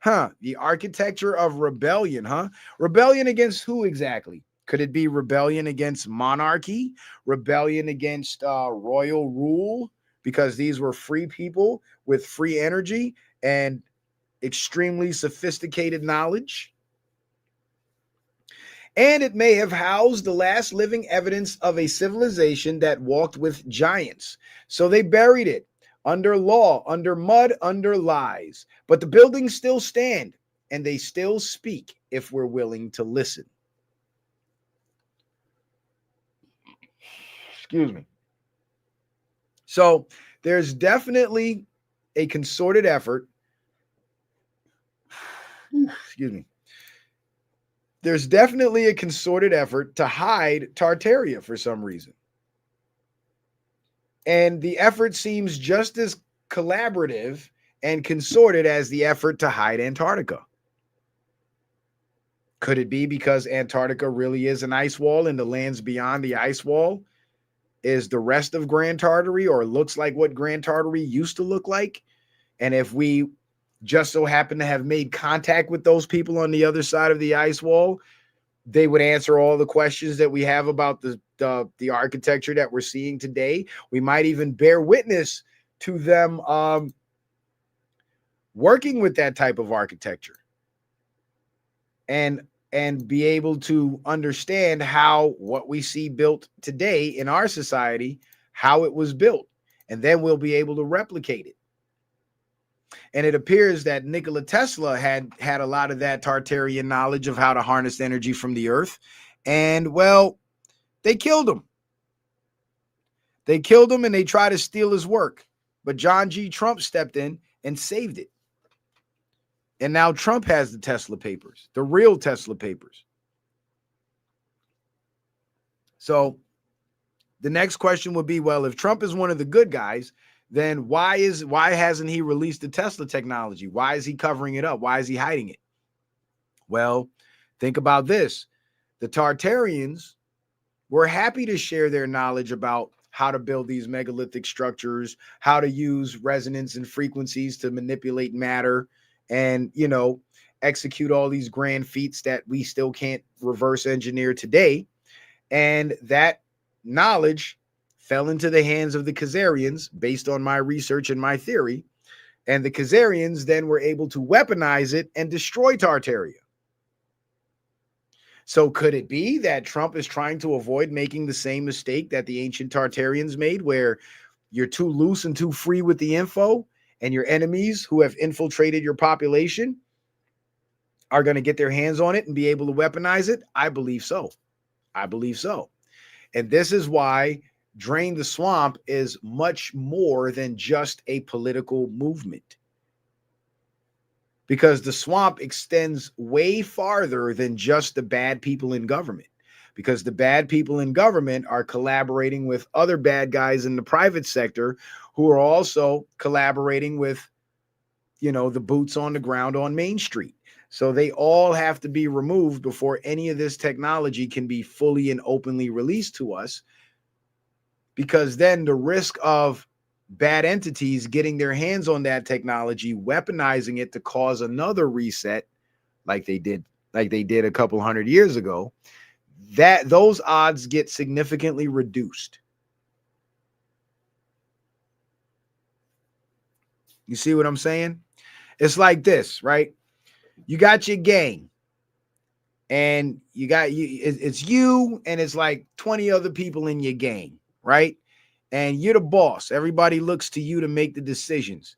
The architecture of rebellion, Rebellion against who exactly? Could it be rebellion against monarchy? Rebellion against royal rule? Because these were free people with free energy and extremely sophisticated knowledge. And it may have housed the last living evidence of a civilization that walked with giants. So they buried it under law, under mud, under lies. But the buildings still stand and they still speak if we're willing to listen. Excuse me. So there's definitely a concerted effort. Excuse me. There's definitely a concerted effort to hide Tartaria for some reason. And the effort seems just as collaborative and concerted as the effort to hide Antarctica. Could it be because Antarctica really is an ice wall and the lands beyond the ice wall is the rest of Grand Tartary, or looks like what Grand Tartary used to look like? And if we just so happen to have made contact with those people on the other side of the ice wall, they would answer all the questions that we have about the architecture that we're seeing today. We might even bear witness to them working with that type of architecture and be able to understand how what we see built today in our society, how it was built, and then we'll be able to replicate it. And it appears that Nikola Tesla had a lot of that Tartarian knowledge of how to harness energy from the earth. And, well, they killed him. They killed him and they tried to steal his work. But John G. Trump stepped in and saved it. And now Trump has the Tesla papers, the real Tesla papers. So the next question would be, well, if Trump is one of the good guys, then why hasn't he released the Tesla technology? Why is he covering it up? Why is he hiding it? Well, think about this. The Tartarians were happy to share their knowledge about how to build these megalithic structures, how to use resonance and frequencies to manipulate matter, and, execute all these grand feats that we still can't reverse engineer today. And that knowledge fell into the hands of the Khazarians based on my research and my theory. And the Khazarians then were able to weaponize it and destroy Tartaria. So could it be that Trump is trying to avoid making the same mistake that the ancient Tartarians made, where you're too loose and too free with the info, and your enemies who have infiltrated your population are going to get their hands on it and be able to weaponize it? I believe so. I believe so. And this is why Drain the Swamp is much more than just a political movement. Because the swamp extends way farther than just the bad people in government. Because the bad people in government are collaborating with other bad guys in the private sector who are also collaborating with, the boots on the ground on Main Street. So they all have to be removed before any of this technology can be fully and openly released to us. Because then the risk of bad entities getting their hands on that technology, weaponizing it to cause another reset, like they did a couple hundred years ago, that those odds get significantly reduced. You see what I'm saying? It's like this, right? You got your gang, and it's you, and it's like 20 other people in your gang, right? And you're the boss. Everybody looks to you to make the decisions.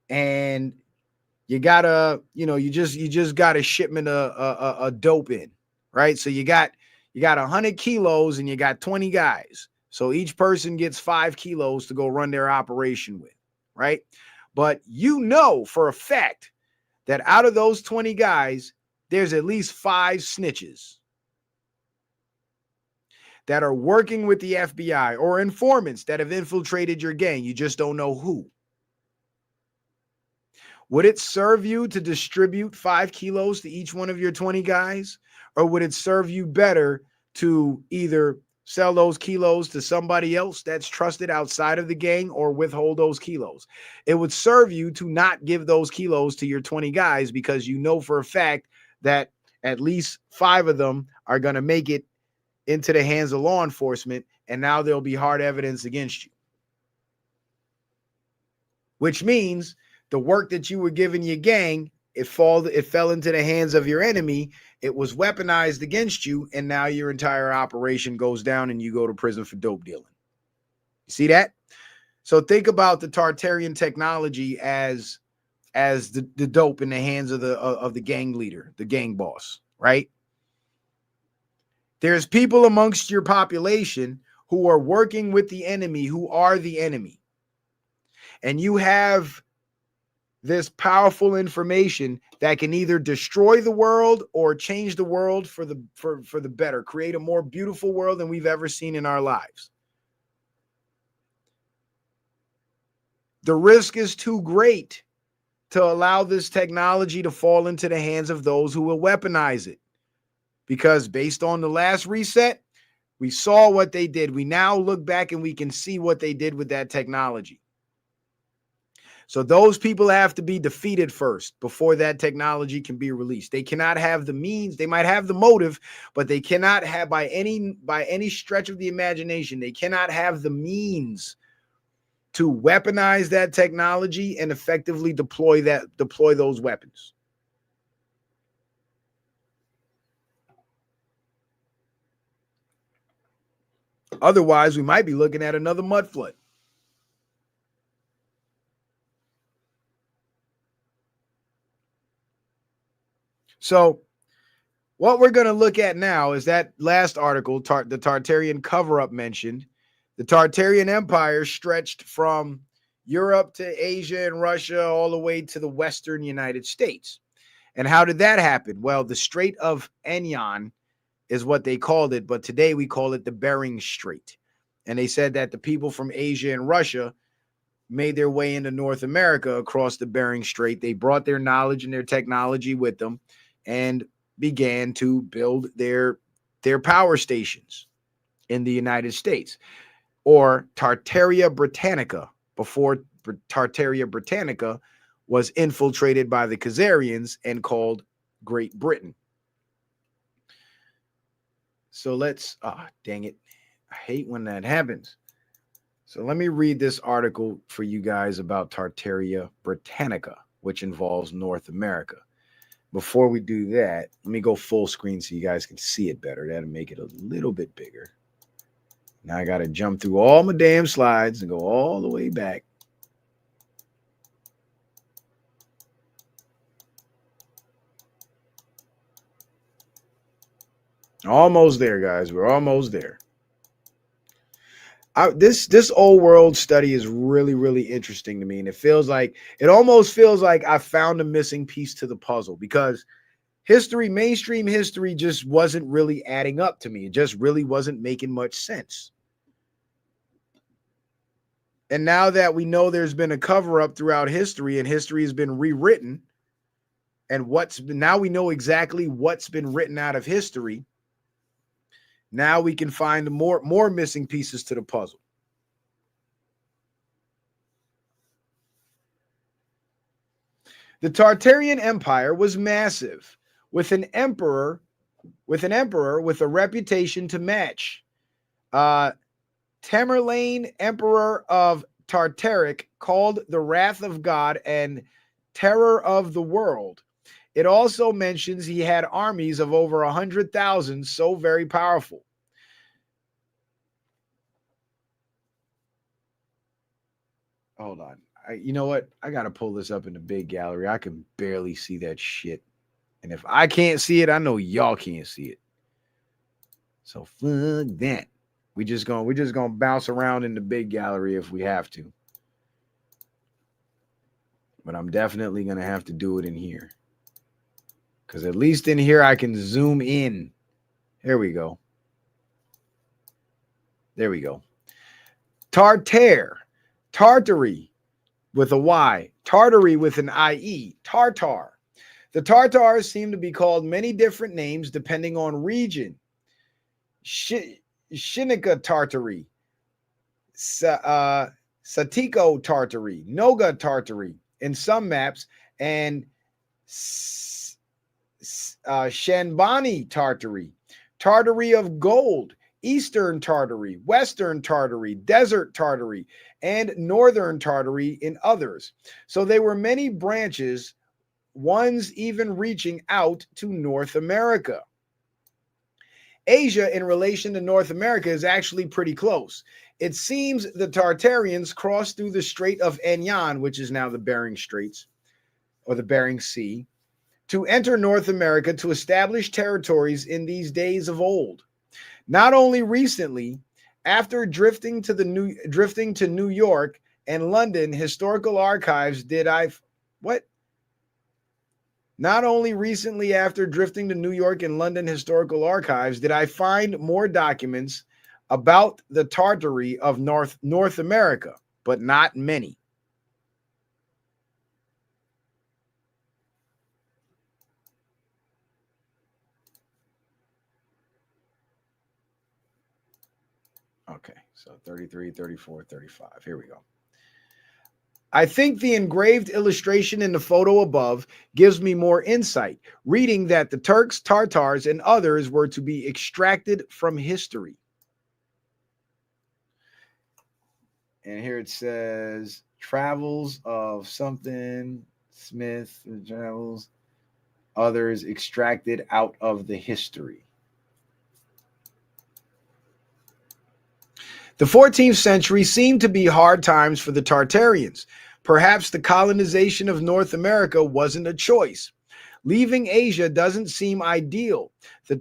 And you gotta, you just got a shipment of dope in, right? So you got 100 kilos and you got 20 guys. So each person gets 5 kilos to go run their operation with, right? But for a fact that out of those 20 guys, there's at least 5 snitches that are working with the FBI or informants that have infiltrated your gang. You just don't know who. Would it serve you to distribute 5 kilos to each one of your 20 guys? Or would it serve you better to either sell those kilos to somebody else that's trusted outside of the gang or withhold those kilos? It would serve you to not give those kilos to your 20 guys, because you know for a fact that at least 5 of them are going to make it into the hands of law enforcement, and now there'll be hard evidence against you. Which means the work that you were giving your gang, it fell into the hands of your enemy. It was weaponized against you, and now your entire operation goes down and you go to prison for dope dealing. You see that? So think about the Tartarian technology as the dope in the hands of the gang leader, the gang boss, right? There's people amongst your population who are working with the enemy, who are the enemy. And you have this powerful information that can either destroy the world or change the world for the better, create a more beautiful world than we've ever seen in our lives. The risk is too great to allow this technology to fall into the hands of those who will weaponize it. Because based on the last reset, we saw what they did. We now look back and we can see what they did with that technology. So those people have to be defeated first before that technology can be released. They cannot have the means. They might have the motive, but they cannot have, by any stretch of the imagination, they cannot have the means to weaponize that technology and effectively deploy those weapons. Otherwise, we might be looking at another mud flood. So what we're going to look at now is that last article, the Tartarian cover-up mentioned. The Tartarian Empire stretched from Europe to Asia and Russia all the way to the Western United States. And how did that happen? Well, the Strait of Enyon is what they called it, but today we call it the Bering Strait. And they said that the people from Asia and Russia made their way into North America across the Bering Strait. They brought their knowledge and their technology with them and began to build their power stations in the United States, or Tartaria Britannica, before Tartaria Britannica was infiltrated by the Khazarians and called Great Britain. So let's, dang it. I hate when that happens. So let me read this article for you guys about Tartaria Britannica, which involves North America. Before we do that, let me go full screen so you guys can see it better. That'll make it a little bit bigger. Now I got to jump through all my damn slides and go all the way back. Almost there, guys. We're almost there. This old world study is really interesting to me, and it almost feels like I found a missing piece to the puzzle because mainstream history just wasn't really adding up to me. It just really wasn't making much sense. And now that we know there's been a cover up throughout history and history has been rewritten, and now we know exactly what's been written out of history. Now we can find more missing pieces to the puzzle. The Tartarian Empire was massive, with an emperor with a reputation to match. Tamerlane, Emperor of Tartaric, called the wrath of God and terror of the world. It also mentions he had armies of over 100,000, so very powerful. Hold on. You know what? I got to pull this up in the big gallery. I can barely see that shit. And if I can't see it, I know y'all can't see it. So fuck that. We're just gonna bounce around in the big gallery if we have to. But I'm definitely gonna have to do it in here. Because at least in here I can zoom in. There we go. There we go. Tartary with a Y. Tartary with an IE. Tartar. The Tartars seem to be called many different names depending on region. Shinika Tartary, Satiko Tartary, Noga Tartary in some maps, and Shanbani Tartary, Tartary of Gold, Eastern Tartary, Western Tartary, Desert Tartary, and Northern Tartary in others. So there were many branches, ones even reaching out to North America. Asia in relation to North America is actually pretty close. It seems the Tartarians crossed through the Strait of Anyan, which is now the Bering Straits or the Bering Sea, to enter North America to establish territories in these days of old. Not only recently, after drifting to New York and London historical archives Not only recently after drifting to New York and London historical archives did I find more documents about the Tartary of North America, but not many. Okay, so 33, 34, 35. Here we go. I think the engraved illustration in the photo above gives me more insight, reading that the Turks, Tartars, and others were to be extracted from history. And here it says, travels of something, Smith, travels, others extracted out of the history. The 14th century seemed to be hard times for the Tartarians. Perhaps the colonization of North America wasn't a choice. Leaving Asia doesn't seem ideal. The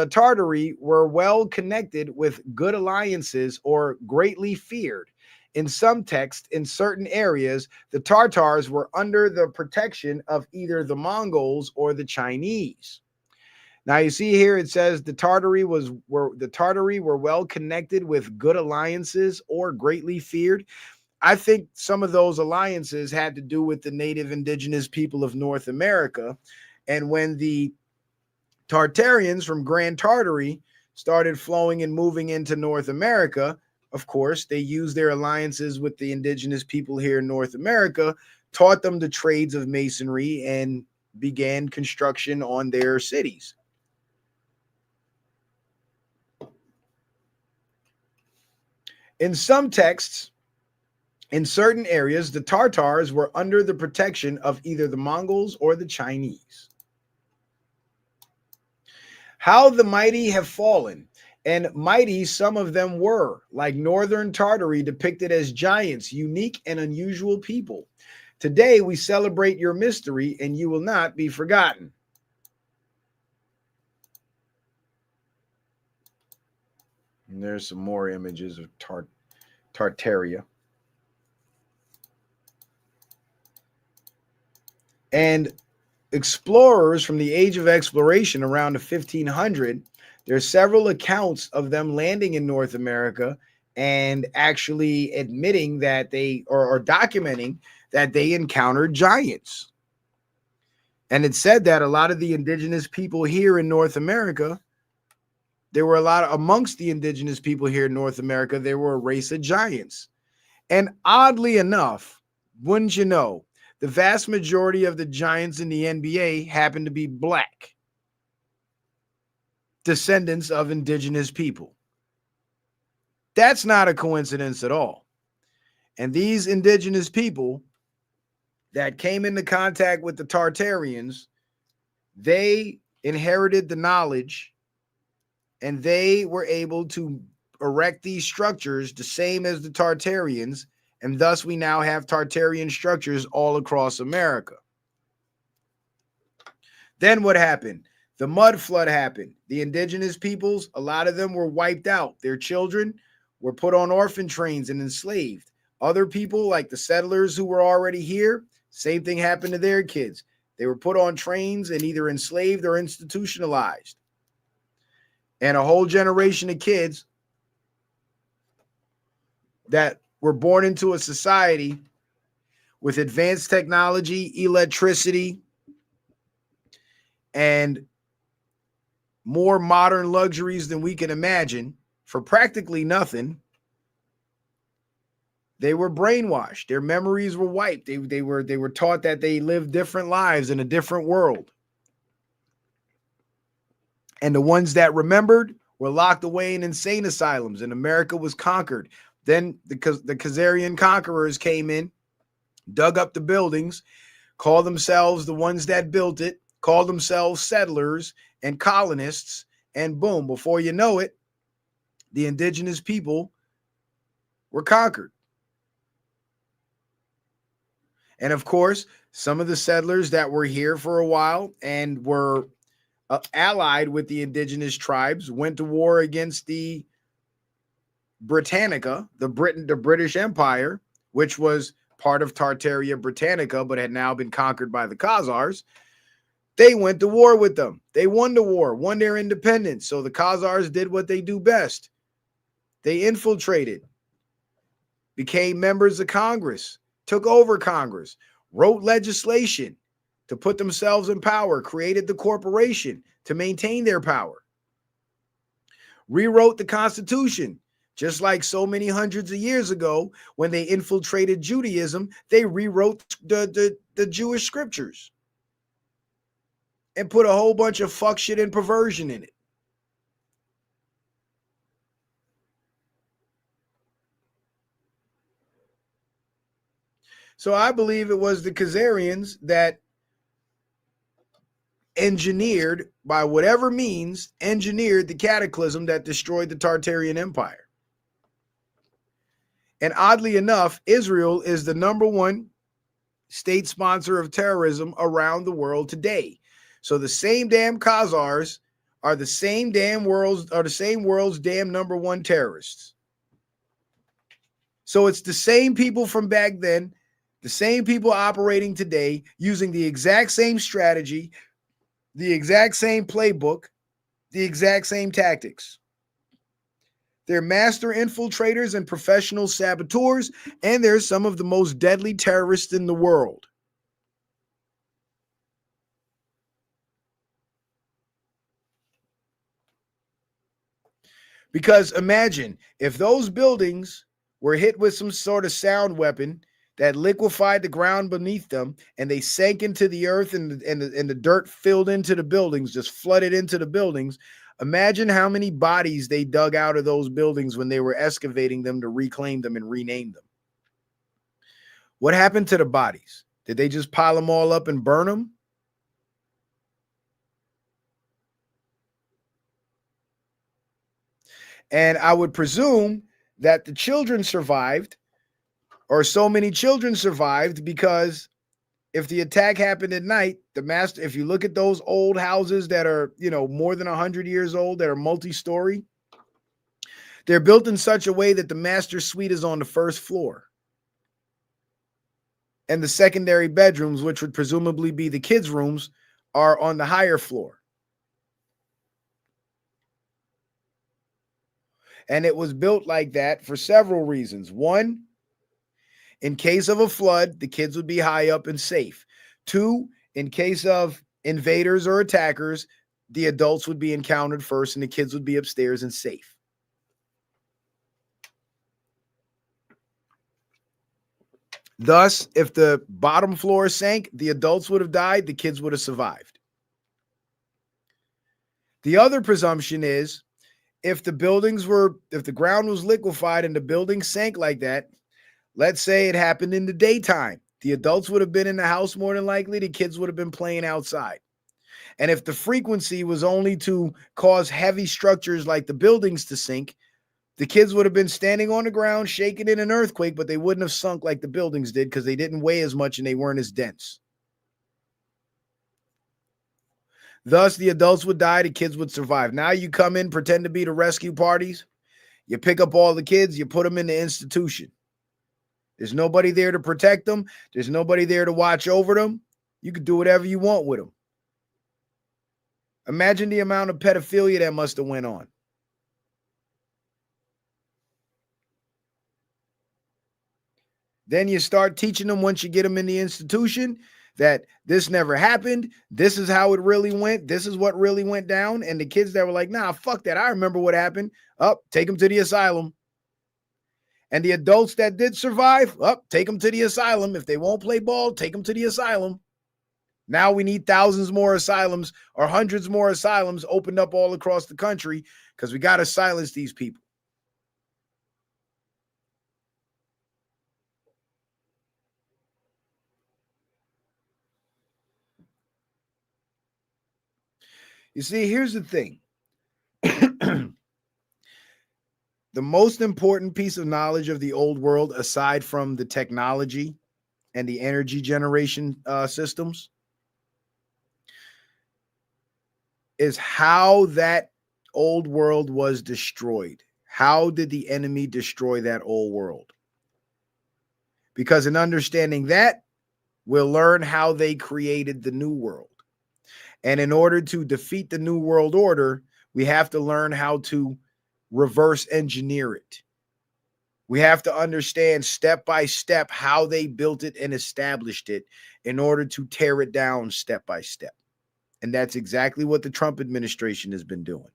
Tartary were well connected with good alliances or greatly feared. In some texts, in certain areas, the Tartars were under the protection of either the Mongols or the Chinese. Now you see here it says the Tartary were well connected with good alliances or greatly feared. I think some of those alliances had to do with the native indigenous people of North America. And when the Tartarians from Grand Tartary started flowing and moving into North America, of course, they used their alliances with the indigenous people here in North America, taught them the trades of masonry, and began construction on their cities. In some texts, in certain areas, the Tartars were under the protection of either the Mongols or the Chinese. How the mighty have fallen. And mighty some of them were, like northern Tartary, depicted as giants, unique and unusual people. Today we celebrate your mystery, and you will not be forgotten. And there's some more images of Tartaria. And explorers from the age of exploration around the 1500, there's several accounts of them landing in North America and actually admitting that they or documenting that they encountered giants. And it said that a lot of the indigenous people here in North America, there were a lot of, amongst the indigenous people here in North America, there were a race of giants. And oddly enough, wouldn't you know, the vast majority of the giants in the NBA happen to be black descendants of indigenous people. That's not a coincidence at all. And these indigenous people that came into contact with the Tartarians, they inherited the knowledge and they were able to erect these structures the same as the Tartarians. And thus we now have Tartarian structures all across America. Then what happened? The mud flood happened. The indigenous peoples, a lot of them were wiped out. Their children were put on orphan trains and enslaved. Other people, like the settlers who were already here, same thing happened to their kids. They were put on trains and either enslaved or institutionalized. And a whole generation of kids that were born into a society with advanced technology, electricity, and more modern luxuries than we can imagine for practically nothing. They were brainwashed. Their memories were wiped. They were taught that they lived different lives in a different world. And the ones that remembered were locked away in insane asylums, and America was conquered. Then the Khazarian conquerors came in, dug up the buildings, called themselves the ones that built it, called themselves settlers and colonists, and boom, before you know it, the indigenous people were conquered. And of course, some of the settlers that were here for a while and were allied with the indigenous tribes went to war against the Britannica, the British Empire, which was part of Tartaria Britannica, but had now been conquered by the Khazars. They went to war with them. They won the war, won their independence. So the Khazars did what they do best. They infiltrated, became members of Congress, took over Congress, wrote legislation to put themselves in power, created the corporation to maintain their power, rewrote the Constitution. Just like so many hundreds of years ago, when they infiltrated Judaism, they rewrote the Jewish scriptures and put a whole bunch of fuck shit and perversion in it. So I believe it was the Khazarians that engineered, by whatever means, engineered the cataclysm that destroyed the Tartarian Empire. And oddly enough, Israel is the number one state sponsor of terrorism around the world today. So the same damn Khazars are the same world's damn number one terrorists. So it's the same people from back then, the same people operating today, using the exact same strategy, the exact same playbook, the exact same tactics. They're master infiltrators and professional saboteurs, and they're some of the most deadly terrorists in the world. Because imagine if those buildings were hit with some sort of sound weapon that liquefied the ground beneath them, and they sank into the earth, and the dirt filled into the buildings, just flooded into the buildings. Imagine how many bodies they dug out of those buildings when they were excavating them to reclaim them and rename them. What happened to the bodies? Did they just pile them all up and burn them? And I would presume that the children survived, or so many children survived, because if the attack happened at night, the master, if you look at those old houses that are, more than 100 years old, that are multi-story, they're built in such a way that the master suite is on the first floor. And the secondary bedrooms, which would presumably be the kids' rooms, are on the higher floor. And it was built like that for several reasons. One, in case of a flood, the kids would be high up and safe. Two, in case of invaders or attackers, the adults would be encountered first and the kids would be upstairs and safe. Thus, if the bottom floor sank, the adults would have died, the kids would have survived. The other presumption is if the ground was liquefied and the building sank like that, let's say it happened in the daytime, the adults would have been in the house more than likely, the kids would have been playing outside. And if the frequency was only to cause heavy structures like the buildings to sink, the kids would have been standing on the ground, shaking in an earthquake, but they wouldn't have sunk like the buildings did because they didn't weigh as much and they weren't as dense. Thus, the adults would die, the kids would survive. Now you come in, pretend to be the rescue parties. You pick up all the kids, you put them in the institution. There's nobody there to protect them. There's nobody there to watch over them. You can do whatever you want with them. Imagine the amount of pedophilia that must have went on. Then you start teaching them, once you get them in the institution, that this never happened. This is how it really went. This is what really went down. And the kids that were like, nah, fuck that, I remember what happened. Take them to the asylum. And the adults that did survive, take them to the asylum. If they won't play ball, take them to the asylum. Now we need thousands more asylums, or hundreds more asylums opened up all across the country, because we got to silence these people. You see, here's the thing. The most important piece of knowledge of the old world, aside from the technology and the energy generation systems, is how that old world was destroyed. How did the enemy destroy that old world? Because in understanding that, we'll learn how they created the new world. And in order to defeat the new world order, we have to learn how to reverse engineer it. We have to understand step by step how they built it and established it in order to tear it down step by step. And that's exactly what the Trump administration has been doing,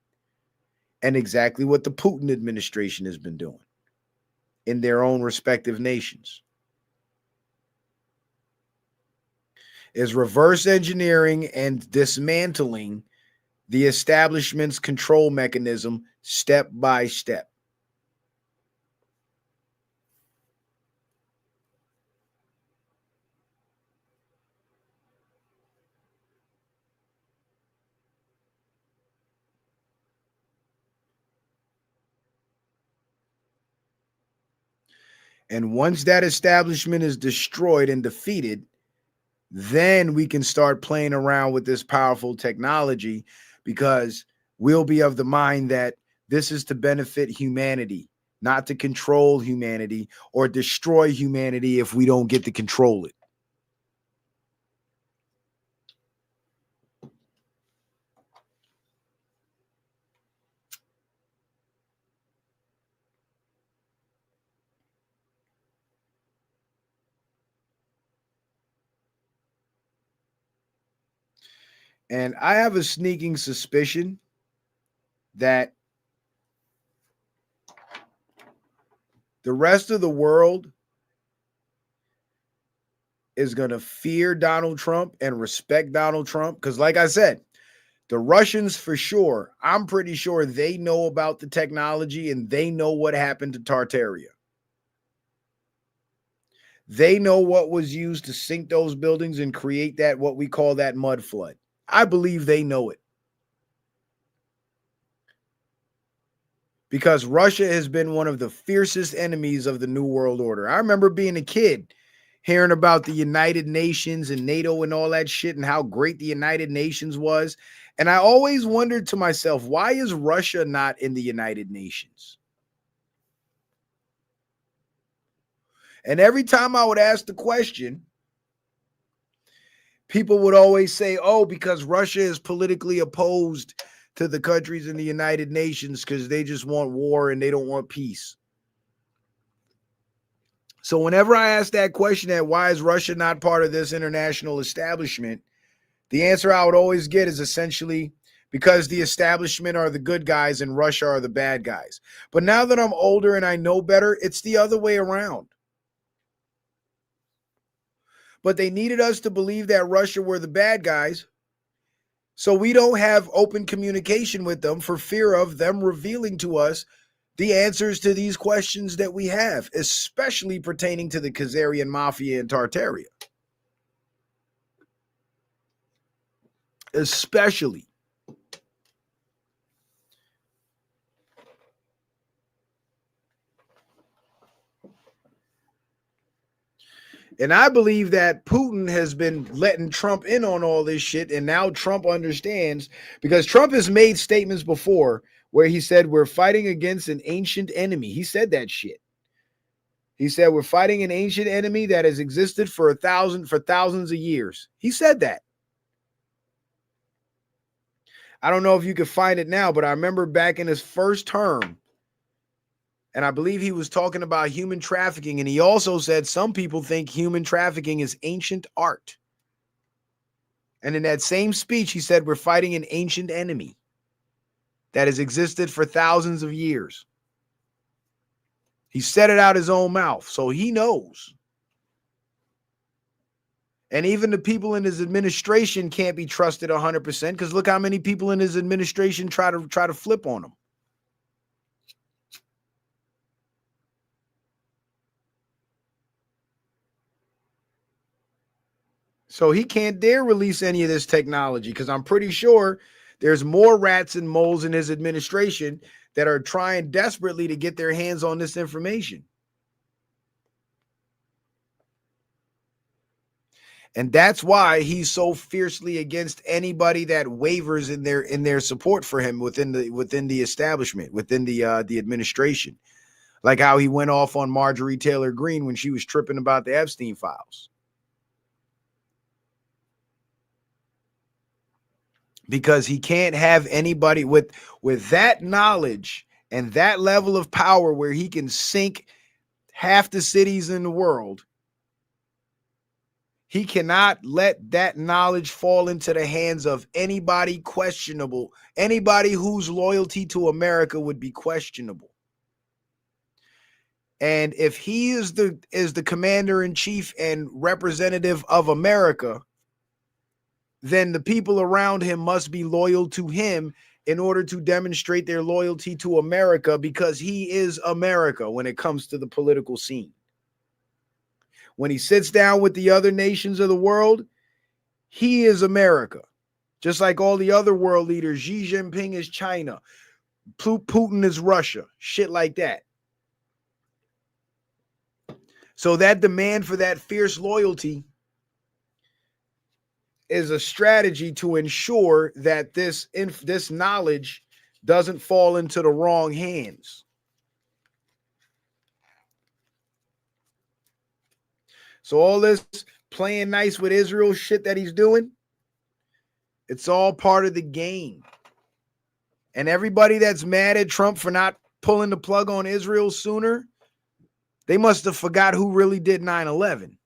and exactly what the Putin administration has been doing in their own respective nations. Is reverse engineering and dismantling the establishment's control mechanism step by step. And once that establishment is destroyed and defeated, then we can start playing around with this powerful technology, because we'll be of the mind that this is to benefit humanity, not to control humanity or destroy humanity if we don't get to control it. And I have a sneaking suspicion that the rest of the world is going to fear Donald Trump and respect Donald Trump. Because, like I said, the Russians, for sure, I'm pretty sure they know about the technology and they know what happened to Tartaria. They know what was used to sink those buildings and create that, what we call that mud flood. I believe they know it. Because Russia has been one of the fiercest enemies of the New World Order. I remember being a kid hearing about the United Nations and NATO and all that shit and how great the United Nations was. And I always wondered to myself, why is Russia not in the United Nations? And every time I would ask the question, people would always say, oh, because Russia is politically opposed to the countries in the United Nations because they just want war and they don't want peace. So whenever I ask that question, that why is Russia not part of this international establishment, the answer I would always get is essentially because the establishment are the good guys and Russia are the bad guys. But now that I'm older and I know better, it's the other way around. But they needed us to believe that Russia were the bad guys, so we don't have open communication with them for fear of them revealing to us the answers to these questions that we have, especially pertaining to the Khazarian Mafia and Tartaria. Especially. And I believe that Putin has been letting Trump in on all this shit. And now Trump understands, because Trump has made statements before where he said, we're fighting against an ancient enemy. He said that shit. He said, we're fighting an ancient enemy that has existed for thousands of years. He said that. I don't know if you could find it now, but I remember back in his first term, and I believe he was talking about human trafficking. And he also said some people think human trafficking is ancient art. And in that same speech, he said, we're fighting an ancient enemy that has existed for thousands of years. He said it out his own mouth, so he knows. And even the people in his administration can't be trusted 100% because look how many people in his administration try to flip on him. So he can't dare release any of this technology because I'm pretty sure there's more rats and moles in his administration that are trying desperately to get their hands on this information. And that's why he's so fiercely against anybody that wavers in their support for him within the establishment, within the administration. Like how he went off on Marjorie Taylor Greene when she was tripping about the Epstein files. Because he can't have anybody with that knowledge and that level of power where he can sink half the cities in the world. He cannot let that knowledge fall into the hands of anybody questionable, anybody whose loyalty to America would be questionable. And if he is the commander in chief and representative of America, then the people around him must be loyal to him in order to demonstrate their loyalty to America, because he is America when it comes to the political scene. When he sits down with the other nations of the world, he is America. Just like all the other world leaders, Xi Jinping is China, Putin is Russia, shit like that. So that demand for that fierce loyalty is a strategy to ensure that this knowledge doesn't fall into the wrong hands. So all this playing nice with Israel shit that he's doing, it's all part of the game. And everybody that's mad at Trump for not pulling the plug on Israel sooner, they must have forgot who really did 9/11.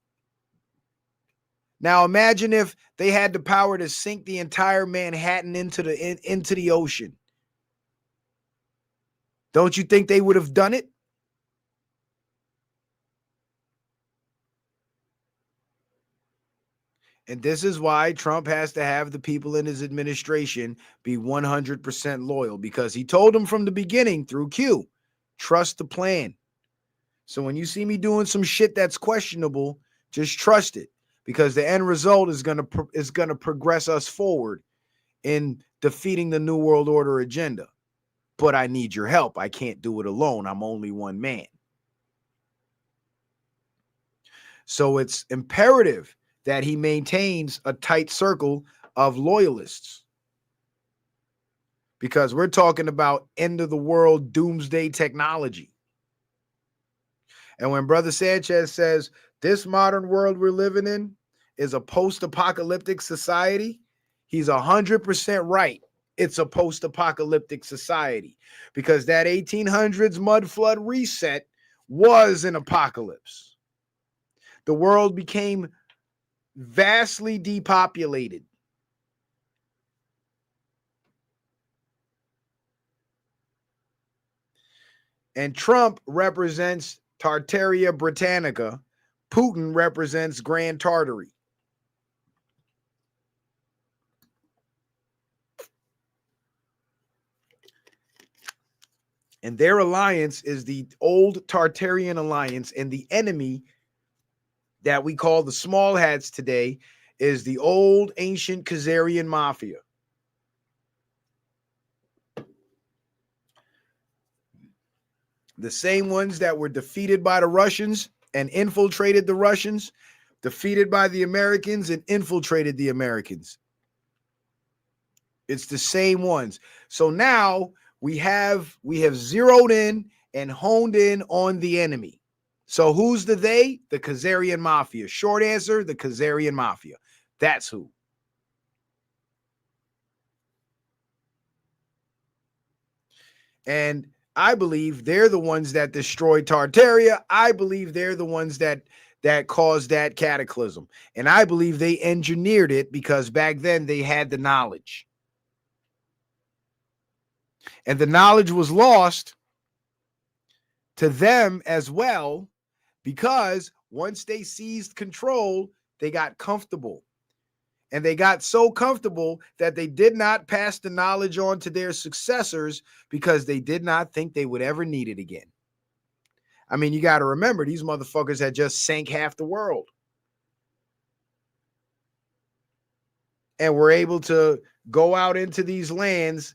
Now imagine if they had the power to sink the entire Manhattan into the ocean. Don't you think they would have done it? And this is why Trump has to have the people in his administration be 100% loyal, because he told them from the beginning through Q, trust the plan. So when you see me doing some shit that's questionable, just trust it, because the end result is going to progress us forward in defeating the New World Order agenda. But I need your help. I can't do it alone. I'm only one man. So it's imperative that he maintains a tight circle of loyalists, because we're talking about end of the world doomsday technology. And when Brother Sanchez says this modern world we're living in is a post-apocalyptic society, he's 100% right. It's a post-apocalyptic society, because that 1800s mud flood reset was an apocalypse. The world became vastly depopulated. And Trump represents Tartaria Britannica. Putin represents Grand Tartary. And their alliance is the old Tartarian alliance, and the enemy that we call the small hats today is the old ancient Khazarian mafia. The same ones that were defeated by the Russians and infiltrated the Russians, defeated by the Americans and infiltrated the Americans. It's the same ones. So now we have zeroed in and honed in on the enemy. So who's the they? The Khazarian mafia. Short answer, the Khazarian mafia. That's who. And I believe they're the ones that destroyed Tartaria. I believe they're the ones that caused that cataclysm. And I believe they engineered it, because back then they had the knowledge. And the knowledge was lost to them as well, because once they seized control, they got comfortable. And they got so comfortable that they did not pass the knowledge on to their successors, because they did not think they would ever need it again. I mean, you got to remember, these motherfuckers had just sank half the world. And were able to go out into these lands,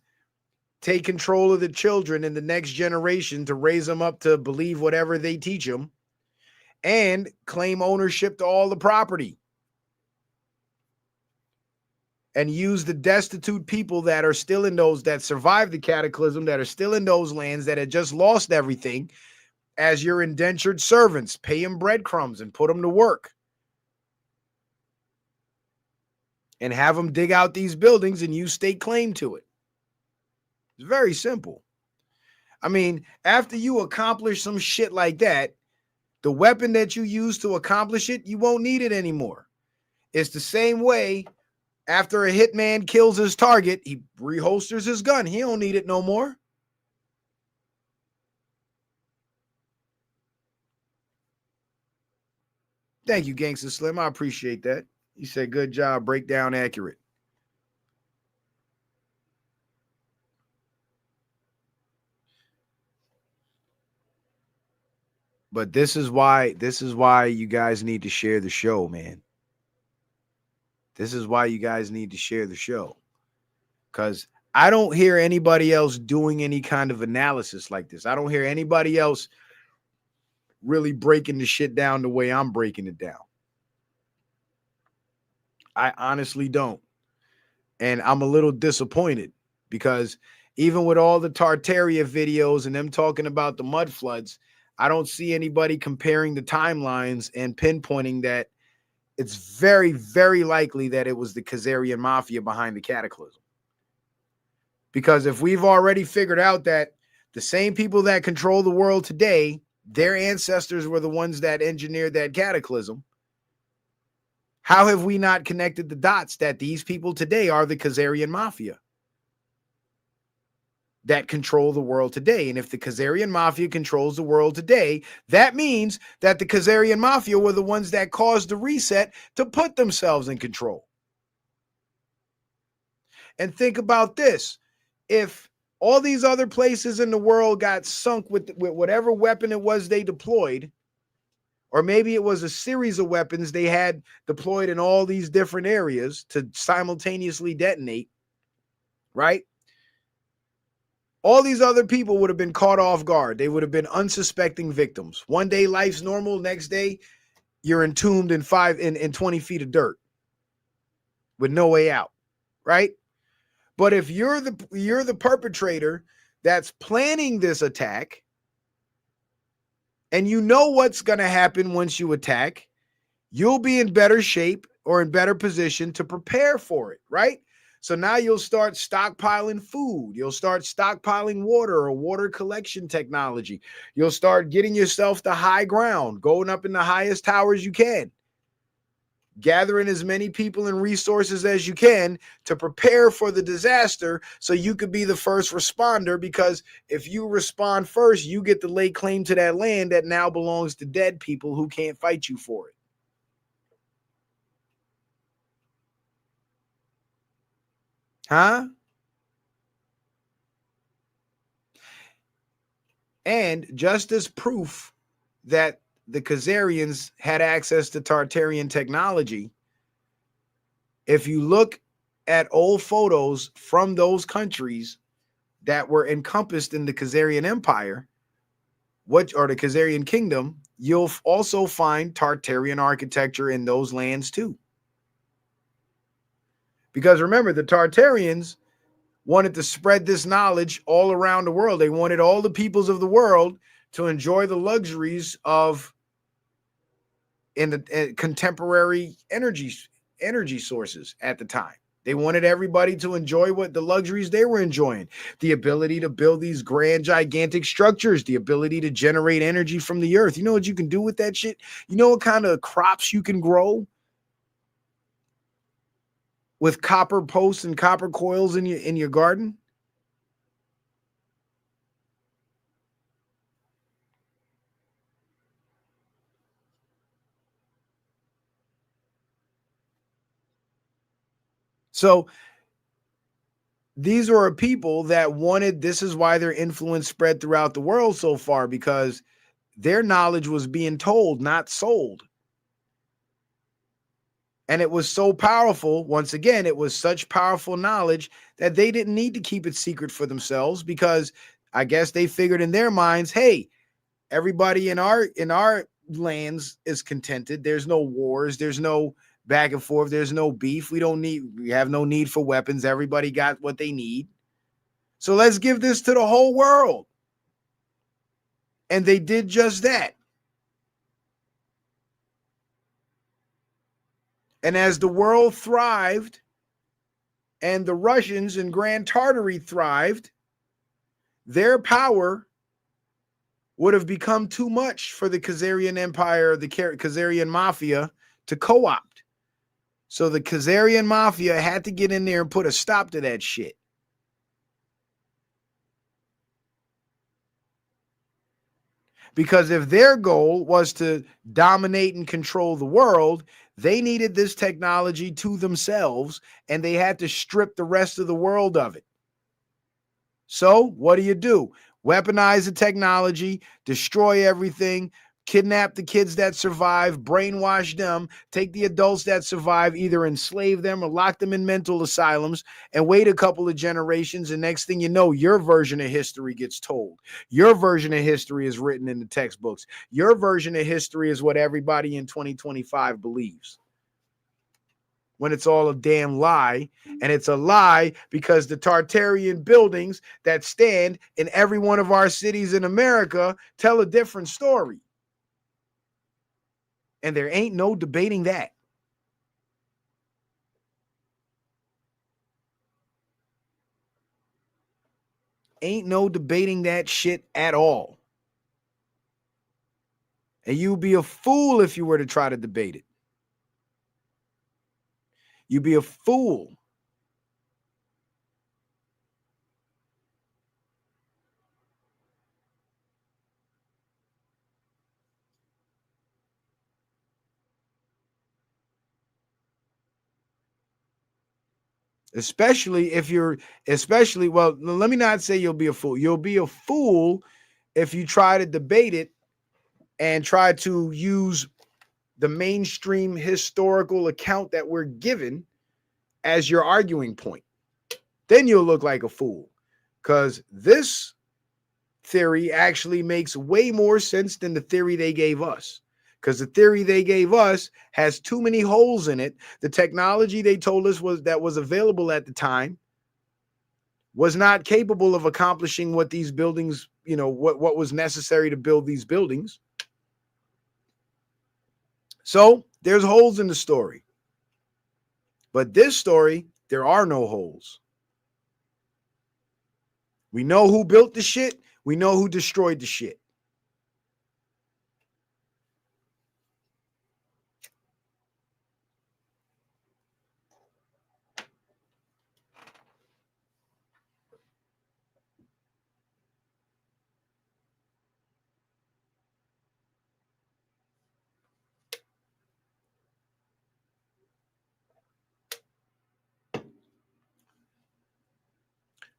take control of the children in the next generation to raise them up to believe whatever they teach them, and claim ownership to all the property. And use the destitute people that are still in those, that survived the cataclysm, that are still in those lands, that had just lost everything, as your indentured servants. Pay them breadcrumbs and put them to work. And have them dig out these buildings and you state claim to it. It's very simple. I mean, after you accomplish some shit like that, the weapon that you use to accomplish it, you won't need it anymore. It's the same way. After a hitman kills his target, he reholsters his gun. He don't need it no more. Thank you, Gangsta Slim. I appreciate that. You said good job, breakdown accurate. But this is why you guys need to share the show, man. This is why you guys need to share the show. Because I don't hear anybody else doing any kind of analysis like this. I don't hear anybody else really breaking the shit down the way I'm breaking it down. I honestly don't. And I'm a little disappointed, because even with all the Tartaria videos and them talking about the mud floods, I don't see anybody comparing the timelines and pinpointing that it's very, very likely that it was the Khazarian mafia behind the cataclysm. Because if we've already figured out that the same people that control the world today, their ancestors were the ones that engineered that cataclysm, how have we not connected the dots that these people today are the Khazarian mafia? that control the world today. And if the Khazarian Mafia controls the world today, that means that the Khazarian Mafia were the ones that caused the reset to put themselves in control. And think about this. If all these other places in the world got sunk with whatever weapon it was they deployed, or maybe it was a series of weapons they had deployed in all these different areas to simultaneously detonate, right? All these other people would have been caught off guard. They would have been unsuspecting victims. One day life's normal, next day you're entombed in 20 feet of dirt with no way out, right? But if you're the perpetrator that's planning this attack, and you know what's going to happen once you attack, you'll be in better shape or in better position to prepare for it, right? So now you'll start stockpiling food. You'll start stockpiling water or water collection technology. You'll start getting yourself to high ground, going up in the highest towers you can, gathering as many people and resources as you can to prepare for the disaster so you could be the first responder, because if you respond first, you get to lay claim to that land that now belongs to dead people who can't fight you for it. Huh? And just as proof that the Khazarians had access to Tartarian technology, if you look at old photos from those countries that were encompassed in the Khazarian Empire, or the Khazarian Kingdom, you'll also find Tartarian architecture in those lands too. Because remember, the Tartarians wanted to spread this knowledge all around the world. They wanted all the peoples of the world to enjoy the luxuries of in the contemporary energy sources at the time. They wanted everybody to enjoy what the luxuries they were enjoying, the ability to build these grand, gigantic structures, the ability to generate energy from the earth. You know what you can do with that shit? You know what kind of crops you can grow with copper posts and copper coils in your garden? So these are people that wanted, this is why their influence spread throughout the world so far, because their knowledge was being told, not sold. And it was so powerful. Once again, it was such powerful knowledge that they didn't need to keep it secret for themselves, because I guess they figured in their minds, hey, everybody in our lands is contented. There's no wars. There's no back and forth. There's no beef. We have no need for weapons. Everybody got what they need. So let's give this to the whole world. And they did just that. And as the world thrived and the Russians in Grand Tartary thrived, their power would have become too much for the Khazarian Empire, the Khazarian Mafia, to co-opt. So the Khazarian Mafia had to get in there and put a stop to that shit. Because if their goal was to dominate and control the world, they needed this technology to themselves, and they had to strip the rest of the world of it. So what do? Weaponize the technology, destroy everything, kidnap the kids that survive, brainwash them, take the adults that survive, either enslave them or lock them in mental asylums, and wait a couple of generations. And next thing you know, your version of history gets told. Your version of history is written in the textbooks. Your version of history is what everybody in 2025 believes, when it's all a damn lie. And it's a lie because the Tartarian buildings that stand in every one of our cities in America tell a different story. And there ain't no debating that. Ain't no debating that shit at all. And you'd be a fool if you were to try to debate it. You'd be a fool. Especially if you're, especially, well, let me not say you'll be a fool. You'll be a fool if you try to debate it and try to use the mainstream historical account that we're given as your arguing point. Then you'll look like a fool because this theory actually makes way more sense than the theory they gave us. Because the theory they gave us has too many holes in it. The technology they told us was available at the time was not capable of accomplishing what these buildings, what was necessary to build these buildings. So there's holes in the story. But this story, there are no holes. We know who built the shit. We know who destroyed the shit.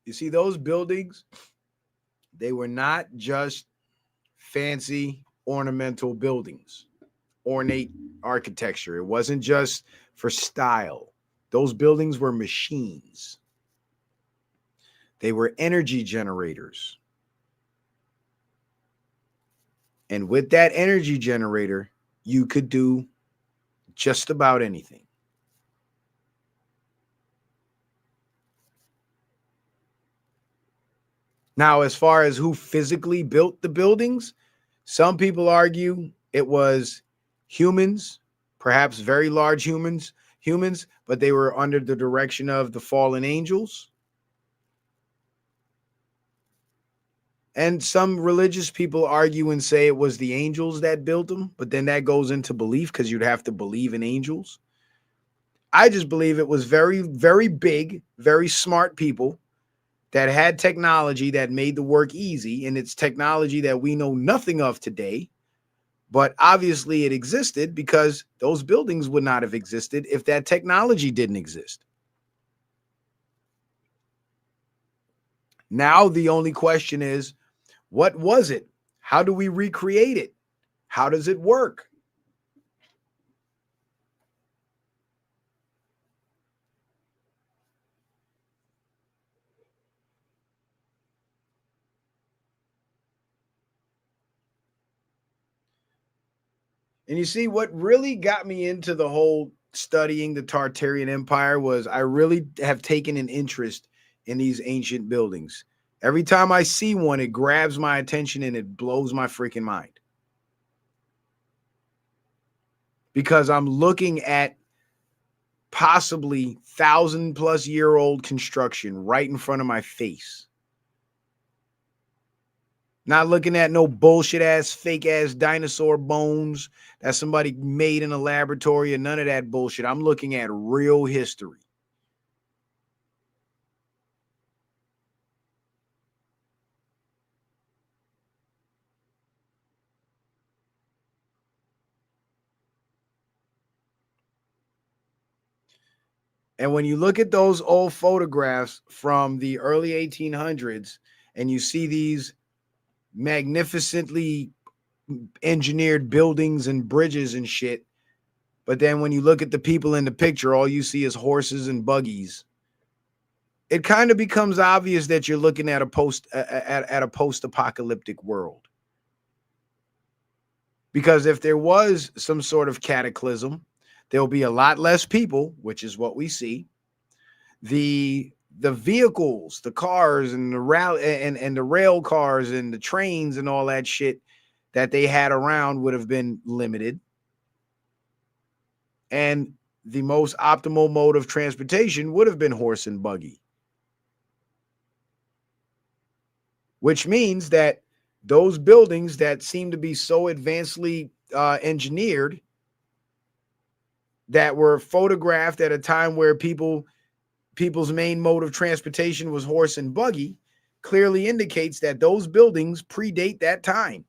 You see, those buildings, they were not just fancy ornamental buildings, ornate architecture. It wasn't just for style. Those buildings were machines. They were energy generators. And with that energy generator, you could do just about anything. Now, as far as who physically built the buildings, some people argue it was humans, perhaps very large humans, but they were under the direction of the fallen angels. And some religious people argue and say it was the angels that built them, but then that goes into belief because you'd have to believe in angels. I just believe it was very, very big, very smart people that had technology that made the work easy, and it's technology that we know nothing of today. But obviously, it existed because those buildings would not have existed if that technology didn't exist. Now, the only question is, what was it? How do we recreate it? How does it work? And you see, what really got me into the whole studying the Tartarian Empire was I really have taken an interest in these ancient buildings. Every time I see one, it grabs my attention and it blows my freaking mind. Because I'm looking at possibly 1,000+ year old construction right in front of my face. Not looking at no bullshit ass, fake ass dinosaur bones that somebody made in a laboratory and none of that bullshit. I'm looking at real history. And when you look at those old photographs from the early 1800s and you see these magnificently engineered buildings and bridges and shit, but then when you look at the people in the picture, all you see is horses and buggies. It kind of becomes obvious that you're looking at a post-apocalyptic world. Because if there was some sort of cataclysm, there'll be a lot less people, which is what we see. The vehicles, the cars and the rail cars and the trains and all that shit that they had around would have been limited. And the most optimal mode of transportation would have been horse and buggy. Which means that those buildings that seem to be so advancedly engineered that were photographed at a time where people's main mode of transportation was horse and buggy clearly indicates that those buildings predate that time,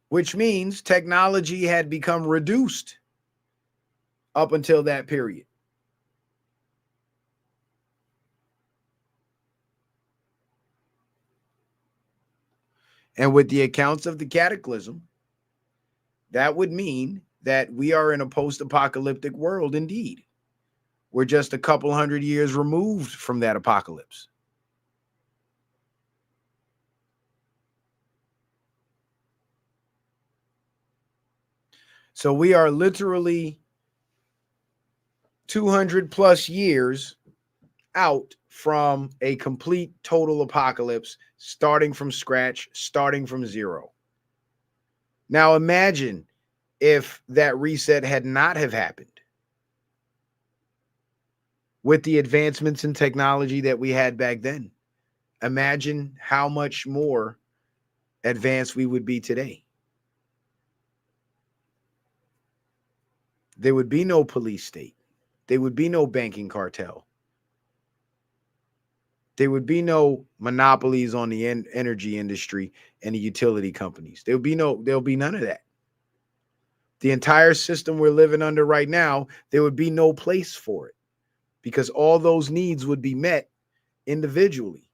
which means technology had become reduced. up until that period. And with the accounts of the cataclysm, that would mean that we are in a post-apocalyptic world indeed. We're just a couple hundred years removed from that apocalypse. So we are literally 200 plus years out from a complete total apocalypse, starting from scratch, starting from zero. Now imagine if that reset had not have happened. With the advancements in technology that we had back then, imagine how much more advanced we would be today. There would be no police state. There would be no banking cartel. There would be no monopolies on the energy industry and the utility companies. There'll be none of that. The entire system we're living under right now, there would be no place for it because all those needs would be met individually.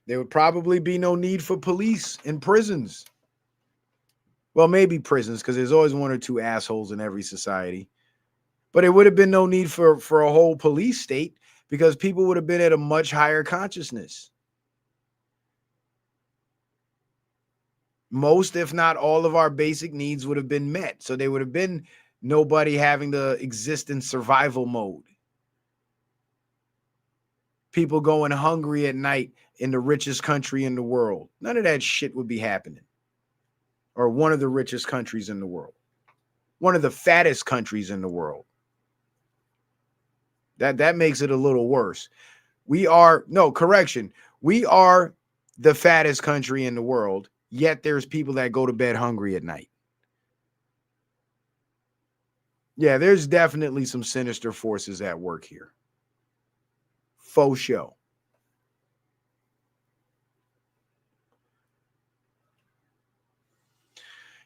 There would probably be no need for police in prisons. Well, maybe prisons, because there's always one or two assholes in every society. But it would have been no need for a whole police state because people would have been at a much higher consciousness. Most, if not all, of our basic needs would have been met. So there would have been nobody having to exist in survival mode. People going hungry at night in the richest country in the world. None of that shit would be happening. Or one of the richest countries in the world. One of the fattest countries in the world. That makes it a little worse. We are the fattest country in the world, yet there's people that go to bed hungry at night. Yeah, there's definitely some sinister forces at work here. Faux show.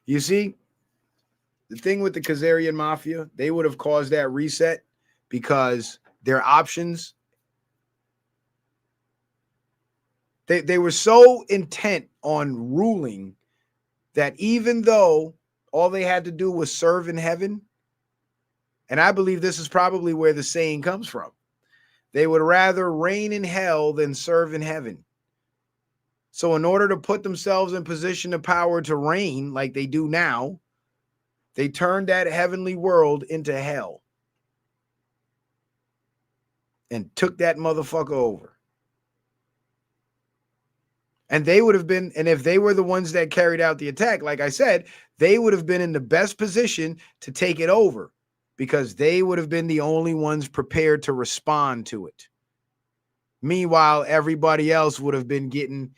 You see, the thing with the Khazarian Mafia, they would have caused that reset because their options, they were so intent on ruling that even though all they had to do was serve in heaven, and I believe this is probably where the saying comes from, they would rather reign in hell than serve in heaven. So in order to put themselves in position of power to reign like they do now, they turned that heavenly world into hell and took that motherfucker over. And they would have been, and if they were the ones that carried out the attack, like I said, they would have been in the best position to take it over because they would have been the only ones prepared to respond to it. Meanwhile, everybody else would have been getting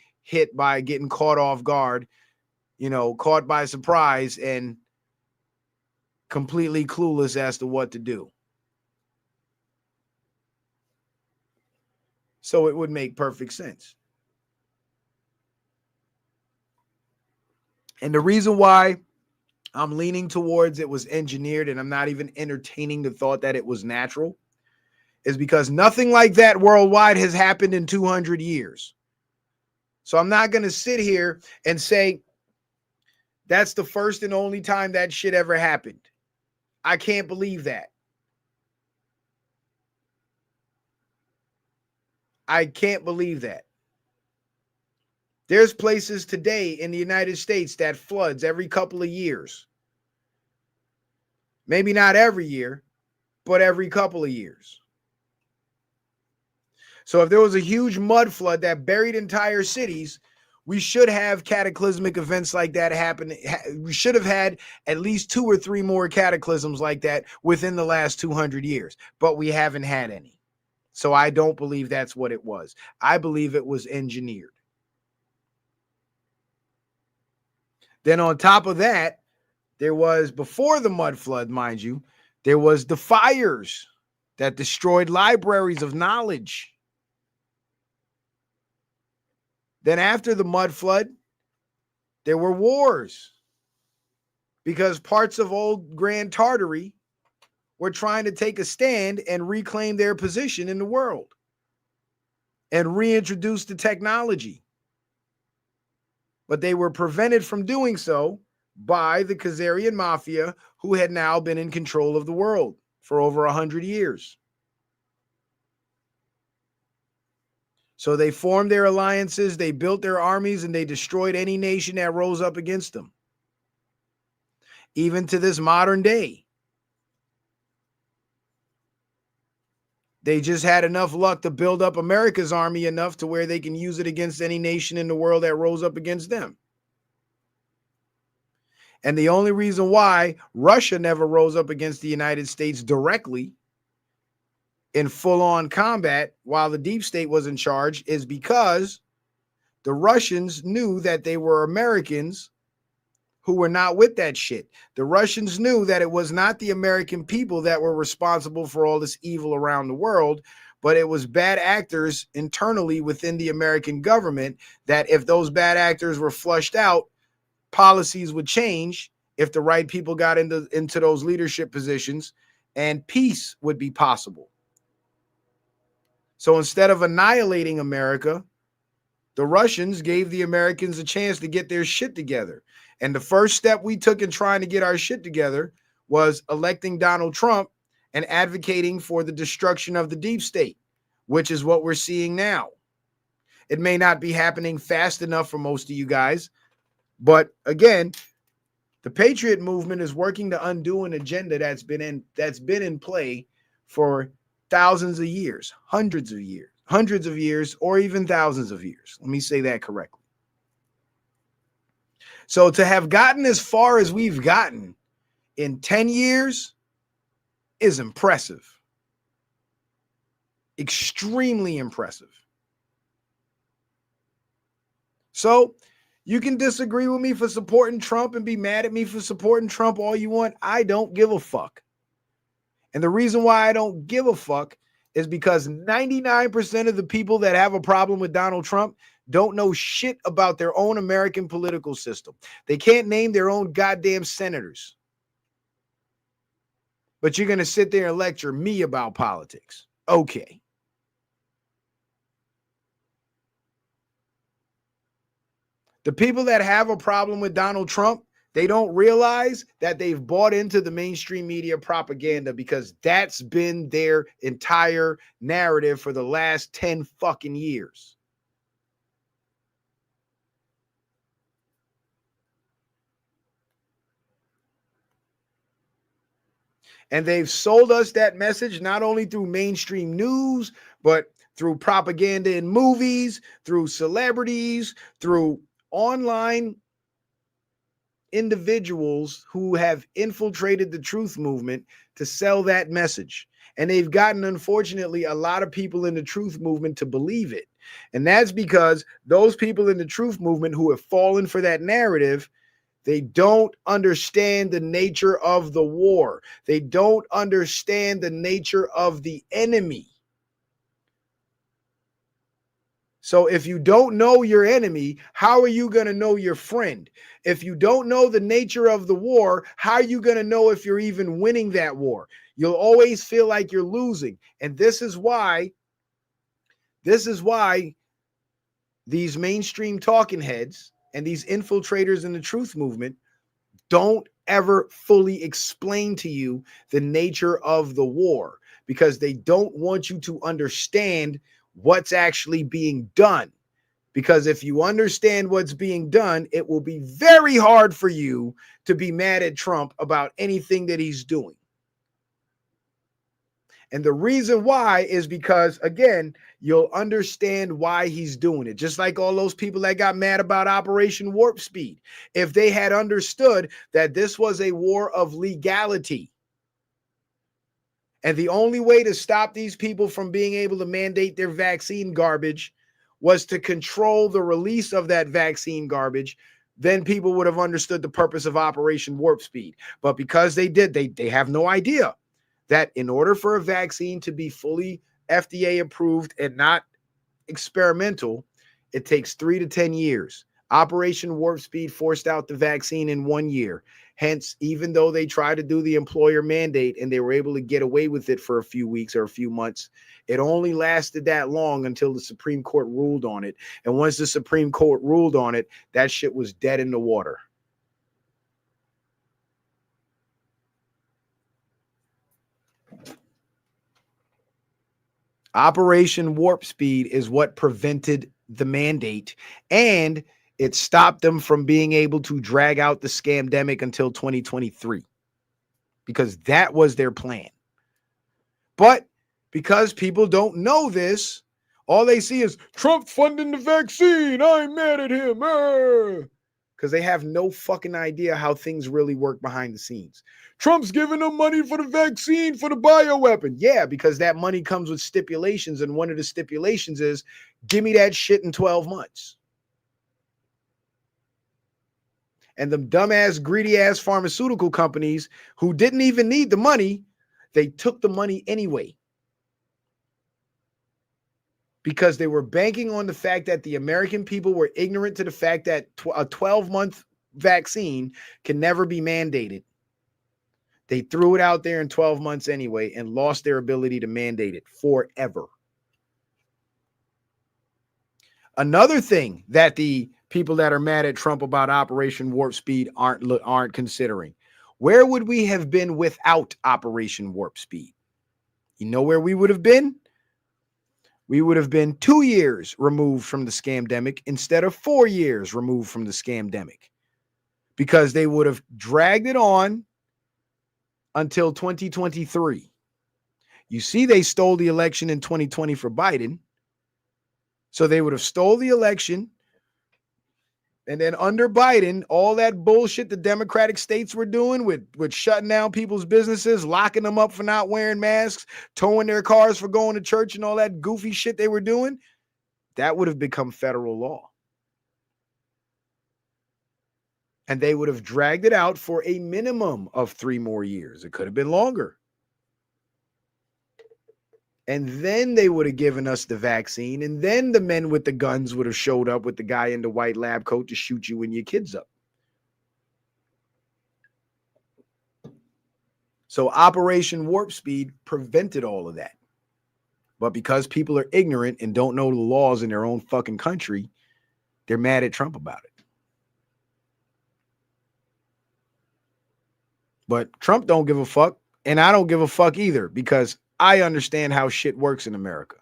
caught off guard, caught by surprise and completely clueless as to what to do. So it would make perfect sense. And the reason why I'm leaning towards it was engineered and I'm not even entertaining the thought that it was natural is because nothing like that worldwide has happened in 200 years. So I'm not going to sit here and say that's the first and only time that shit ever happened. I can't believe that. I can't believe that. There's places today in the United States that floods every couple of years. Maybe not every year, but every couple of years. So if there was a huge mud flood that buried entire cities, we should have cataclysmic events like that happen. We should have had at least 2 or 3 more cataclysms like that within the last 200 years, but we haven't had any. So I don't believe that's what it was. I believe it was engineered. Then on top of that, there was, before the mud flood, mind you, there was the fires that destroyed libraries of knowledge. Then after the mud flood, There were wars because parts of old Grand Tartary were trying to take a stand and reclaim their position in the world and reintroduce the technology. But they were prevented from doing so by the Khazarian mafia, who had now been in control of the world for over 100 years. So they formed their alliances, they built their armies, and they destroyed any nation that rose up against them. Even to this modern day, they just had enough luck to build up America's army enough to where they can use it against any nation in the world that rose up against them. And the only reason why Russia never rose up against the United States directly in full-on combat while the deep state was in charge is because the Russians knew that they were Americans who were not with that shit. The Russians knew that it was not the American people that were responsible for all this evil around the world, but it was bad actors internally within the American government that if those bad actors were flushed out, policies would change if the right people got into those leadership positions, and peace would be possible. So instead of annihilating America, the Russians gave the Americans a chance to get their shit together. And the first step we took in trying to get our shit together was electing Donald Trump and advocating for the destruction of the deep state, which is what we're seeing now. It may not be happening fast enough for most of you guys, but again, the Patriot movement is working to undo an agenda that's been in play for thousands of years, hundreds of years, or even thousands of years. Let me say that correctly. So to have gotten as far as we've gotten in 10 years is impressive. Extremely impressive. So you can disagree with me for supporting Trump and be mad at me for supporting Trump all you want. I don't give a fuck. And the reason why I don't give a fuck is because 99% of the people that have a problem with Donald Trump don't know shit about their own American political system. They can't name their own goddamn senators. But you're going to sit there and lecture me about politics. Okay. The people that have a problem with Donald Trump, they don't realize that they've bought into the mainstream media propaganda because that's been their entire narrative for the last 10 fucking years. And they've sold us that message not only through mainstream news, but through propaganda in movies, through celebrities, through online individuals who have infiltrated the truth movement to sell that message. And they've gotten, unfortunately, a lot of people in the truth movement to believe it. And that's because those people in the truth movement who have fallen for that narrative, they don't understand the nature of the war. They don't understand the nature of the enemy. So if you don't know your enemy, how are you going to know your friend? If you don't know the nature of the war, how are you going to know if you're even winning that war? You'll always feel like you're losing. And this is why these mainstream talking heads and these infiltrators in the truth movement don't ever fully explain to you the nature of the war, because they don't want you to understand what's actually being done. Because if you understand what's being done, it will be very hard for you to be mad at Trump about anything that he's doing. And the reason why is because, again, you'll understand why he's doing it. Just like all those people that got mad about Operation Warp Speed. If they had understood that this was a war of legality, and the only way to stop these people from being able to mandate their vaccine garbage was to control the release of that vaccine garbage, then people would have understood the purpose of Operation Warp Speed. But because they did, they have no idea that in order for a vaccine to be fully FDA approved and not experimental, it takes 3 to 10 years. Operation Warp Speed forced out the vaccine in 1 year. Hence, even though they tried to do the employer mandate and they were able to get away with it for a few weeks or a few months, it only lasted that long until the Supreme Court ruled on it. And once the Supreme Court ruled on it, that shit was dead in the water. Operation Warp Speed is what prevented the mandate, and it stopped them from being able to drag out the scamdemic until 2023 because that was their plan. But because people don't know this, all they see is Trump funding the vaccine. I'm mad at him. Because they have no fucking idea how things really work behind the scenes. Trump's giving them money for the vaccine, for the bioweapon. Yeah, because that money comes with stipulations. And one of the stipulations is, give me that shit in 12 months. And the dumbass, greedy ass pharmaceutical companies who didn't even need the money, they took the money anyway. Because they were banking on the fact that the American people were ignorant to the fact that a 12-month vaccine can never be mandated. They threw it out there in 12 months anyway and lost their ability to mandate it forever. Another thing that the people that are mad at Trump about Operation Warp Speed aren't considering. Where would we have been without Operation Warp Speed? You know where we would have been? We would have been 2 years removed from the scamdemic instead of 4 years removed from the scamdemic, because they would have dragged it on until 2023. You see, they stole the election in 2020 for Biden. So they would have stole the election. And then under Biden, all that bullshit the Democratic states were doing with shutting down people's businesses, locking them up for not wearing masks, towing their cars for going to church and all that goofy shit they were doing, that would have become federal law. And they would have dragged it out for a minimum of 3 more years. It could have been longer. And then they would have given us the vaccine. And then the men with the guns would have showed up with the guy in the white lab coat to shoot you and your kids up. So Operation Warp Speed prevented all of that. But because people are ignorant and don't know the laws in their own fucking country, they're mad at Trump about it. But Trump don't give a fuck, and I don't give a fuck either, because I understand how shit works in America.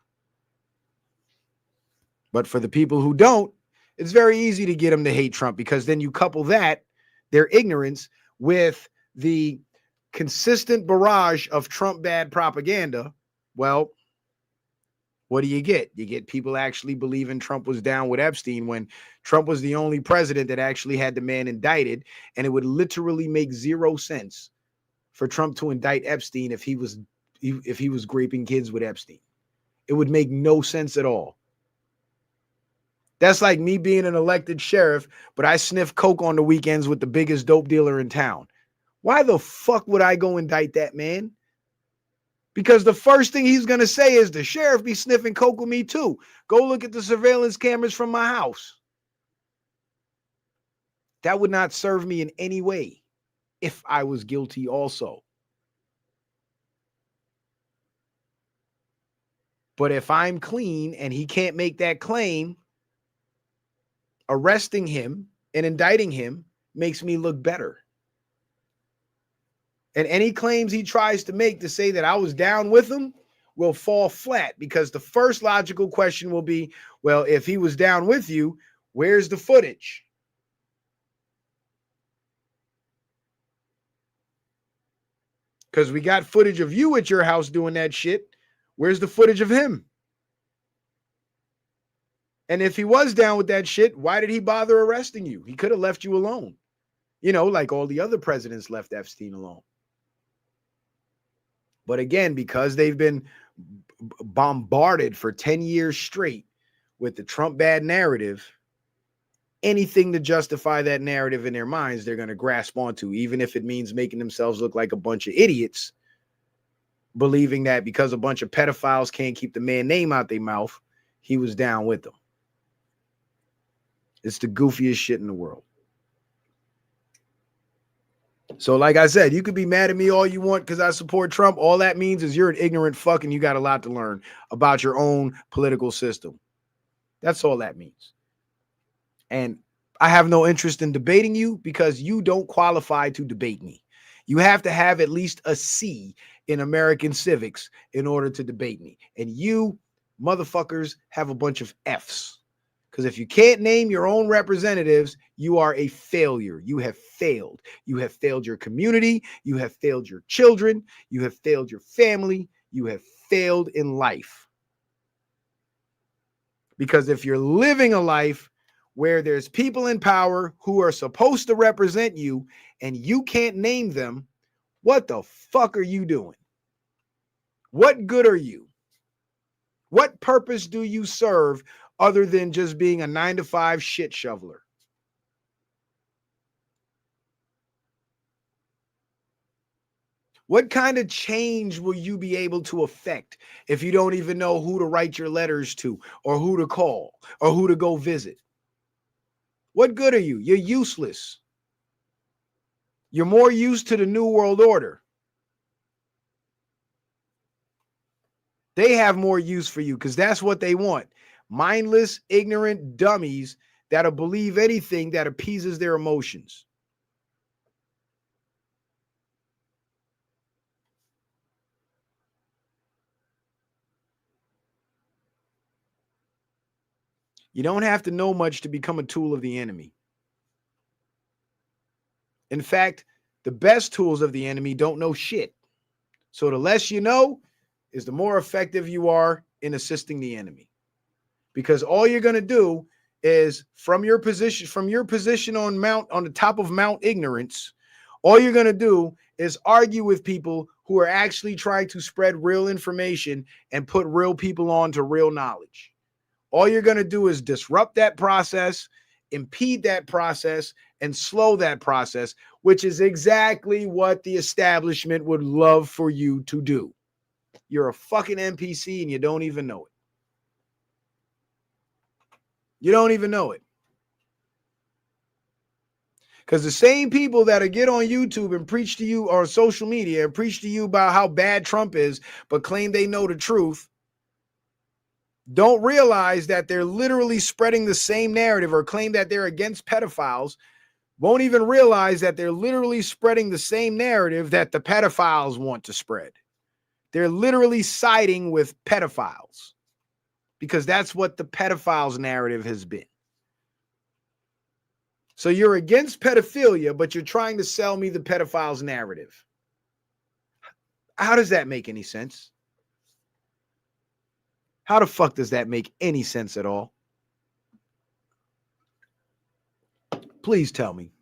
But for the people who don't, it's very easy to get them to hate Trump, because then you couple that, their ignorance, with the consistent barrage of Trump bad propaganda. Well, what do you get? You get people actually believing Trump was down with Epstein when Trump was the only president that actually had the man indicted. And it would literally make zero sense for Trump to indict Epstein if he was graping kids with Epstein. It would make no sense at all. That's like me being an elected sheriff, but I sniff coke on the weekends with the biggest dope dealer in town. Why the fuck would I go indict that man? Because the first thing he's going to say is, the sheriff be sniffing coke with me too. Go look at the surveillance cameras from my house. That would not serve me in any way if I was guilty also. But if I'm clean and he can't make that claim, arresting him and indicting him makes me look better. And any claims he tries to make to say that I was down with him will fall flat, because the first logical question will be, well, if he was down with you, where's the footage? Because we got footage of you at your house doing that shit. Where's the footage of him? And if he was down with that shit, why did he bother arresting you? He could have left you alone. You know, like all the other presidents left Epstein alone. But again, because they've been bombarded for 10 years straight with the Trump bad narrative, anything to justify that narrative in their minds, they're going to grasp onto, even if it means making themselves look like a bunch of idiots, believing that because a bunch of pedophiles can't keep the man's name out their mouth, he was down with them. It's the goofiest shit in the world. So, like I said, you could be mad at me all you want because I support Trump. All that means is you're an ignorant fuck and you got a lot to learn about your own political system. That's all that means. And I have no interest in debating you because you don't qualify to debate me. You have to have at least a C in American civics in order to debate me. And you motherfuckers have a bunch of F's. Because if you can't name your own representatives, you are a failure. You have failed. You have failed your community. You have failed your children. You have failed your family. You have failed in life. Because if you're living a life where there's people in power who are supposed to represent you and you can't name them, what the fuck are you doing? What good are you? What purpose do you serve other than just being a 9-to-5 shit shoveler? What kind of change will you be able to affect if you don't even know who to write your letters to or who to call or who to go visit? What good are you? You're useless. You're more used to the New World Order. They have more use for you because that's what they want. Mindless, ignorant dummies that'll believe anything that appeases their emotions. You don't have to know much to become a tool of the enemy. In fact, the best tools of the enemy don't know shit. So the less you know is the more effective you are in assisting the enemy. Because all you're going to do is from your position on the top of Mount Ignorance, all you're going to do is argue with people who are actually trying to spread real information and put real people on to real knowledge. All you're going to do is disrupt that process, impede that process, and slow that process, which is exactly what the establishment would love for you to do. You're a fucking NPC and you don't even know it. You don't even know it. Because the same people that get on YouTube and preach to you or social media and preach to you about how bad Trump is, but claim they know the truth, don't realize that they're literally spreading the same narrative or claim that they're against pedophiles, won't even realize that they're literally spreading the same narrative that the pedophiles want to spread. They're literally siding with pedophiles because that's what the pedophiles narrative has been. So you're against pedophilia, but you're trying to sell me the pedophiles narrative. How does that make any sense? How the fuck does that make any sense at all? Please tell me.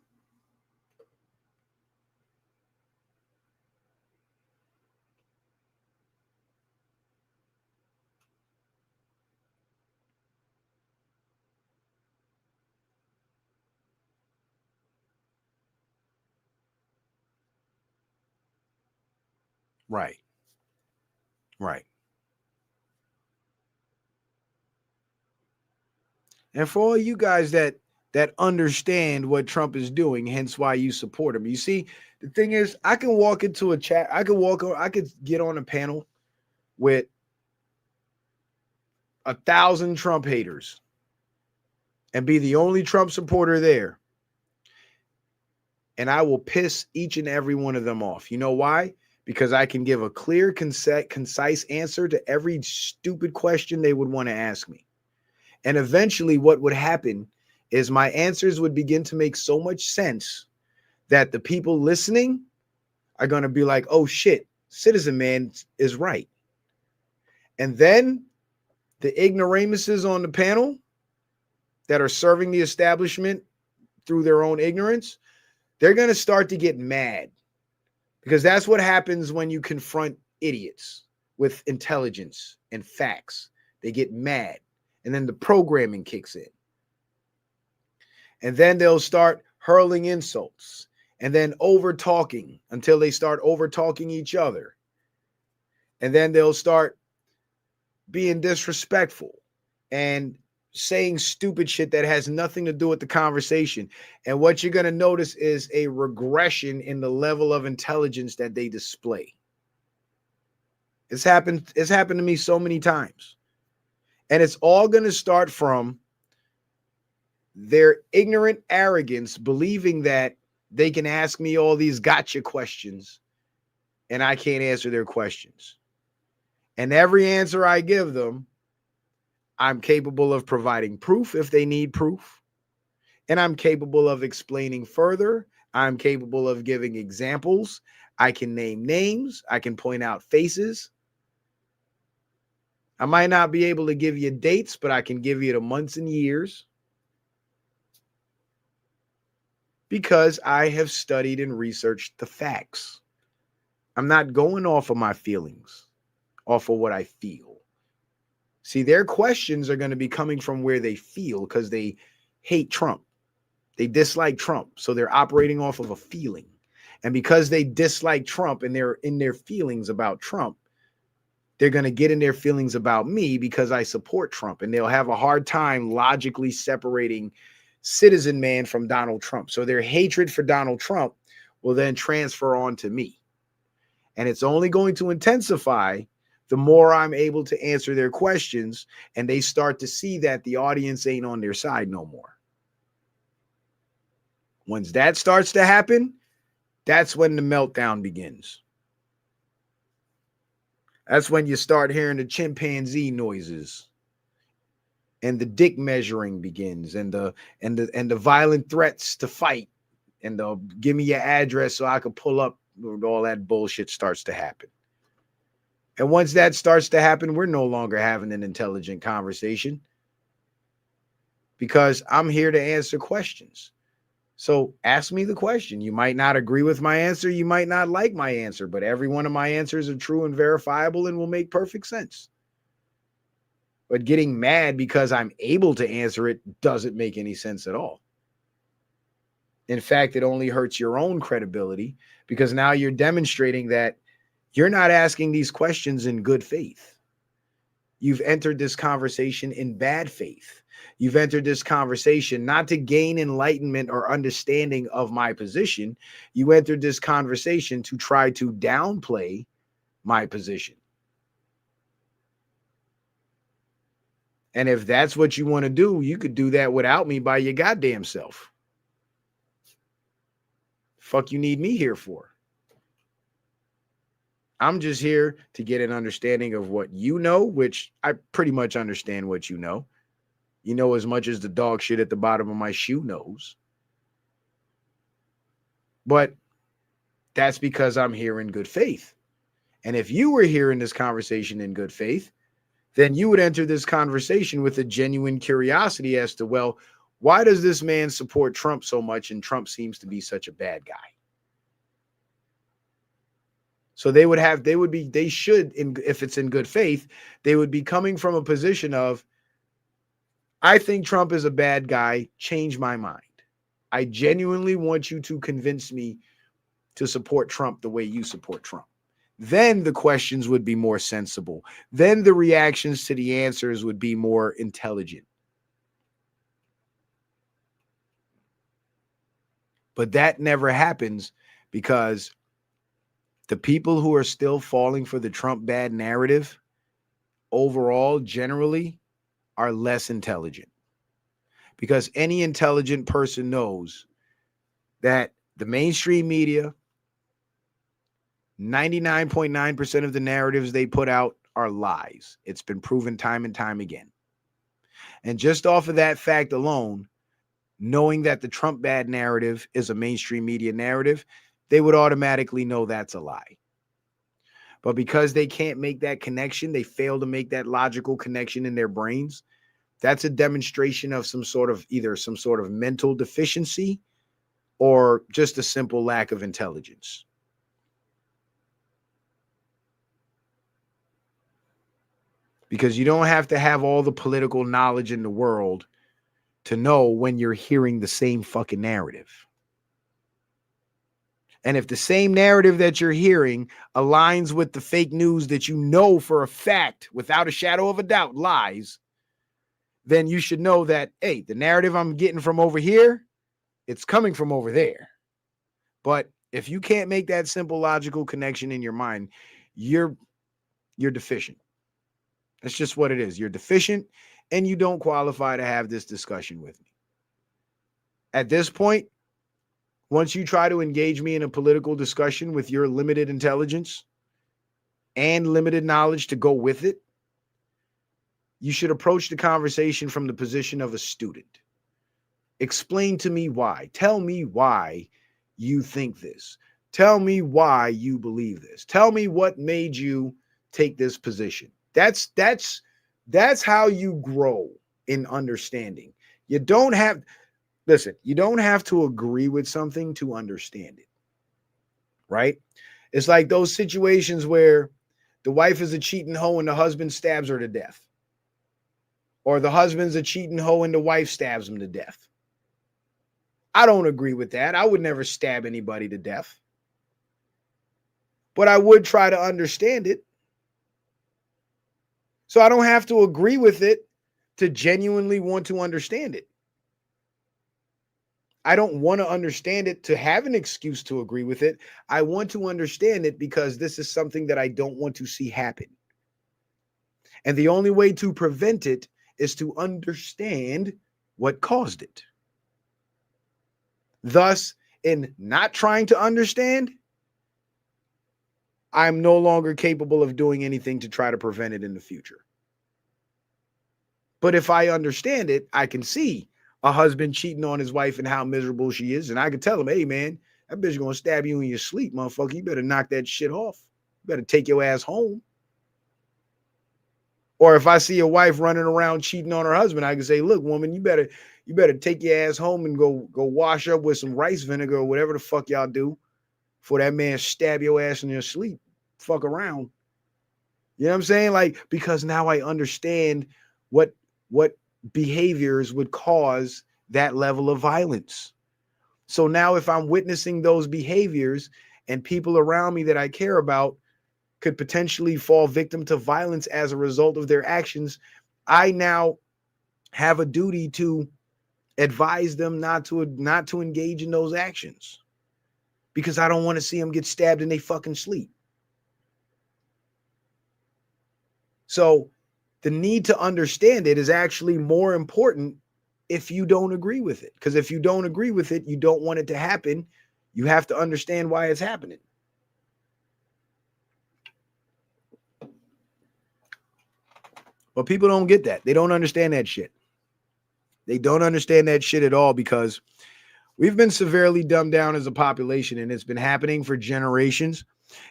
Right. Right. And for all you guys that understand what Trump is doing, hence why you support him. You see, the thing is, I can walk into a chat, I could get on a panel with 1,000 Trump haters and be the only Trump supporter there. And I will piss each and every one of them off. You know why? Because I can give a clear, concise answer to every stupid question they would want to ask me. And eventually what would happen is my answers would begin to make so much sense that the people listening are going to be like, oh shit, Citizen Man is right. And then the ignoramuses on the panel that are serving the establishment through their own ignorance, they're going to start to get mad because that's what happens when you confront idiots with intelligence and facts. They get mad. And then the programming kicks in. And then they'll start hurling insults and then over talking until they start over talking each other. And then they'll start being disrespectful and saying stupid shit that has nothing to do with the conversation. And what you're going to notice is a regression in the level of intelligence that they display. It's happened to me so many times. And it's all going to start from their ignorant arrogance, believing that they can ask me all these gotcha questions and I can't answer their questions. And every answer I give them, I'm capable of providing proof if they need proof. And I'm capable of explaining further. I'm capable of giving examples. I can name names. I can point out faces. I might not be able to give you dates, but I can give you the months and years because I have studied and researched the facts. I'm not going off of my feelings, off of what I feel. See, their questions are going to be coming from where they feel because they hate Trump. They dislike Trump. So they're operating off of a feeling. And because they dislike Trump and they're in their feelings about Trump, they're going to get in their feelings about me because I support Trump. And they'll have a hard time logically separating Citizen Man from Donald Trump. So their hatred for Donald Trump will then transfer on to me. And it's only going to intensify the more I'm able to answer their questions and they start to see that the audience ain't on their side no more. Once that starts to happen, that's when the meltdown begins. That's when you start hearing the chimpanzee noises and the dick measuring begins and the violent threats to fight and the give me your address so I can pull up. All that bullshit starts to happen. And once that starts to happen, we're no longer having an intelligent conversation because I'm here to answer questions. So ask me the question. You might not agree with my answer. You might not like my answer, but every one of my answers are true and verifiable and will make perfect sense. But getting mad because I'm able to answer it doesn't make any sense at all. In fact, it only hurts your own credibility because now you're demonstrating that you're not asking these questions in good faith. You've entered this conversation in bad faith. You've entered this conversation not to gain enlightenment or understanding of my position. You entered this conversation to try to downplay my position. And if that's what you want to do, you could do that without me by your goddamn self. Fuck you need me here for? I'm just here to get an understanding of what you know, which I pretty much understand what you know. You know as much as the dog shit at the bottom of my shoe knows. But that's because I'm here in good faith. And if you were here in this conversation in good faith, then you would enter this conversation with a genuine curiosity as to, well, why does this man support Trump so much and Trump seems to be such a bad guy? So they should, if it's in good faith, they would be coming from a position of, I think Trump is a bad guy. Change my mind. I genuinely want you to convince me to support Trump the way you support Trump. Then the questions would be more sensible. Then the reactions to the answers would be more intelligent. But that never happens because the people who are still falling for the Trump bad narrative overall, generally, are less intelligent. Because any intelligent person knows that the mainstream media, 99.9% of the narratives they put out are lies. It's been proven time and time again. And just off of that fact alone, knowing that the Trump bad narrative is a mainstream media narrative, they would automatically know that's a lie. But because they can't make that connection, they fail to make that logical connection in their brains. That's a demonstration of some sort of mental deficiency or just a simple lack of intelligence. Because you don't have to have all the political knowledge in the world to know when you're hearing the same fucking narrative. And if the same narrative that you're hearing aligns with the fake news that you know for a fact, without a shadow of a doubt, lies, then you should know that, hey, the narrative I'm getting from over here, it's coming from over there. But if you can't make that simple logical connection in your mind, you're you're deficient. That's just what it is. You're deficient and you don't qualify to have this discussion with me. At this point, once you try to engage me in a political discussion with your limited intelligence and limited knowledge to go with it, you should approach the conversation from the position of a student. Explain to me why. Tell me why you think this. Tell me why you believe this. Tell me what made you take this position. That's how you grow in understanding. You don't have listen, you don't have to agree with something to understand it. Right? It's like those situations where the wife is a cheating hoe and the husband stabs her to death. Or the husband's a cheating hoe and the wife stabs him to death. I don't agree with that. I would never stab anybody to death. But I would try to understand it. So I don't have to agree with it to genuinely want to understand it. I don't want to understand it to have an excuse to agree with it. I want to understand it because this is something that I don't want to see happen. And the only way to prevent it is to understand what caused it. Thus, in not trying to understand, I'm no longer capable of doing anything to try to prevent it in the future. But if I understand it, I can see a husband cheating on his wife and how miserable she is. And I can tell him, hey, man, that bitch gonna stab you in your sleep, motherfucker. You better knock that shit off. You better take your ass home. Or if I see a wife running around cheating on her husband, I can say, look, woman, you better take your ass home and go wash up with some rice vinegar or whatever the fuck y'all do before that man stab your ass in your sleep. Fuck around. You know what I'm saying? Like, because now I understand what behaviors would cause that level of violence. So now if I'm witnessing those behaviors and people around me that I care about could potentially fall victim to violence as a result of their actions, I now have a duty to advise them not to engage in those actions because I don't want to see them get stabbed in their fucking sleep. So the need to understand it is actually more important if you don't agree with it. Because if you don't agree with it, you don't want it to happen. You have to understand why it's happening. But people don't get that. They don't understand that shit. They don't understand that shit at all because we've been severely dumbed down as a population and it's been happening for generations.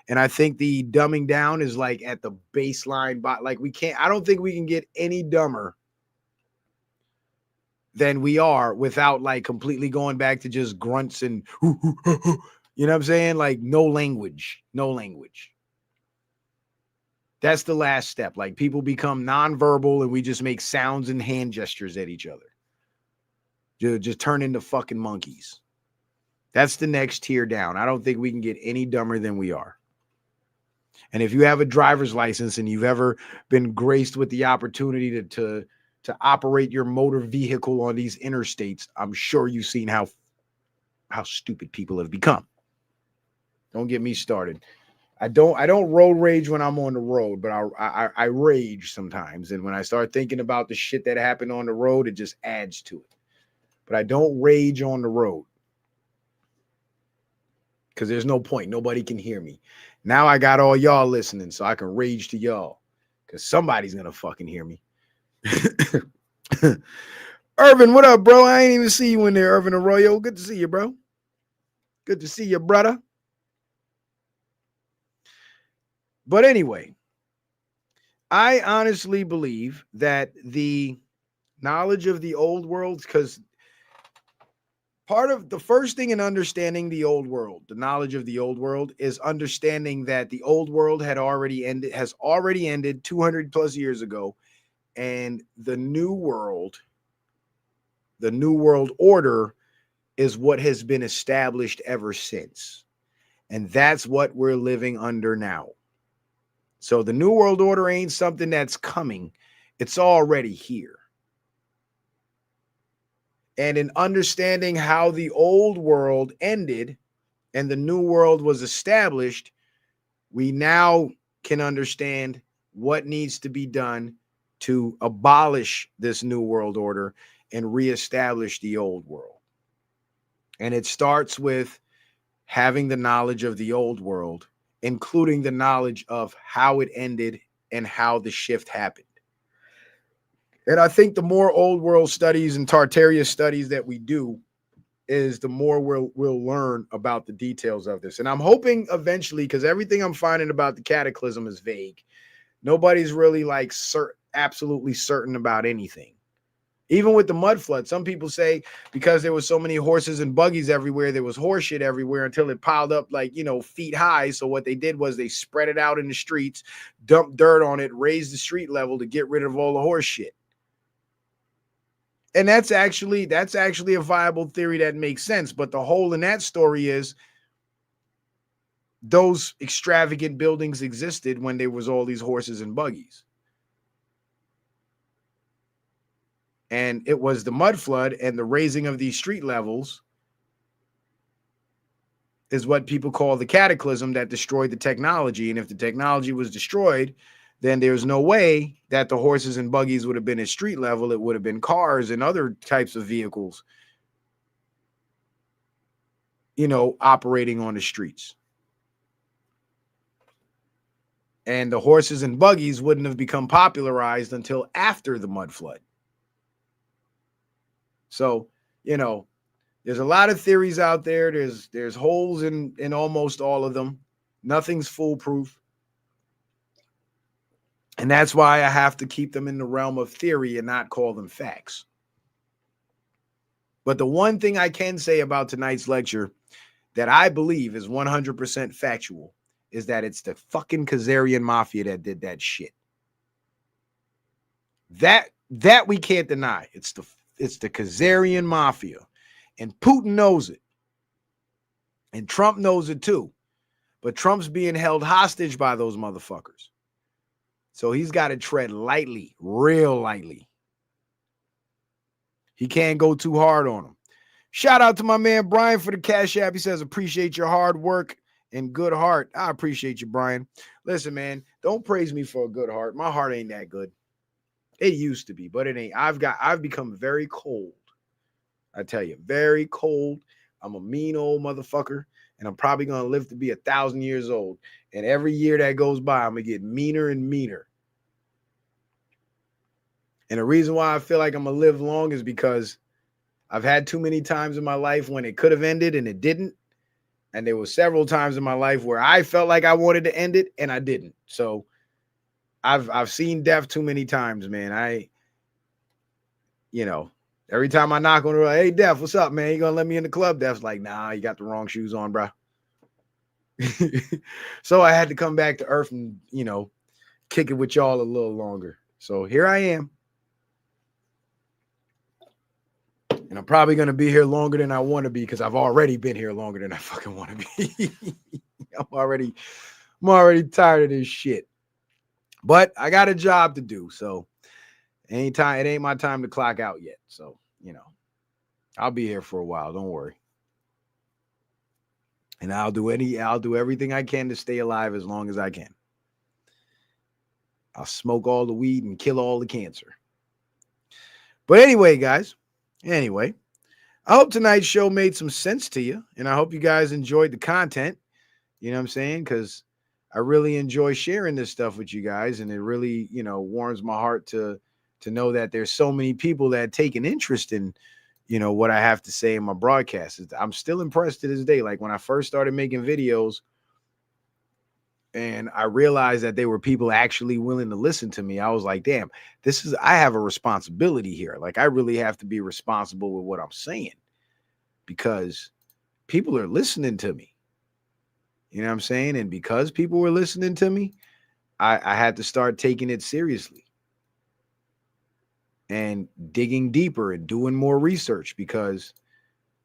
And I think the dumbing down is like at the baseline, but like I don't think we can get any dumber than we are without like completely going back to just grunts and, you know what I'm saying? Like no language. That's the last step. Like people become nonverbal and we just make sounds and hand gestures at each other. Just turn into fucking monkeys. That's the next tier down. I don't think we can get any dumber than we are. And if you have a driver's license and you've ever been graced with the opportunity to operate your motor vehicle on these interstates, I'm sure you've seen how stupid people have become. Don't get me started. I don't road rage when I'm on the road, but I rage sometimes. And when I start thinking about the shit that happened on the road, it just adds to it. But I don't rage on the road because there's no point. Nobody can hear me. Now I got all y'all listening, so I can rage to y'all because somebody's gonna fucking hear me. Irvin, what up, bro? I ain't even see you in there, Irvin Arroyo. Good to see you, bro. Good to see you, brother. But anyway, I honestly believe that the knowledge of the old world, because part of the first thing in understanding the old world, the knowledge of the old world, is understanding that the old world has already ended 200 plus years ago, and the new world order is what has been established ever since. And that's what we're living under now. So the new world order ain't something that's coming. It's already here. And in understanding how the old world ended and the new world was established, we now can understand what needs to be done to abolish this new world order and reestablish the old world. And it starts with having the knowledge of the old world, including the knowledge of how it ended and how the shift happened. And I think the more old world studies and Tartaria studies that we do, is the more we'll learn about the details of this. And I'm hoping eventually, because everything I'm finding about the cataclysm is vague. Nobody's really like absolutely certain about anything. Even with the mud flood, some people say because there was so many horses and buggies everywhere, there was horse shit everywhere until it piled up like, feet high. So what they did was they spread it out in the streets, dumped dirt on it, raised the street level to get rid of all the horse shit. And that's actually a viable theory that makes sense. But the hole in that story is those extravagant buildings existed when there was all these horses and buggies. And it was the mud flood and the raising of these street levels is what people call the cataclysm that destroyed the technology. And if the technology was destroyed, then there's no way that the horses and buggies would have been at street level. It would have been cars and other types of vehicles, operating on the streets. And the horses and buggies wouldn't have become popularized until after the mud flood. So, there's a lot of theories out there. There's holes in almost all of them. Nothing's foolproof. And that's why I have to keep them in the realm of theory and not call them facts. But the one thing I can say about tonight's lecture that I believe is 100% factual is that it's the fucking Khazarian mafia that did that shit. That we can't deny. It's the Khazarian mafia. And Putin knows it. And Trump knows it too. But Trump's being held hostage by those motherfuckers. So he's got to tread lightly, real lightly. He can't go too hard on them. Shout out to my man Brian for the Cash App. He says, appreciate your hard work and good heart. I appreciate you, Brian. Listen, man, don't praise me for a good heart. My heart ain't that good. It used to be, but it ain't. I've become very cold. I tell you, very cold. I'm a mean old motherfucker, and I'm probably going to live to be 1,000 years old. And every year that goes by, I'm going to get meaner and meaner. And the reason why I feel like I'm going to live long is because I've had too many times in my life when it could have ended and it didn't. And there were several times in my life where I felt like I wanted to end it and I didn't. So I've seen death too many times, man. Every time I knock on the door, hey, Def, what's up, man? You gonna let me in the club? Def's like, nah, you got the wrong shoes on, bro. So I had to come back to earth and, kick it with y'all a little longer. So here I am. And I'm probably going to be here longer than I want to be because I've already been here longer than I fucking want to be. I'm already tired of this shit. But I got a job to do. So it ain't my time to clock out yet. So, I'll be here for a while. Don't worry. And I'll do everything I can to stay alive as long as I can. I'll smoke all the weed and kill all the cancer. But anyway, guys, I hope tonight's show made some sense to you. And I hope you guys enjoyed the content. You know what I'm saying? Because I really enjoy sharing this stuff with you guys. And it really, warms my heart to know that there's so many people that take an interest in, what I have to say in my broadcasts. I'm still impressed to this day. Like when I first started making videos and I realized that there were people actually willing to listen to me, I was like, damn, I have a responsibility here. Like I really have to be responsible with what I'm saying because people are listening to me. You know what I'm saying? And because people were listening to me, I had to start taking it seriously and digging deeper and doing more research because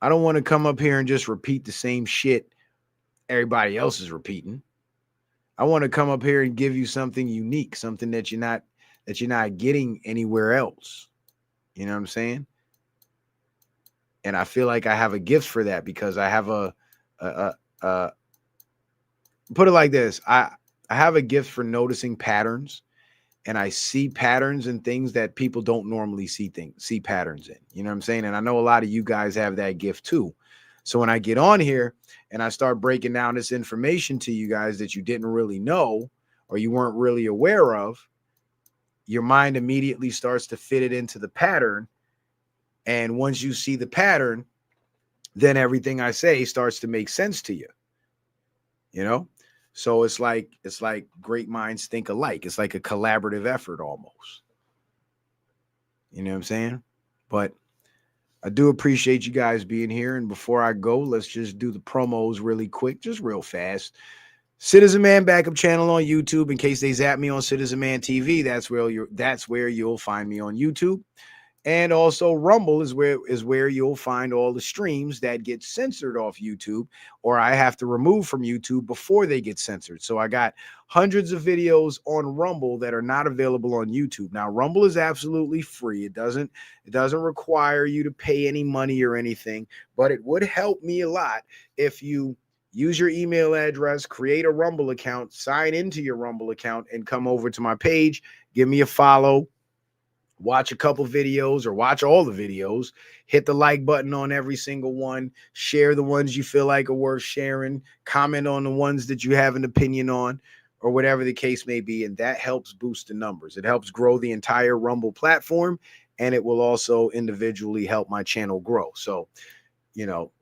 I don't want to come up here and just repeat the same shit everybody else is repeating. I want to come up here and give you something unique, something that you're not getting anywhere else. You know what I'm saying? And I feel like I have a gift for that because I have a put it like this. I have a gift for noticing patterns, and I see patterns and things that people don't normally see patterns in. You know what I'm saying? And I know a lot of you guys have that gift too. So when I get on here and I start breaking down this information to you guys that you didn't really know or you weren't really aware of, your mind immediately starts to fit it into the pattern. And once you see the pattern, then everything I say starts to make sense to you. You know? So it's like great minds think alike. It's like a collaborative effort almost. You know what I'm saying? But I do appreciate you guys being here. And before I go, let's just do the promos really quick, just real fast. Citizen Man Backup Channel on YouTube. In case they zap me on Citizen Man TV, that's where you'll find me on YouTube. And also Rumble is where you'll find all the streams that get censored off YouTube, or I have to remove from YouTube before they get censored. So I got hundreds of videos on Rumble that are not available on YouTube. Now Rumble is absolutely free. It doesn't require you to pay any money or anything, but it would help me a lot if you use your email address, create a Rumble account, sign into your Rumble account, and come over to my page, give me a follow, watch a couple videos or watch all the videos, hit the like button on every single one, share the ones you feel like are worth sharing, comment on the ones that you have an opinion on, or whatever the case may be. And that helps boost the numbers. It helps grow the entire Rumble platform, and it will also individually help my channel grow. So, you know,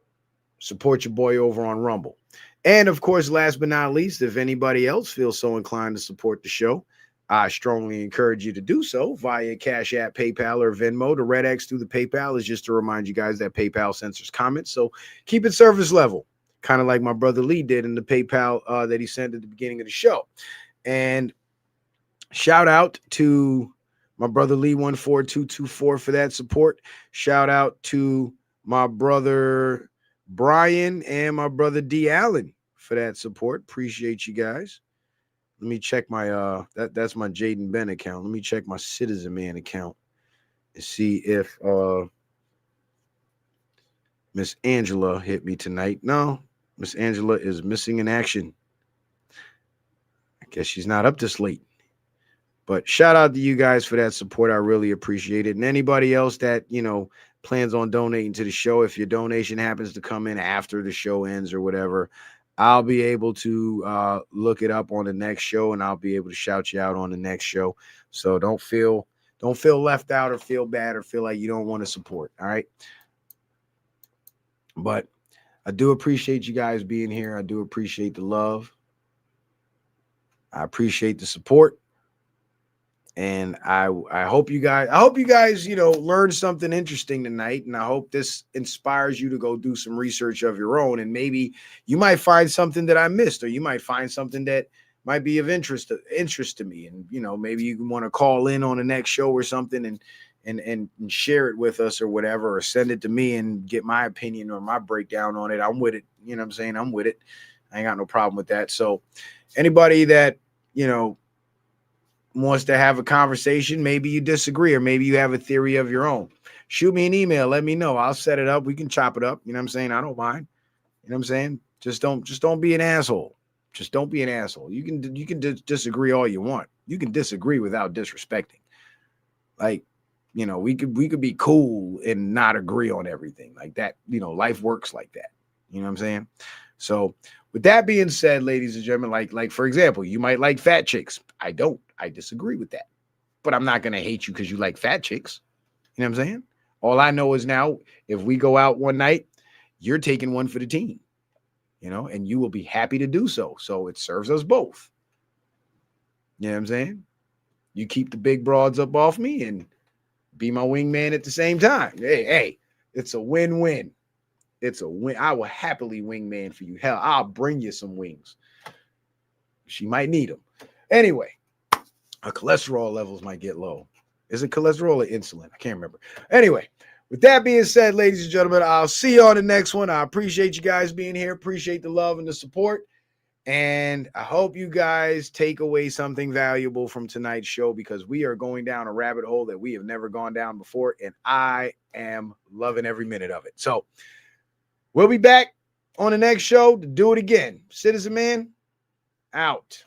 support your boy over on Rumble. And of course, last but not least, if anybody else feels so inclined to support the show, I strongly encourage you to do so via Cash App, PayPal, or Venmo. The red X through the PayPal is just to remind you guys that PayPal censors comments. So keep it service level, kind of like my brother Lee did in the PayPal that he sent at the beginning of the show. And shout out to my brother Lee 14224 for that support. Shout out to my brother Brian and my brother D Allen for that support. Appreciate you guys. Let me check my that's my Jaden Ben account. Let me check my Citizen Man account and see if Miss Angela hit me tonight. No, Miss Angela is missing in action. I guess she's not up this late. But shout out to you guys for that support. I really appreciate it. And anybody else that, plans on donating to the show, if your donation happens to come in after the show ends or whatever, I'll be able to look it up on the next show, and I'll be able to shout you out on the next show. So don't feel left out or feel bad or feel like you don't want to support. All right. But I do appreciate you guys being here. I do appreciate the love. I appreciate the support. And I hope you guys learned something interesting tonight, and I hope this inspires you to go do some research of your own, and maybe you might find something that I missed, or you might find something that might be of interest to me, and maybe you want to call in on the next show or something and share it with us or whatever, or send it to me and get my opinion or my breakdown on it. I'm with it. You know what I'm saying? I'm with it. I ain't got no problem with that. So anybody that wants to have a conversation, maybe you disagree, or maybe you have a theory of your own, shoot me an email, let me know. I'll set it up. We can chop it up. You know what I'm saying? I don't mind. You know what I'm saying? Just don't be an asshole. Just don't be an asshole. You can disagree all you want. You can disagree without disrespecting. Like, we could be cool and not agree on everything like that. Life works like that. You know what I'm saying? So with that being said, ladies and gentlemen, like for example, you might like fat chicks. I don't. I disagree with that. But I'm not going to hate you because you like fat chicks. You know what I'm saying? All I know is now, if we go out one night, you're taking one for the team, and you will be happy to do so. So it serves us both. You know what I'm saying? You keep the big broads up off me and be my wingman at the same time. Hey, it's a win-win. It's a win. I will happily wingman for you. Hell, I'll bring you some wings. She might need them. Anyway, her cholesterol levels might get low. Is it cholesterol or insulin? I can't remember. Anyway, with that being said, ladies and gentlemen, I'll see you on the next one. I appreciate you guys being here. Appreciate the love and the support. And I hope you guys take away something valuable from tonight's show because we are going down a rabbit hole that we have never gone down before. And I am loving every minute of it. So we'll be back on the next show to do it again. Citizen Man, out.